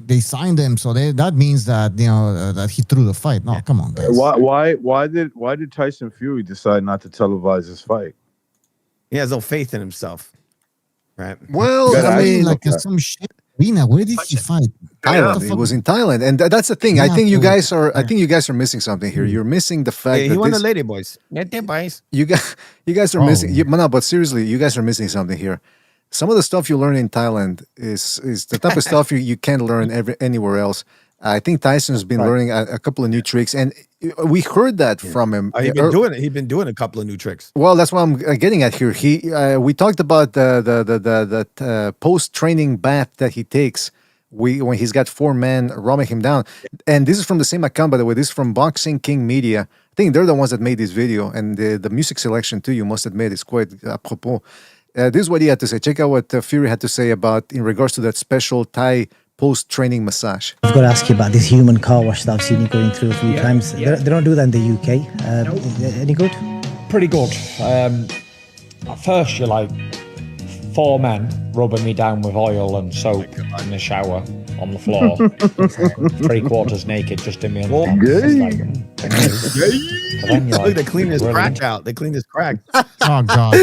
they signed him, so that means that that he threw the fight. No, come on, guys. Why did Tyson Fury decide not to televise his fight? He has no faith in himself, right? Well, I mean, like some shit. Rina, where did he fight? Thailand. He was in Thailand, and that's the thing. I think you guys are missing something here. You're missing the fact that he won the lady boys. You guys are missing. No, but seriously, you guys are missing something here. Some of the stuff you learn in Thailand is the type of stuff you can't learn anywhere else. I think Tyson's been learning a couple of new tricks, and we heard that from him. He's been doing it. He's been doing a couple of new tricks. Well, that's what I'm getting at here. We talked about the post-training bath that he takes when he's got 4 men robbing him down. And this is from the same account, by the way. This is from Boxing King Media. I think they're the ones that made this video, and the music selection too, you must admit, is quite apropos. This is what he had to say. Check out what Fury had to say about in regards to that special Thai post-training massage. I've got to ask you about this human car wash that I've seen you going through a few times. They don't do that in the UK. Any good? Pretty good. At first, you're like 4 men rubbing me down with oil and soap in the shower on the floor. 3/4 naked, just in me underpants. Look, they cleaned his crack out. They cleaned his crack. Oh God!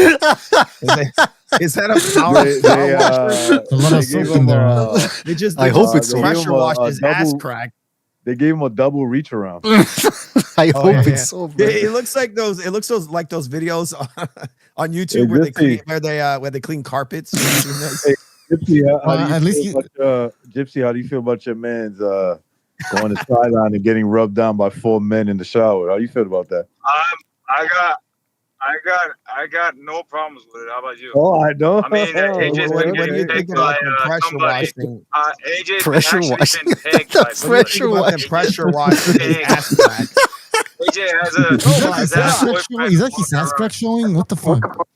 Is that a power wash? A lot of soap in there. They just I hope it's pressure washed his ass crack. They gave him a double reach around. I hope it's so. It looks like those. It looks like those videos on YouTube where they clean carpets. Hey, Gypsy, Gypsy, how do you feel about your man's going to sideline and getting rubbed down by 4 men in the shower? How do you feel about that? I got no problems with it. How about you? Oh, I know. I mean, AJ's been getting pegged by somebody. AJ's pressure washing. Pressure washing. Pressure washing. Ass crack. AJ has a. Is that his ass crack showing? What the fuck?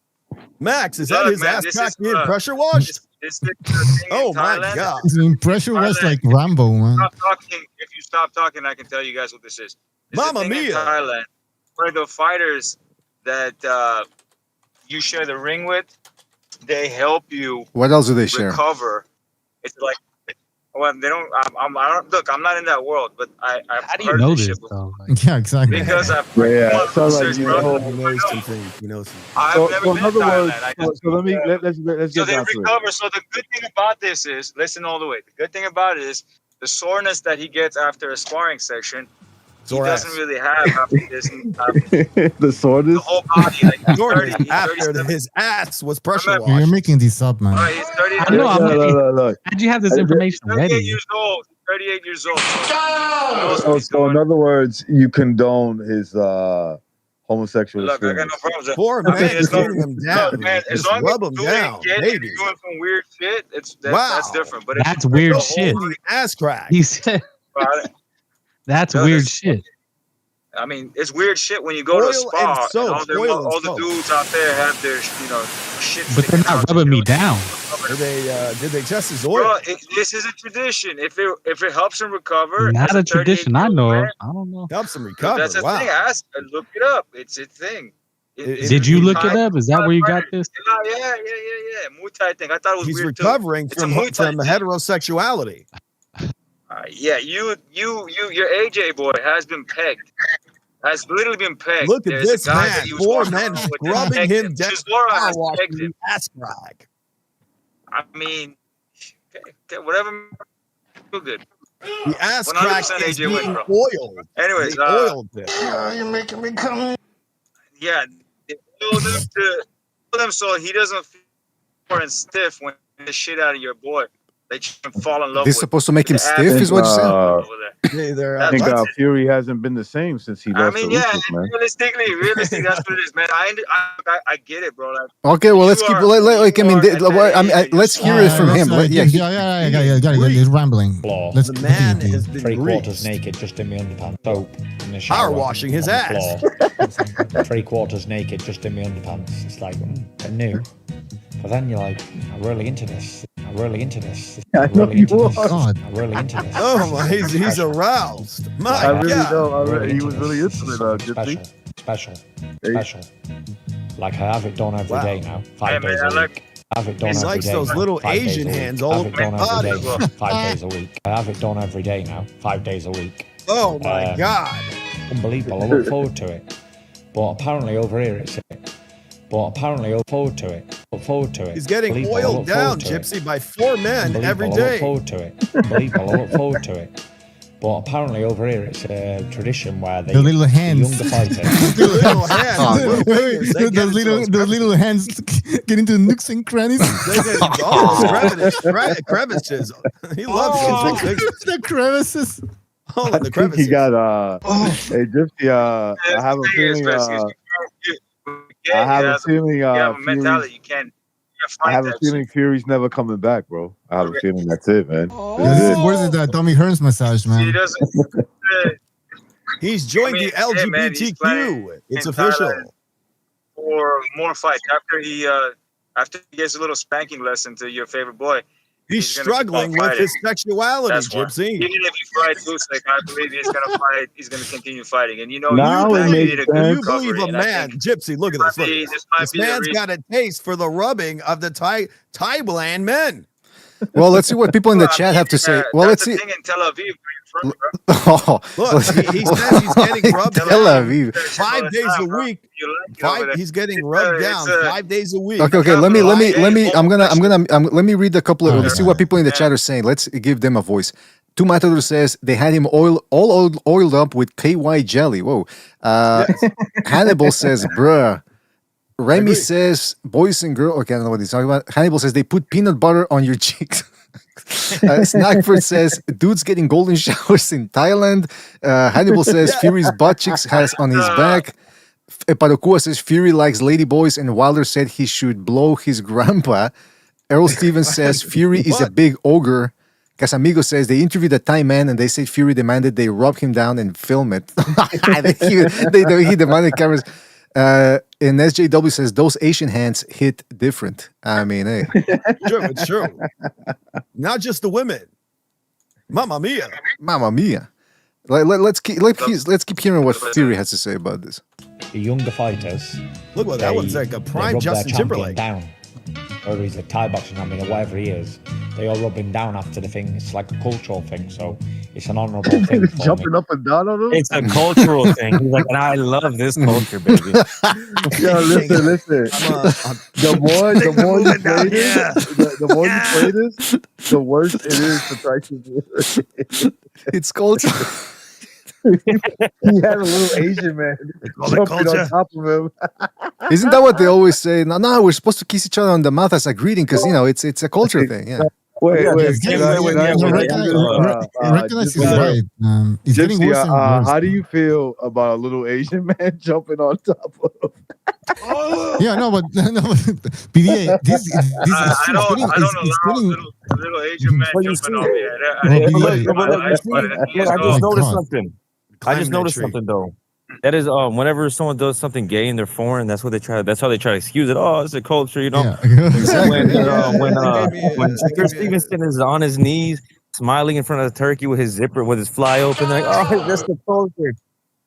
Max, is that his ass crack being pressure washed? Oh my God! I mean, pressure wash like Rambo, man. If you stop talking, I can tell you guys what this is. Mamma mia! In Thailand, where the fighters that you share the ring with, they help you. What else do they share? Recover. It's like, well, they don't. I don't look. I'm not in that world, but I've How do you know this? Though? Yeah, exactly. Because I've sounds like you know. I've never been to Thailand. Let's so get they down to recover. So the good thing about this is, listen all the way. The good thing about it is the soreness that he gets after a sparring section. He doesn't really have after this. The soreness. The whole body, like soreness after his ass was pressure washed. You're making this up, man. He's 30. I know. How'd you have this information 38 ready? years old. 38 years old. So in other words, you condone his homosexual. Look, I got no problems. Poor man, cleaning him down. Look, man, as long as you're doing some weird shit, that's different. But that's weird shit. Ass crack. He said. That's weird shit. I mean, it's weird shit when you go to a spa and all the dudes out there have their, shit. But they're not rubbing me down. Did they test his oil? Bro, this is a tradition. If it helps him recover, not a tradition. I know. I don't know. Helps him recover. That's a thing. Look it up. It's a thing. Did you look it up? Is that where you got this? Yeah. Muay Thai thing. I thought it was He's weird recovering too. from heterosexuality. Yeah, your AJ boy has been pegged. Has literally been pegged. Look at this man. 4 men scrubbing him down. Him. Ass crack. I mean, okay, whatever. Feel good. The ass crack is AJ being oiled. Anyways, you're making me come. Yeah, they told him so he doesn't feel and stiff when the shit out of your boy. They fall in love. This is supposed to make him stiff, is what you said? I think Fury hasn't been the same since he lost to Usyk, man. Realistically, that's what it is, man. I get it, bro. Like, okay, well, let's keep. Let's hear it from him. He's rambling. Let's the man has been 3/4 naked, just in my underpants. Soap in the shower. Power washing his on the ass. floor. 3/4 naked, just in my underpants. It's like new. But then you're like, I'm really into this. I'm really into this. I'm really into this. God. I'm really into this. Oh my, he's aroused. My I really God. know. He was really into it, Gypsy. Special. Like I have it done every day now. 5 days a week. I have it done He every likes day those now, little 5 days Asian a week. hands I all have over it done my every body. day, 5 days a week. I have it done every day now, 5 days a week. Oh my God. Unbelievable. I look forward to it. But apparently over here it's it. But apparently I look forward to it. Look forward to it. He's getting Unbelievable. I oiled look down, forward to it. Gypsy, by 4 men every Unbelievable. I day. look forward to it. Unbelievable. I look forward to it. But apparently over here it's a tradition where the little hands. the younger fighters. Little hands. Those little hands get into nooks and crannies. Crevices. He loves the crevices. Oh, I think he got hey Gypsy, I have a feeling I have a feeling mentality you can't I have a feeling Fury's never coming back, bro. I have a feeling that's it, man. Where's that Tommy Hearns massage, man? He doesn't. He's joined the LGBTQ. It's official. For more fights after he gets a little spanking lesson to your favorite boy. He's struggling with his sexuality, Gypsy. Even if he fights Usyk, I believe he's going to fight. He's going to continue fighting, and you know, you believe a man, Gypsy. Look at this. Look at this man's got a taste for the rubbing of the Thailand men. Well, let's see what people in the chat have to say. Well, let's see. Thing in Tel Aviv. Oh, look, he says he's getting rubbed Tel down Aviv. 5 days a week. He's getting rubbed down 5 days a week. Okay. Let me. Let me read a couple of. Let's see what people in the chat are saying. Let's give them a voice. Two Matador says they had him oiled up with KY jelly. Whoa. Hannibal says, bruh. Remy says, boys and girls. Okay, I don't know what he's talking about. Hannibal says they put peanut butter on your cheeks. Snackford says, dude's getting golden showers in Thailand. Hannibal says, Fury's butt cheeks has on his back. Parokua says, Fury likes ladyboys, and Wilder said he should blow his grandpa. Errol Stevens says, Fury is a big ogre. Casamigo says, they interviewed a Thai man and they said Fury demanded they rub him down and film it. he demanded cameras. And SJW says, those Asian hands hit different. I mean, hey. True, it's true. Not just the women. Mamma mia. Mamma mia. Let's keep hearing what Fury has to say about this. The younger fighters. Look what that one's like a prime Justin Timberlake. Down. Or he's a Thai boxing champion or whatever he is. They all rub him down after the thing. It's like a cultural thing, so it's an honourable thing. For Jumping up and down on him? It's a cultural thing. He's like, and I love this culture, baby. Yo, listen. The more you play this, the more you play this, the worse it is for Tyson. It's culture. He had a little Asian man jumping on top of him. Isn't that what they always say? No, we're supposed to kiss each other on the mouth as a greeting because it's a culture thing. Yeah. Wait. How do you feel about a little Asian man jumping on top of him? Yeah, but PDA, this I don't allow little Asian man jumping on me. I just noticed something. I just noticed something though. That is, whenever someone does something gay and they're foreign, that's how they try to excuse it. Oh, it's a culture, you know. Yeah. Exactly. When Chris Stevenson is on his knees, smiling in front of the turkey with his zipper, with his fly open, like, oh, it's just a culture.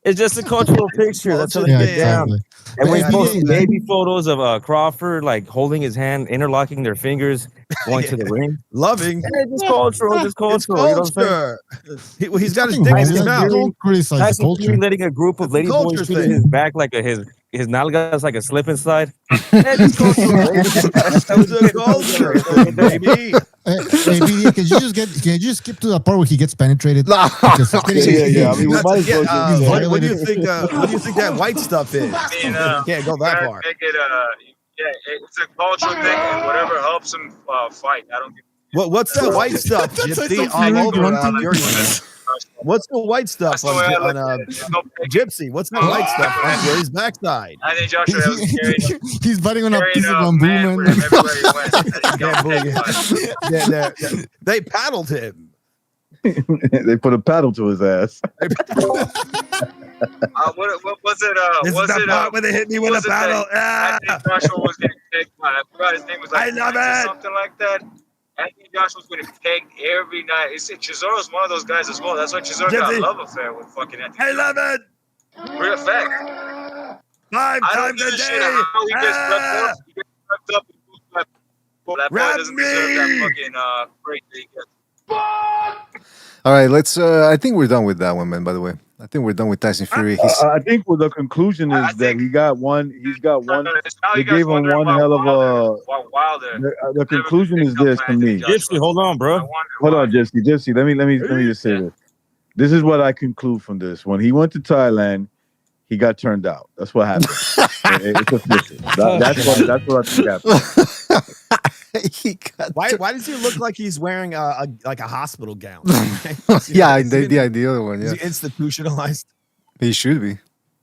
It's just a cultural picture. That's how they get down. And when he's posting baby photos of Crawford, like holding his hand, interlocking their fingers, going to the ring. Loving. Yeah, just cultural. It's culture. You know what I'm saying? He's got his dick in his mouth. Don't criticize the culture. Letting a group of ladyboys shoot his back like his nalgas like a slip and slide. It's cultural. It's culture, baby. Hey, can you just skip to the part where he gets penetrated? Yeah. I mean, we might as well. What do you think? What do you think that white stuff is? I mean, can't go that far. Make it, it's a cultural thing, and whatever helps him fight. I don't. What's that white stuff? Gypsy all over your What's the white stuff on Gypsy? What's the white stuff on Fury's backside? I think Joshua was carrying. He's biting on a piece of a bamboo, man man. with him everywhere he went. And he got pegged by. They paddled him. They put a paddle to his ass. What was it? This is the part where they hit me with a paddle. I think Joshua was getting pegged by. I forgot his name was like I love it. something like that. I think Joshua was getting pegged every night. Chisoro's one of those guys as well. That's why Chisoro got a love affair with fucking Anthony. I love it. Real fact. 5 I don't times give a a shit day. how he gets swept up. He gets swept up. That boy doesn't deserve that fucking break that he gets. All right, let's. I think we're done with that one, man. By the way, I think we're done with Tyson Fury. I think what the conclusion is that he got one. He's got one. They gave him one hell of a. Wilder. The conclusion is this to me. Gypsy, hold on, bro. Hold on, Gypsy. Let me just say this. This is what I conclude from this. When he went to Thailand, he got turned out. That's what happened. It's official. That's what I think happened. Why does he look like he's wearing a hospital gown? Yeah, the other one. Yeah, is he institutionalized? He should be.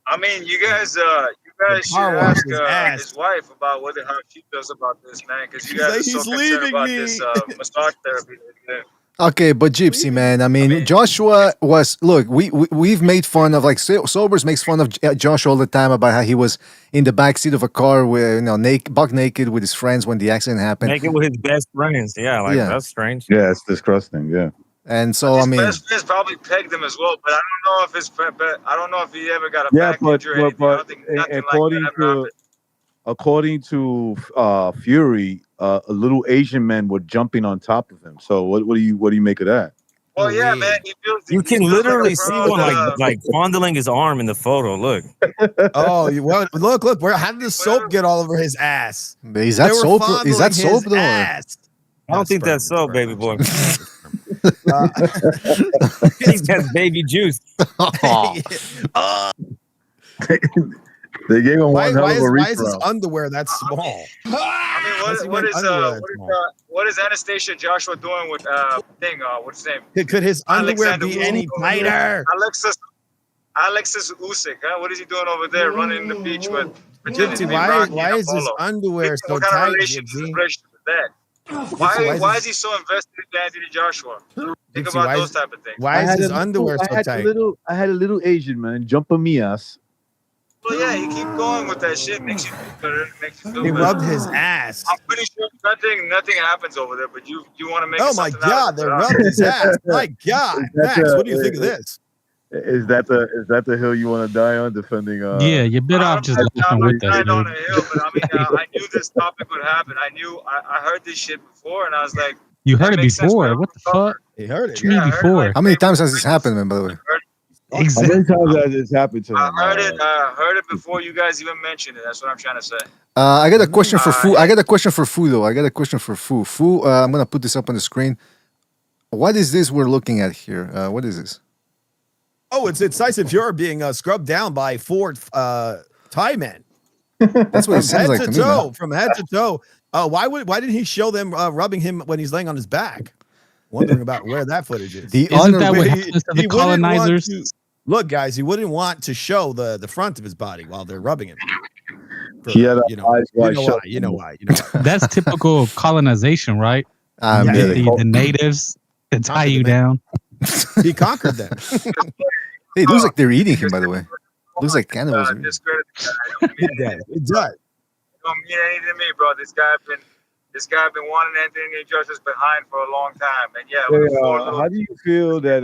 I mean, you guys should ask his wife about how she feels about this, man, because you guys are so concerned about this massage therapy. Okay, but Gypsy, man, I mean, Joshua was, look, we've made fun of, like, Sobers makes fun of Joshua all the time about how he was in the backseat of a car with, buck naked with his friends when the accident happened. Naked with his best friends. Yeah, that's strange. Yeah, it's disgusting, yeah. And so, His best friends probably pegged him as well, but I don't know if he ever got a back injury or anything. I don't think nothing according like that ever happened. According to Fury, a little Asian man were jumping on top of him. So what do you make of that? Well, yeah, man. You can literally see one like fondling his arm in the photo. Look. Look. How did the soap get all over his ass? Is that soap? Is that soap though? I don't think that's soap, baby boy. He has baby juice. They gave him one hell of a reach. Why is his underwear that small? I mean, what is Anastasia Joshua doing with what's his name? Could his underwear be any tighter? Alexis Usyk, huh? What is he doing over there, running in the beach with? Gypsy, why is his underwear so what kind tight? of relationship is that? Why is he so invested in Anthony Joshua? Think about those type of things. Why is his underwear so tight? I had a little Asian man jump on me ass. Well, yeah, you keep going with that shit. Makes you feel better. Makes you feel He better. rubbed his ass. I'm pretty sure nothing happens over there, but you want to make. Oh my God, they rubbed his ass. My God, Max, what do you think of this? Is that the hill you want to die on, defending? Yeah, you're better off just laughing with that, dude. On a hill, but I mean, I knew this topic would happen. I heard this shit before, and I was like, you heard it before. What the fuck? He heard it. Yeah, before. How many times has this happened, man? By the way. Exactly. How many times has this happened to him? I heard it before you guys even mentioned it. That's what I'm trying to say. I got a question for Fu. I got a question for Fu, though. Fu, I'm going to put this up on the screen. What is this we're looking at here? What is this? Oh, it's Tyson Fury being scrubbed down by 4 Thai men. That's what it sounds like to me, man. From head to toe. Why didn't he show them rubbing him when he's laying on his back? Wondering about where that footage is. Isn't that what happens to the colonizers? Look, guys, he wouldn't want to show the front of his body while they're rubbing him. He had eyes wide shut. You know why. That's typical colonization, right? The natives to tie you down. He conquered them. Hey, it looks like they're eating him, by the way. Looks like cannibals. Discredit the guy. It does. It don't mean anything to me, bro. This guy been wanting Anthony Joshua's behind for a long time, and how do you feel that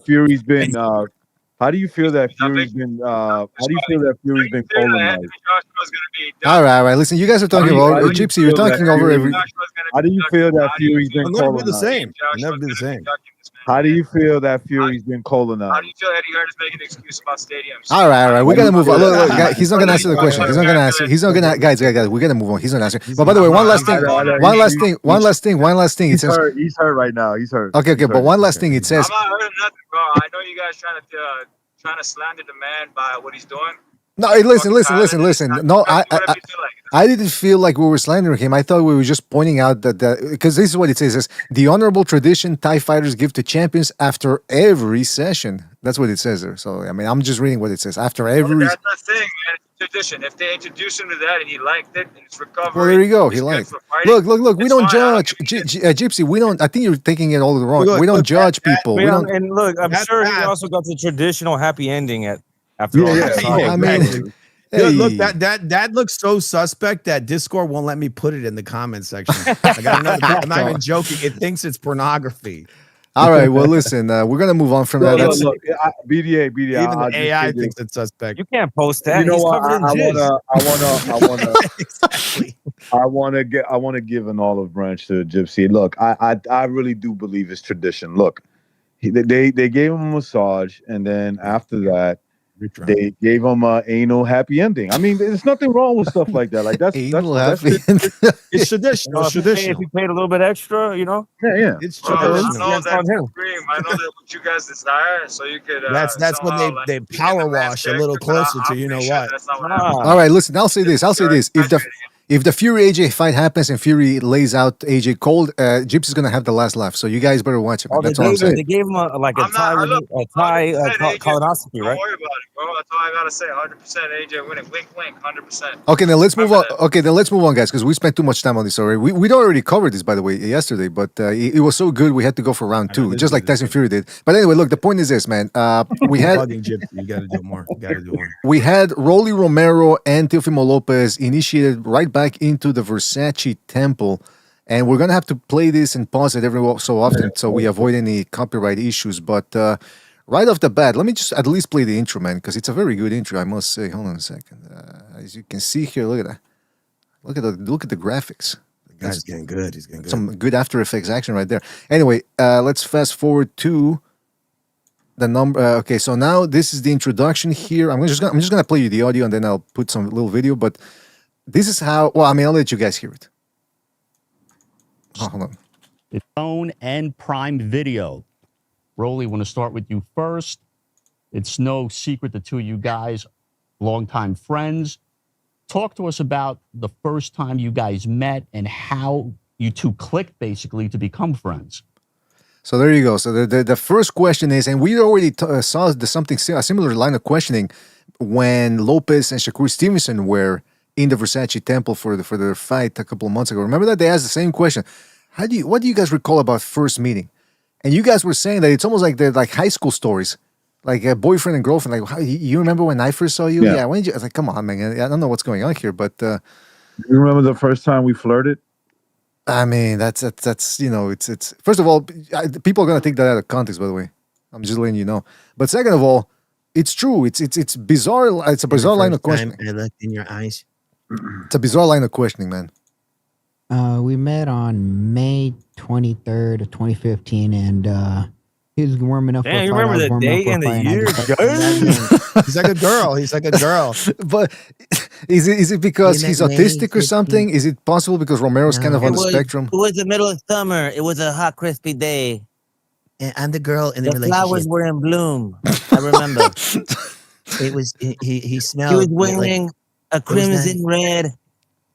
Fury's been? How do you feel that Fury's been? How do you feel that Fury's been colonized? All right. Listen, you guys are talking over Gypsy. You're talking over every. How do you feel that Fury's been colonized? Never be the same. Never be the same. How do you feel that Fury's been colonized? How do you feel Eddie Hearn is making an excuse about stadiums? All right. We gotta move on. Look, guys, he's not gonna answer the question. He's not gonna answer. Guys. We gotta move on. He's not answering. But by the way, one last thing. It says he's hurt right now. He's hurt. Okay. But one last thing. It says. I'm not hurting nothing, bro. I know you guys trying to slander the man by what he's doing. No, hey, listen. No, I didn't feel like we were slandering him. I thought we were just pointing out that because this is what it says: the honorable tradition Thai fighters give to champions after every session. That's what it says there. So I mean, I'm just reading what it says after every. That's the thing, man. It's tradition. If they introduce him to that and he liked it and it's recovery. Well, there you go. He liked. Look. We don't judge, Gypsy. We don't. I think you're taking it all the wrong. We don't judge people. We don't. And look, I'm sure he also got the traditional happy ending after all that. I mean. Hey. Look, that looks so suspect that Discord won't let me put it in the comment section. I'm not even joking. It thinks it's pornography. All right. Well, listen, we're gonna move on from that. Look, BDA. Even the AI thinks it's suspect. You can't post that. You know He's what? covered in jizz. Exactly. I want to give an olive branch to Gypsy. Look, I really do believe it's tradition. Look, they gave him a massage, and then after that, they gave him an anal happy ending. I mean, there's nothing wrong with stuff like that. Like that's happy ending. It's traditional. If he paid a little bit extra, Yeah. It's Well, traditional. I know that's the dream. I know that what you guys desire, so you could. That's when they power wash a little closer to you know what. That's not what happened. All right, listen. I'll say this. If the Fury AJ fight happens and Fury lays out AJ cold, Gypsy's gonna have the last laugh. So you guys better watch it. That's all I'm saying. They gave him a Thai colonoscopy, right? Don't worry about it, bro. That's all I gotta say. 100% AJ winning. Wink, wink. 100%. Okay, then let's move on. Okay, then let's move on, guys, because we spent too much time on this already. We'd already covered this, by the way, yesterday, but it was so good we had to go for round 2, just like Tyson Fury did. But anyway, look, the point is this, man. We had You gotta do more. We had Rolly Romero and Teofimo Lopez initiated right back into the Versace temple, and we're gonna have to play this and pause it every so often so we avoid any copyright issues. But right off the bat, let me just at least play the intro, man, because it's a very good intro, I must say. Hold on a second. As you can see here, look at that. Look at the graphics. The guy's getting good. He's getting good. Some good After Effects action right there. Anyway, let's fast forward to the number. Okay, so now this is the introduction here. I'm just gonna play you the audio and then I'll put some little video. But this is how. Well, I mean, I'll let you guys hear it. Oh, hold on. It's phone and Prime Video. Rolly, want to start with you first. It's no secret the two of you guys, longtime friends. Talk to us about the first time you guys met and how you two clicked, basically, to become friends. So there you go. So the first question is, and we already saw a similar line of questioning when Lopez and Shakur Stevenson were in the Versace temple for their fight a couple of months ago. Remember that they asked the same question. What do you guys recall about first meeting? And you guys were saying that it's almost like they're like high school stories, like a boyfriend and girlfriend. Like, you remember when I first saw you? Yeah. When did you? I was like, come on, man. I don't know what's going on here, but you remember the first time we flirted? I mean, that's it's first of all, people are gonna take that out of context. By the way, I'm just letting you know. But second of all, it's true. It's bizarre. It's a bizarre line of questioning. I looked in your eyes. It's a bizarre line of questioning, man. We met on May 23rd of 2015, and he was warming up. Damn, you remember the day and the year? He's like a girl. He's like a girl. But is it because he's autistic or something? Is it possible because Romero's kind of on the spectrum? It was the middle of summer. It was a hot, crispy day. And I'm the girl in the The relationship. flowers were in bloom. I remember. It was he smelled. He was wearing a crimson red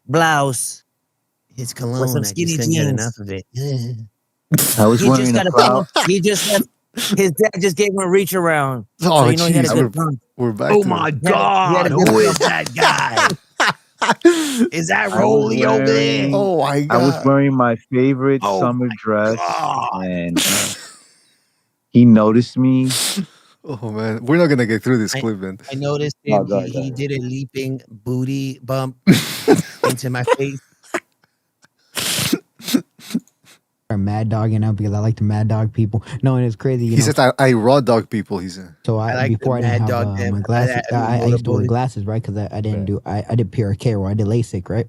blouse. His cologne. With some I skinny just couldn't get jeans. enough of it. I was He wearing just got a a blouse. pump. He just had, his dad just gave him a reach around. Oh, so you know he had a jeez, good pump. we're back. Oh to my it. God! He had a Who good is that guy? Is that Rolly over there? Oh my God! I was wearing my favorite summer dress, and he noticed me. Oh man, we're not gonna get through this clip, man. I noticed Oh, him. go ahead, He did a leaping booty bump into my face. I'm mad dogging out because I like to mad dog people. No, and it's crazy. He says I raw dog people. He said. So before I didn't have my glasses, I used to wear glasses, right? Because I didn't do I did PRK or I did LASIK, right?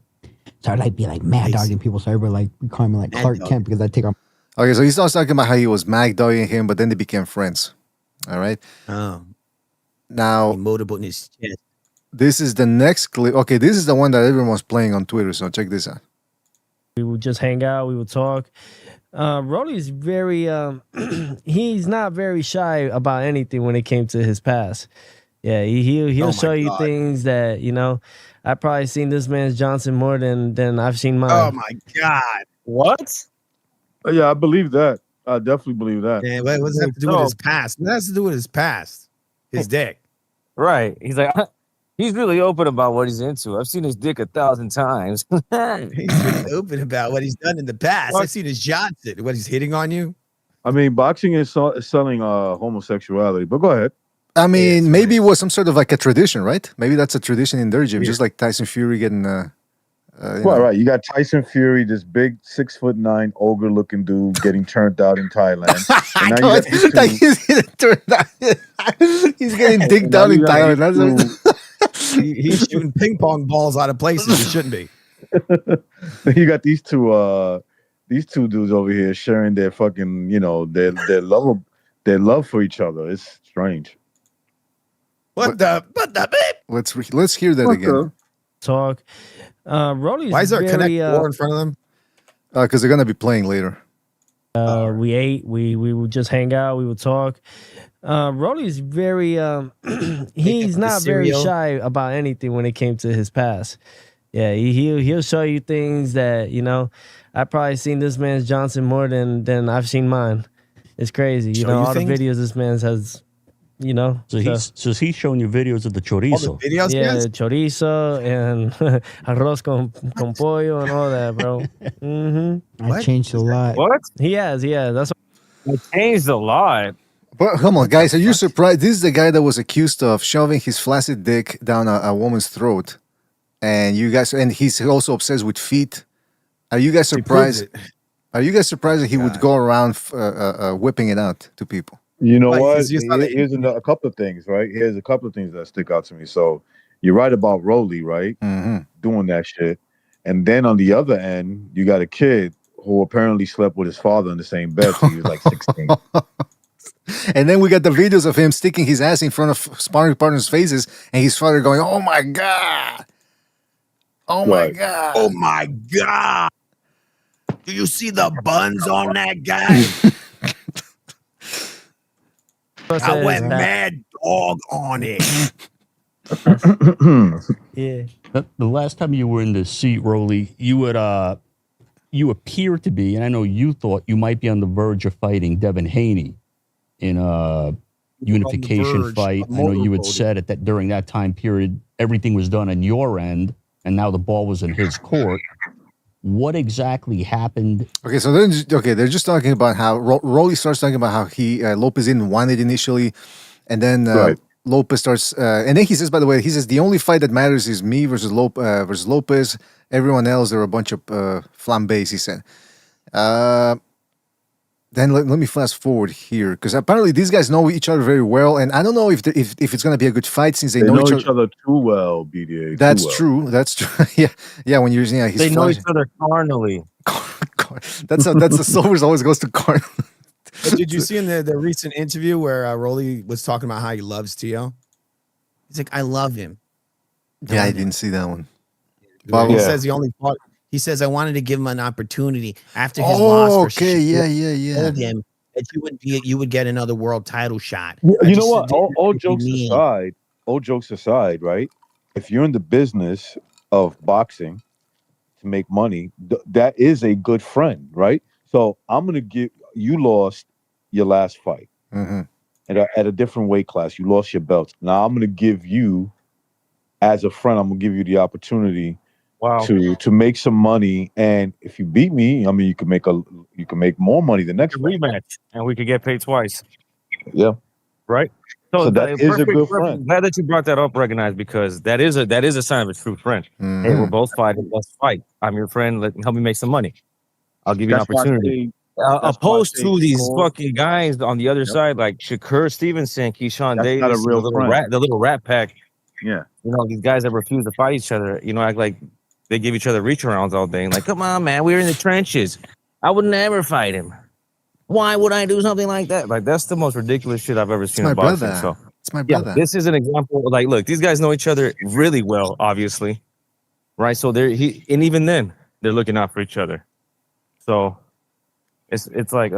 So I'd be like mad dogging people. So everybody call me like Clark Kent because I take off. Okay, so he starts talking about how he was mag dogging him, but then they became friends. All right. Oh. Now He motorboat in his chest. this is the next clip. Okay, this is the one that everyone was playing on Twitter. So check this out. We would just hang out. We would talk. Rolly's very, he's not very shy about anything when it came to his past. Yeah, he'll Oh show my you God. things that I've probably seen this man's Johnson more than I've seen mine. Oh my God. What? Yeah, I believe that. I definitely believe that. Man, what does that have to do with his past? What has to do with his past? His dick. Right. He's like, he's really open about what he's into. I've seen his dick 1,000 times. He's really open about what he's done in the past. I've seen his Johnson. What, he's hitting on you? I mean, boxing is selling homosexuality, but go ahead. I mean, maybe it was some sort of like a tradition, right? Maybe that's a tradition in their gym, just like Tyson Fury getting. Right. You got Tyson Fury, this big 6'9" ogre-looking dude, getting turned out in Thailand. And now you got these two, he's getting turned out. He's getting digged down in Thailand. He's shooting ping pong balls out of places he shouldn't be. You got these two dudes over here sharing their fucking, their love for each other. It's strange. What the beep? Let's hear that again. Talk. Rolly's Why is there a Connect very, 4 in front of them? Because they're gonna be playing later. We ate. We would just hang out. We would talk. Rolly's very. He's not very shy about anything when it came to his past. Yeah, he'll show you things that I've probably seen this man's Johnson more than I've seen mine. It's crazy. All the videos this man has. So he's showing you videos of the chorizo. The chorizo and arroz con pollo and all that, bro. I changed a lot. What? He has. That's what changed a lot. But come on, guys, are you surprised? This is the guy that was accused of shoving his flaccid dick down a woman's throat, and he's also obsessed with feet. Are you guys surprised? Are you guys surprised that he would go around whipping it out to people? You know what? Here's a couple of things, right? Here's a couple of things that stick out to me. So you're right about Rolly, right? Mm-hmm. Doing that shit. And then on the other end, you got a kid who apparently slept with his father in the same bed till he was like 16. And then we got the videos of him sticking his ass in front of sparring partners' faces and his father going, "Oh my God. Oh my God. Oh my God. Do you see the buns on that guy? I went mad dog on it." Yeah. The last time you were in the seat, Rolly, you appear to be, and I know you thought you might be on the verge of fighting Devin Haney in a unification fight. I know you had said that during that time period, everything was done on your end, and now the ball was in his court. What exactly happened? Okay, so they're just talking about how Rolly starts talking about how Lopez didn't want it initially, and then Lopez starts, and then he says, by the way, the only fight that matters is me versus Lopez. Everyone else, they're a bunch of flambés. He said. Then let me fast forward here because apparently these guys know each other very well, and I don't know if it's going to be a good fight since they know each other too well. BDA. That's true. That's true. Yeah. When you're they know each other carnally. That's the Silvers always goes to carnal. But did you see in the recent interview where Rolly was talking about how he loves Tio? He's like, I love him. Yeah, I didn't see that one. He says he only fought. He says, I wanted to give him an opportunity after his loss. Yeah. Told him that you would get another world title shot. You know what? All jokes aside, right? If you're in the business of boxing to make money, that is a good friend, right? So I'm gonna you lost your last fight at a different weight class. You lost your belt. Now I'm gonna give you, as a friend, I'm gonna give you the opportunity. Wow. To make some money, and if you beat me, I mean, you can make more money the next rematch, and we could get paid twice. Yeah, right. So that is a good friend. Glad that you brought that up, recognized, because that is a sign of a true friend. Mm-hmm. Hey, we're both fighting. Let's fight. I'm your friend. Help me make some money. I'll give you an opportunity. Opposed to these fucking guys on the other side, like Shakur Stevenson, Keyshawn Davis, the little rat pack. Yeah, these guys that refuse to fight each other. Act like they give each other reach arounds all day. Like, come on, man, we're in the trenches. I would never fight him. Why would I do something like that? Like, that's the most ridiculous shit I've ever seen in boxing. So, it's my brother. This is an example. Like, look, these guys know each other really well, obviously, right? So and even then, they're looking out for each other. So, it's like,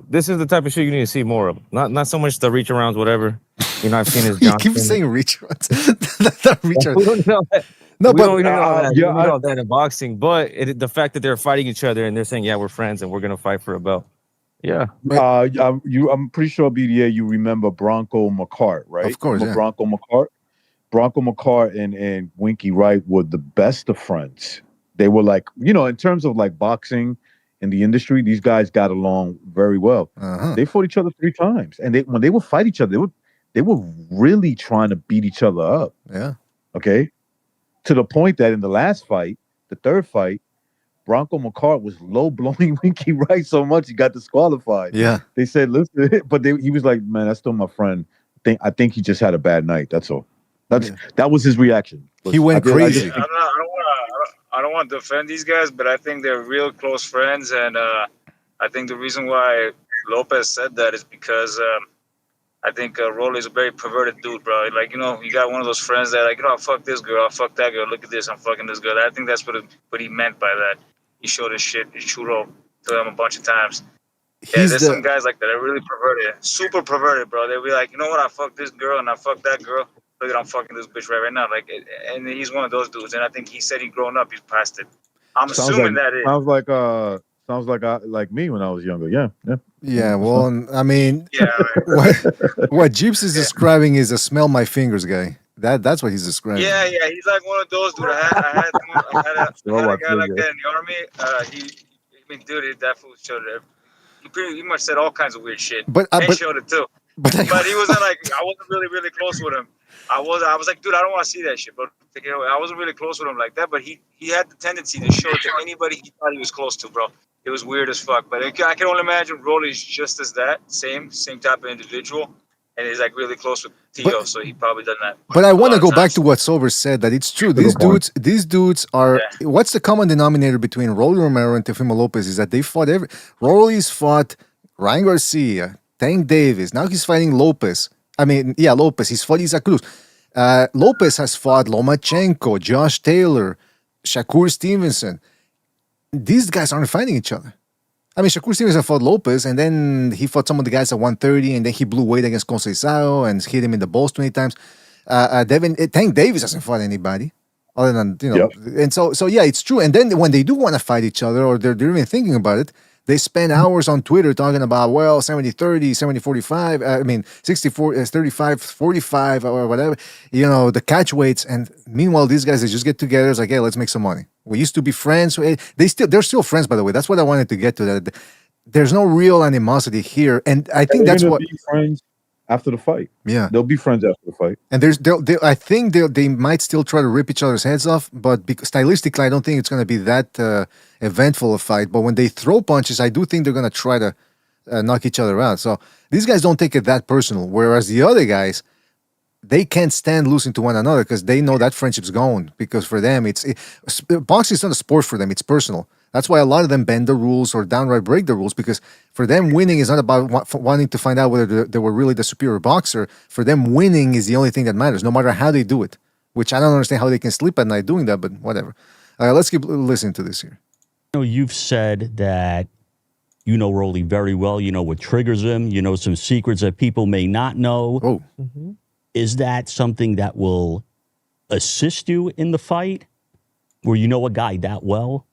this is the type of shit you need to see more of. Not so much the reach arounds, whatever. You know, I've seen his. You keep saying Richards. Richard. No, but we don't know that. We don't know that in boxing. But the fact that they're fighting each other and they're saying, "Yeah, we're friends and we're gonna fight for a belt." Yeah. I'm pretty sure BDA. You remember Bronco McCart, right? Of course, yeah. Bronco McCart. Bronco McCart and Winky Wright were the best of friends. They were like, in terms of like boxing in the industry, these guys got along very well. They fought each other 3 times, and when they would fight each other, they were really trying to beat each other up. Yeah. Okay. To the point that in the last fight, the third fight, Bronco McCart was low blowing Winky Wright so much he got disqualified. Yeah. They said, listen, but he was like, man, that's still my friend. I think he just had a bad night. That's all. That was his reaction. He went crazy. I don't want to defend these guys, but I think they're real close friends, and I think the reason why Lopez said that is because I think Rolly's a very perverted dude, bro. Like, you got one of those friends that like, I'll fuck this girl, I'll fuck that girl. Look at this, I'm fucking this girl. I think that's what he meant by that. He showed his shit, his churro to them a bunch of times. Yeah, there's some guys like that. They're really perverted, super perverted, bro. They'll be like, you know what? I fuck this girl and I fuck that girl. Look at I'm fucking this bitch right now. Like, and he's one of those dudes. And I think he said he grown up. He's past it. I'm assuming that is. Sounds like me when I was younger. Yeah. Yeah. Well, I mean, what Jeeps is describing is a smell my fingers guy. That's what he's describing. Yeah. He's like one of those dudes. I had a guy like that in the army. Dude, that fool showed it. He pretty much said all kinds of weird shit. But showed it too. But he wasn't like, I wasn't really close with him. I was like, dude, I don't want to see that shit. But I wasn't really close with him like that. But he had the tendency to show it to anybody he thought he was close to, bro. It was weird as fuck. But I can only imagine Rolly's just as that, same type of individual. And he's like really close with Tio, so he probably done that. But I want to go back to what Sober said, that it's true. These dudes are. Yeah. What's the common denominator between Rolly Romero and Teofimo Lopez is that they fought Rolly's fought Ryan Garcia, Tank Davis. Now he's fighting Lopez. Lopez. He's fought Isaac Cruz. Lopez has fought Lomachenko, Josh Taylor, Shakur Stevenson. These guys aren't fighting each other. Shakur Stevenson fought Lopez, and then he fought some of the guys at 130, and then he blew weight against Conceição and hit him in the balls 20 times. Tank Davis hasn't fought anybody other than, and so yeah, it's true. And then when they do want to fight each other, or they're even thinking about it, they spend hours on Twitter talking about, 70-30, 70-45, 60-35, 45, or whatever, the catch weights. And meanwhile, these guys, they just get together. It's like, hey, let's make some money. We used to be friends. They're still friends, by the way. That's what I wanted to get to. That there's no real animosity here. And I think that's what... Be friends after the fight. Yeah. They'll be friends after the fight. And I think they might still try to rip each other's heads off, but stylistically, I don't think it's going to be that eventful a fight. But when they throw punches, I do think they're going to try to knock each other out. So these guys don't take it that personal, whereas the other guys, they can't stand losing to one another because they know that friendship's gone. Because for them, boxing is not a sport for them; it's personal. That's why a lot of them bend the rules or downright break the rules, because for them, winning is not about wanting to find out whether they were really the superior boxer. For them, winning is the only thing that matters, no matter how they do it. Which I don't understand how they can sleep at night doing that, but whatever. Let's keep listening to this here. You've said that you know Rolly very well. You know what triggers him. You know some secrets that people may not know. Oh. Mm-hmm. Is that something that will assist you in the fight, where you know a guy that well?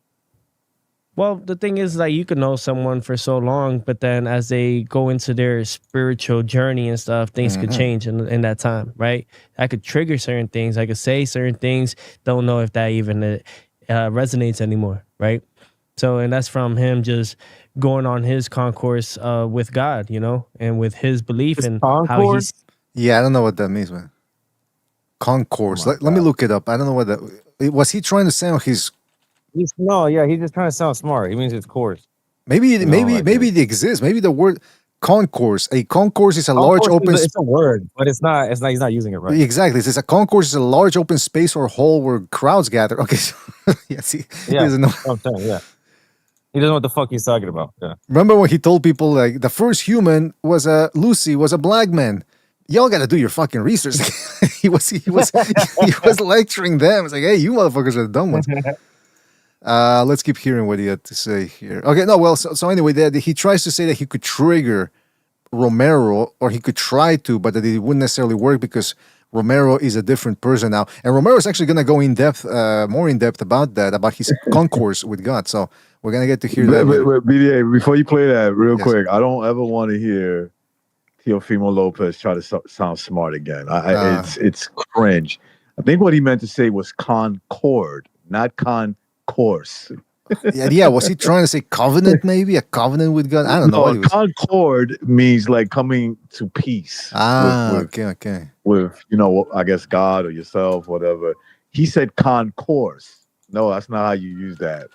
Well, the thing is, like, you can know someone for so long, but then as they go into their spiritual journey and stuff, things could change in that time, right? I could trigger certain things. I could say certain things. Don't know if that even resonates anymore, right? So, and that's from him just going on his concourse with God, and with his belief and how he's... Yeah, I don't know what that means, man. Concourse. Let me look it up. I don't know what that... Was he trying to sound his... He's just trying to sound smart. He means it's course. Maybe it exists. Maybe the word concourse. A concourse is a large open... It's a word, but it's not. He's not using it right. Exactly. It says a concourse is a large open space or hall where crowds gather. Okay, so... he doesn't know. I'm saying, yeah. He doesn't know what the fuck he's talking about. Yeah. Remember when he told people, like, the first human was Lucy was a black man. Y'all got to do your fucking research. he was lecturing them. It's like, hey, you motherfuckers are the dumb ones. Let's keep hearing what he had to say here. Okay, no, well, so anyway, he tries to say that he could trigger Romero, or he could try to, but that it wouldn't necessarily work because Romero is a different person now. And Romero is actually going to go more in depth about his concourse with God. So we're going to get to hear that. But BDA, before you play that real quick, I don't ever want to hear Teofimo Lopez try to sound smart again. It's cringe. I think what he meant to say was concord, not concourse. Yeah, was he trying to say covenant, maybe? A covenant with God? I don't know. No, concord means like coming to peace. Okay. With, I guess God or yourself, whatever. He said concourse. No, that's not how you use that.